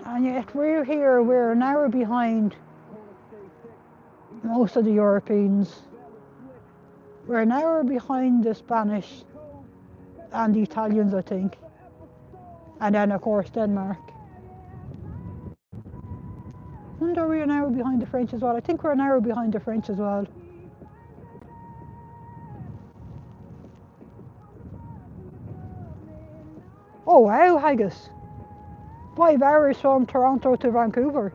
And yet we're here, we're an hour behind most of the Europeans. We're an hour behind the Spanish and the Italians, I think. And then of course Denmark. And are we an hour behind the French as well? I think we're an hour behind the French as well. Oh wow, Haggis. 5 hours from Toronto to Vancouver.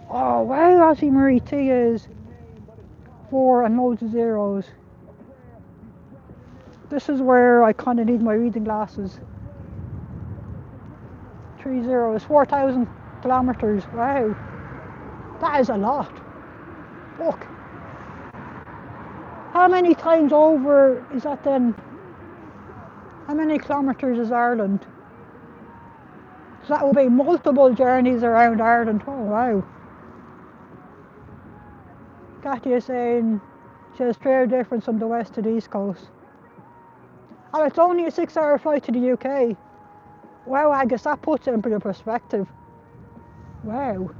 Oh wow, Aussie Marie T is 4 and loads of zeros. This is where I kind of need my reading glasses. 3 zeros, 4,000 kilometers. Wow, that is a lot. Look, how many times over is that then? How many kilometers is Ireland? So that will be multiple journeys around Ireland. Oh wow. Katia is saying she has 3 hour difference from the west to the east coast. And it's only a 6 hour flight to the UK. Wow, I guess that puts it into perspective. Wow.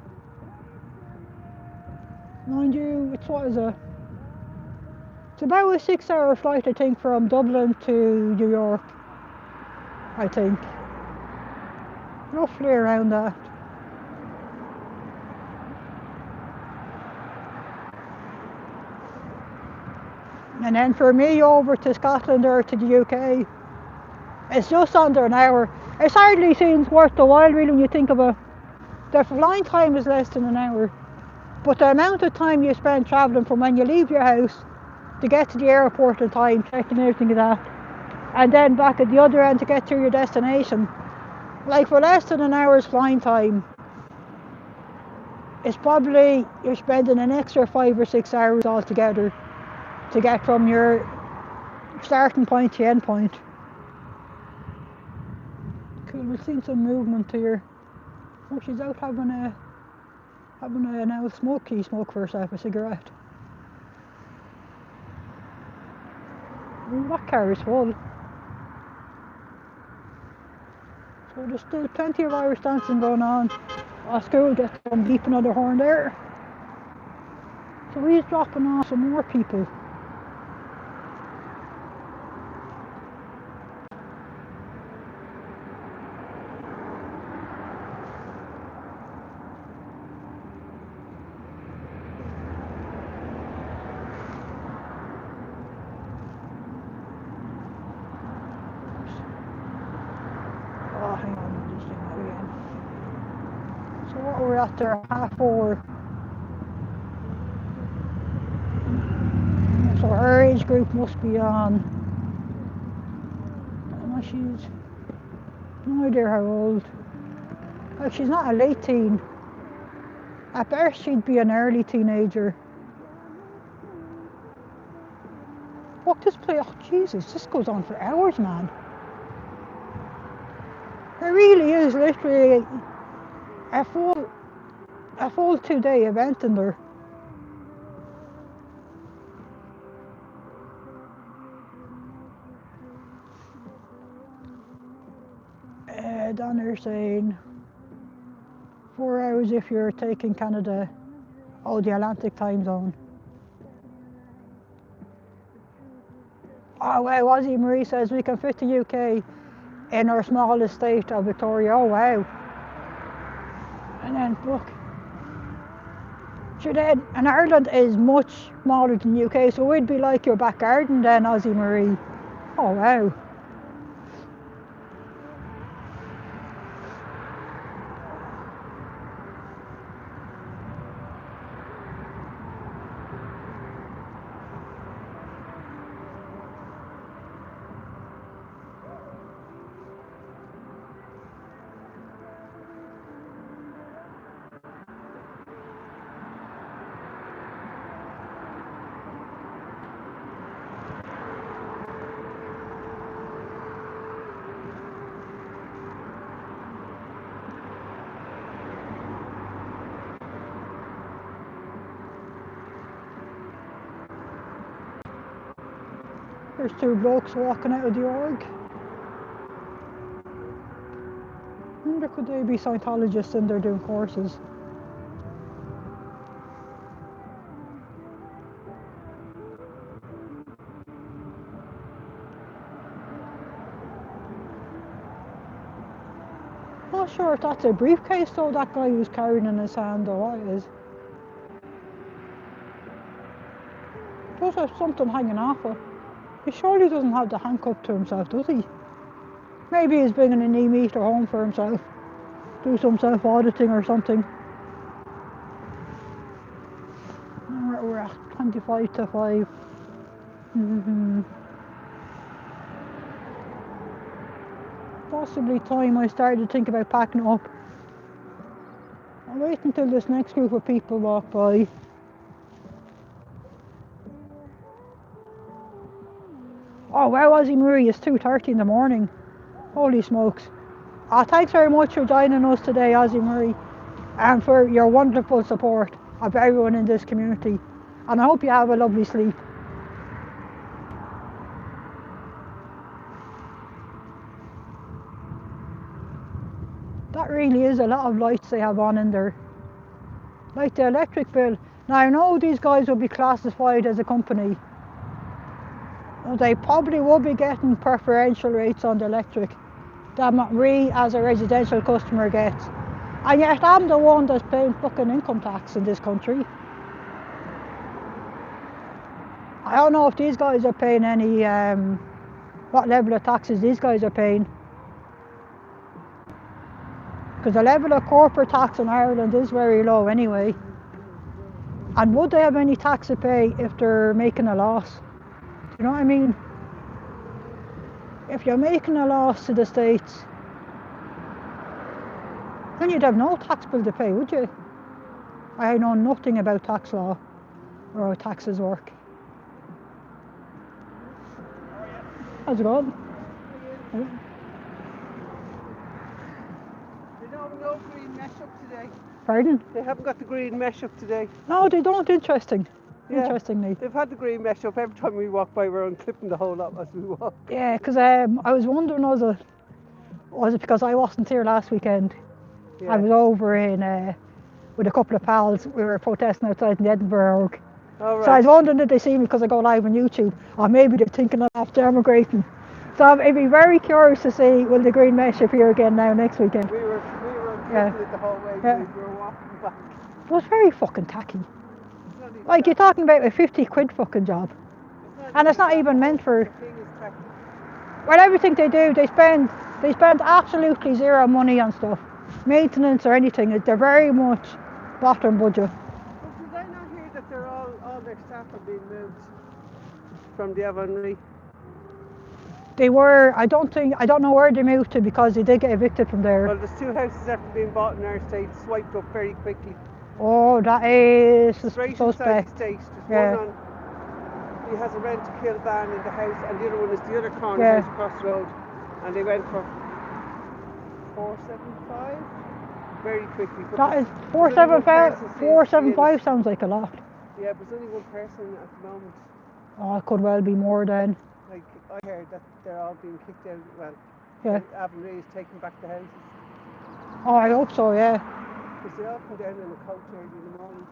Mind you, it's what is it? It's about a 6 hour flight, I think, from Dublin to New York. I think. Roughly around that. And then for me over to Scotland or to the UK, it's just under an hour. It hardly seems worth the while really when you think about it. The flying time is less than an hour, but the amount of time you spend travelling from when you leave your house to get to the airport in time, checking everything like that, and then back at the other end to get to your destination, like for less than an hour's flying time, it's probably you're spending an extra 5 or 6 hours altogether to get from your starting point to end point. Cool, we've seen some movement here. Oh, she's out having a now smoke for herself a cigarette. Ooh, that car is full. So there's still plenty of Irish dancing going on. School gets some beeping on the horn there. So he's dropping off some more people. Oh, hang on, I'm just doing that again. So what we're at there, 4:30. So her age group must be on. I don't know, she's no idea how old. Well, she's not a late teen. At best, she'd be an early teenager. Fuck this play. Oh, Jesus, this goes on for hours, man. It really is literally a full 2-day event in there. Donner saying 4 hours if you're taking Canada, the Atlantic time zone. Oh wow, Aussie Marie says we can fit the UK in our smallest state of Victoria. Oh wow. And then look. Sure then, and Ireland is much smaller than the UK, so we'd be like your back garden then, Aussie Marie. Oh wow. There's two blokes walking out of the org. I wonder could they be Scientologists and they're doing courses. Not sure if that's a briefcase though that guy was carrying in his hand or what it is. Does have something hanging off it. He surely doesn't have the handcuff to himself, does he? Maybe he's bringing an e-meter home for himself. Do some self-auditing or something. We're at 25 to 5. Possibly time I started to think about packing it up. I'll wait until this next group of people walk by. Oh, where was he, Marie? It's 2:30 in the morning. Holy smokes. Thanks very much for joining us today, Ozzy Murray, and for your wonderful support of everyone in this community. And I hope you have a lovely sleep. That really is a lot of lights they have on in there. Like the electric bill. Now I know these guys will be classified as a company. They probably will be getting preferential rates on the electric that we as a residential customer gets. And yet I'm the one that's paying fucking income tax in this country. I don't know if these guys are paying any, what level of taxes these guys are paying. Because the level of corporate tax in Ireland is very low anyway. And would they have any tax to pay if they're making a loss? Do you know what I mean? If you're making a loss to the States, then you'd have no tax bill to pay, would you? I know nothing about tax law or how taxes work. How's it going? They don't have no green mesh up today. Pardon? They haven't got the green mesh up today. No, they don't. Interesting. Yeah. Interestingly. They've had the green mesh up every time we walk by. We're unclipping the whole lot as we walk. Yeah, because I was wondering, was it because I wasn't here last weekend? Yeah. I was over in with a couple of pals. We were protesting outside in the Edinburgh Org. All right. So I was wondering did they see me because I go live on YouTube, or maybe they're thinking after emigrating. So I'd be very curious to see will the green mesh appear again now next weekend. We were unclipping it the whole way. Yeah. We were walking back. It was very fucking tacky. Like you're talking about a 50 quid fucking job. And it's not even meant for... Well, everything they do, they spend absolutely zero money on stuff. Maintenance or anything. They're very much bottom budget. But did I not hear that they're all their staff are being moved from the Avonry? They were, I don't know where they moved to because they did get evicted from there. Well, there's 2 houses that have been bought in our estate, swiped up very quickly. Oh, that is Straight suspect. inside the estate. Yeah. There's one on, he has a rent to kill van in the house, and the other one is the other corner Yeah. house across the road. And they went for 475 very quickly. But That is there's only one 475. person seems to be in it. 475 sounds like a lot. Yeah, but there's only one person at the moment. Oh, it could well be more then. Like, I heard that they're all being kicked out. Well, Yeah. Avonry is taking back the houses. Oh, I hope so, yeah. Because they all come down in a coach early in the morning.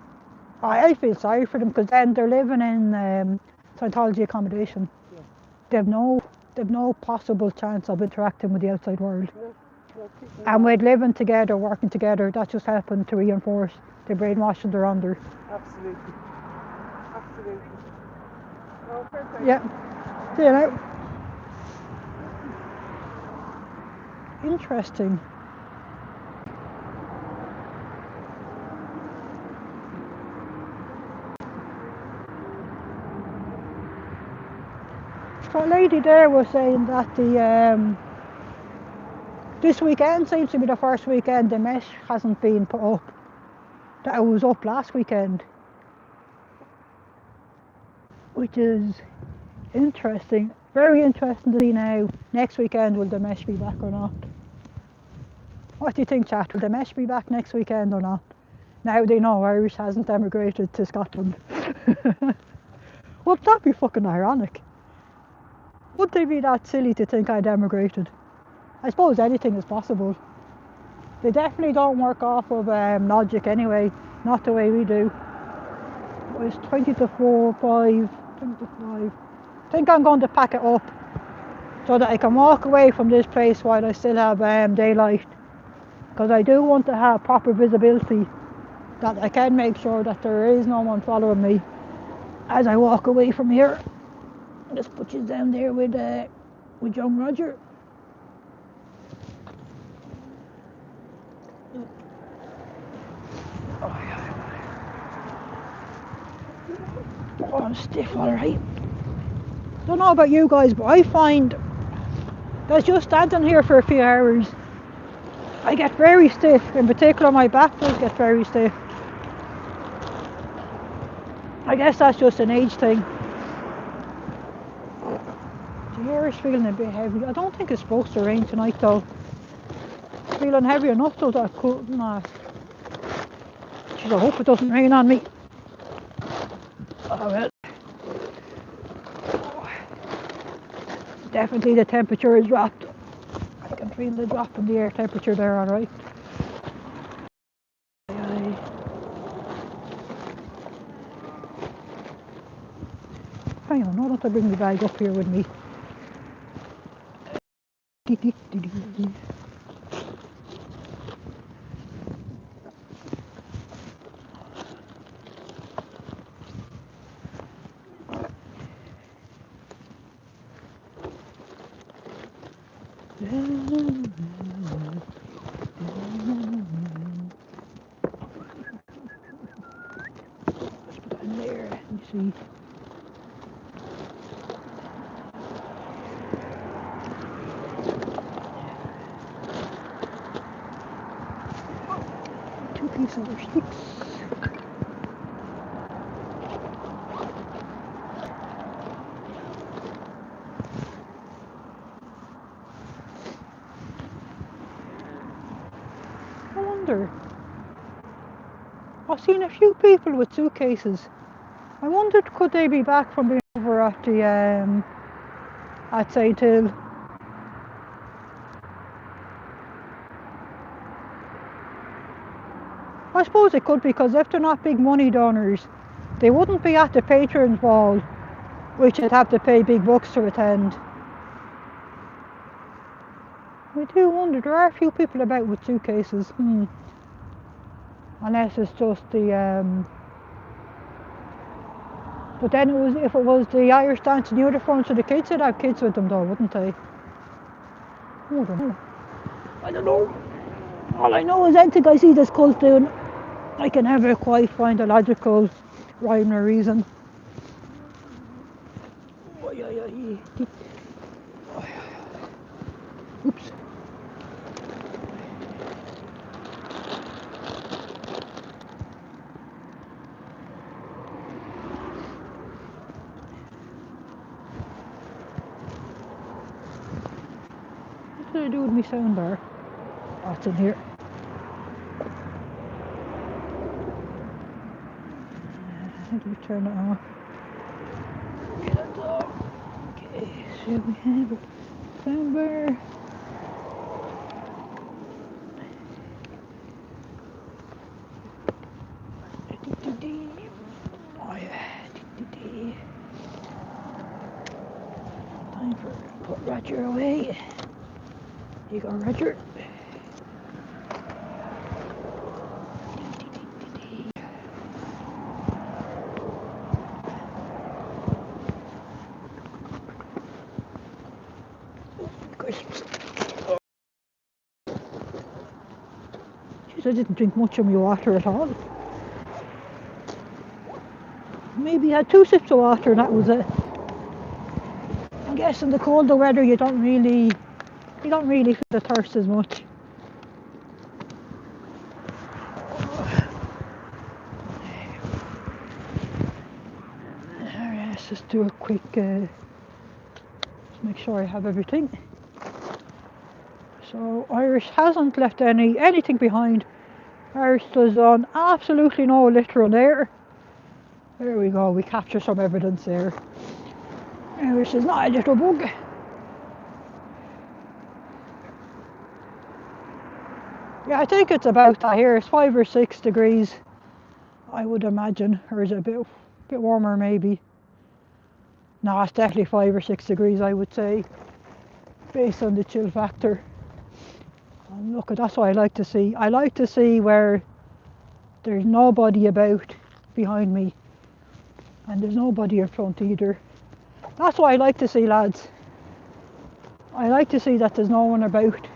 I feel sorry for them because then they're living in Scientology accommodation. Yeah. They've no possible chance of interacting with the outside world. No, kicking And with living together, working together, that just happened to reinforce the brainwashing they're under. Absolutely. Absolutely. Oh, perfect. Yeah. See you now. Interesting. So a lady there was saying that this weekend seems to be the first weekend the mesh hasn't been put up. That it was up last weekend. Which is interesting. Very interesting to see now. Next weekend will the mesh be back or not? What do you think, chat? Will the mesh be back next weekend or not? Now they know Irish hasn't emigrated to Scotland. Well, that'd be fucking ironic. Would they be that silly to think I'd emigrated? I suppose anything is possible. They definitely don't work off of logic anyway, not the way we do. It's 20 to 4, 5, 20 to 5. I think I'm going to pack it up so that I can walk away from this place while I still have daylight. Because I do want to have proper visibility, that I can make sure that there is no one following me as I walk away from here. Just put you down there with young Roger. Oh, I'm stiff, alright. Don't know about you guys, but I find that just standing here for a few hours, I get very stiff. In particular, my back does get very stiff. I guess that's just an age thing. The air is feeling a bit heavy. I don't think it's supposed to rain tonight though. It's feeling heavy enough though that I couldn't. Jeez, I hope it doesn't rain on me. Oh well. Definitely the temperature is dropped. I can feel the drop in the air temperature there, alright. Hang on, I want to bring the bag up here with me. Let's put that in there, let me see. Two pieces of sticks. I wonder. I've seen a few people with suitcases. I wondered, could they be back from being over at the at St. Hill? I suppose it could, because if they're not big money donors, they wouldn't be at the patrons ball, which I'd have to pay big bucks to attend. I do wonder, there are a few people about with suitcases. Unless it's just the but then if it was the Irish dancing uniforms for the kids, they'd have kids with them though, wouldn't they? I don't know. I don't know. All I know is anything I see this cult doing, I can never quite find a logical rhyme or reason. Oops. What did I do with my sound bar? Oh, it's in here. How do we turn it off? Get it off. Okay, so we have it. Sound bar. Oh yeah. Time for put Roger away. Here you go, Roger. Jeez, I didn't drink much of my water at all. Maybe I had 2 sips of water and that was it. I guess in the colder weather you don't really feel the thirst as much. Alright, let's just do a quick just make sure I have everything. So Irish hasn't left anything behind. Irish does on absolutely no litter on air. There we go, we capture some evidence there. which is not a little bug. Yeah, I think it's about that here. It's 5 or 6 degrees, I would imagine, or is it a bit warmer maybe? No, it's definitely 5 or 6 degrees, I would say, based on the chill factor. And look, that's what I like to see. I like to see where there's nobody about behind me, and there's nobody in front either. That's what I like to see, lads. I like to see that there's no one about.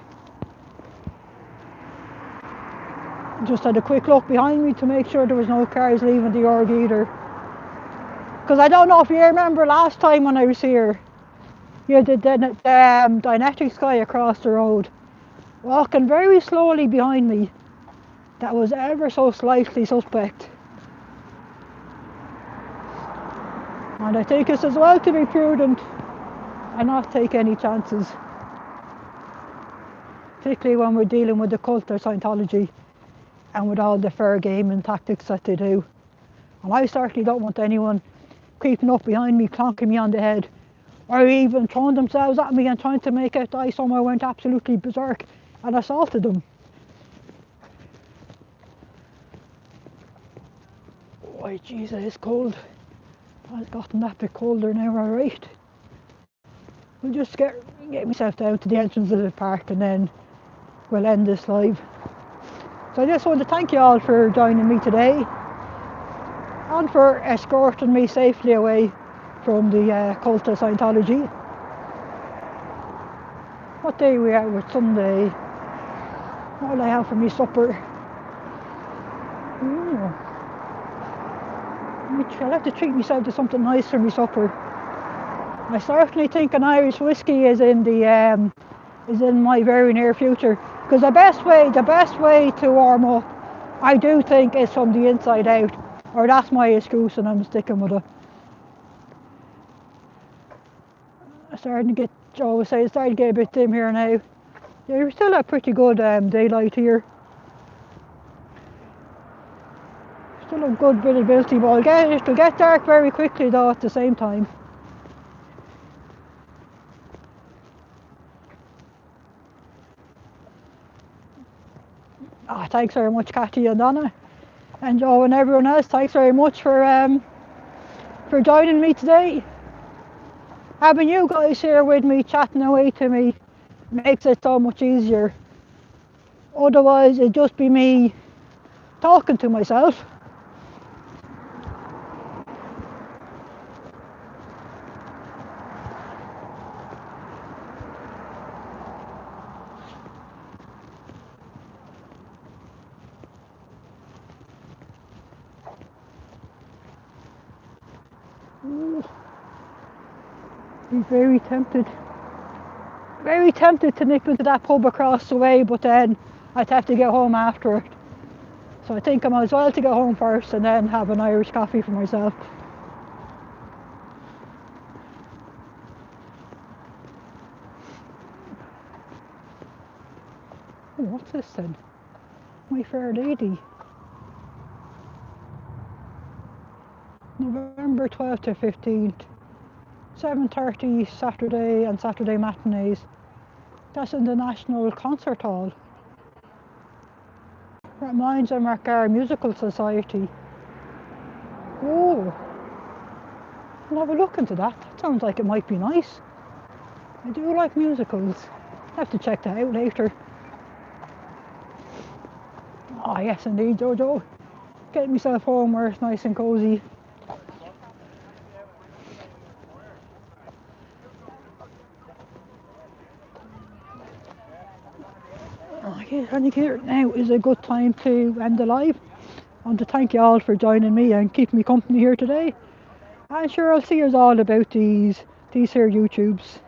Just had a quick look behind me to make sure there was no cars leaving the org either. Because I don't know if you remember last time when I was here, you had the Dynetics guy across the road, walking very slowly behind me. That was ever so slightly suspect. And I think it's as well to be prudent and not take any chances. Particularly when we're dealing with the cult or Scientology and with all the fair gaming tactics that they do. And I certainly don't want anyone creeping up behind me, clonking me on the head, or even throwing themselves at me and trying to make out I somehow went absolutely berserk and assaulted them. Oh Jesus, it's cold. I've gotten that bit colder now, alright. We'll just get myself down to the entrance of the park and then we'll end this live. So I just want to thank you all for joining me today and for escorting me safely away from the cult of Scientology. What day are we at with Sunday? What will I have for me supper? I'll have to treat myself to something nice for me supper. I certainly think an Irish whiskey is in my very near future. Because the best way to warm up, I do think, is from the inside out. Or that's my excuse and I'm sticking with it. It's starting to get a bit dim here now. Yeah, we still have pretty good daylight here. Still a good visibility, but it'll get dark very quickly though at the same time. Thanks very much, Cathy and Donna, and Joe and everyone else. Thanks very much for joining me today. Having you guys here with me, chatting away to me, makes it so much easier. Otherwise, it'd just be me talking to myself. Be very tempted to nip into that pub across the way, but then I'd have to get home after it. So I think I might as well to get home first and then have an Irish coffee for myself. Oh, what's this then? My Fair Lady. November 12th to 15th. 7:30 Saturday and Saturday matinees. That's in the National Concert Hall. Mines and Marcar Musical Society. Oh, I'll have a look into that. That sounds like it might be nice. I do like musicals. I'll have to check that out later. Oh yes indeed, Jojo. Getting myself home where it's nice and cosy. Okay, I think here now is a good time to end the live. I want to thank you all for joining me and keeping me company here today. I'm sure I'll see you all about these here YouTubes.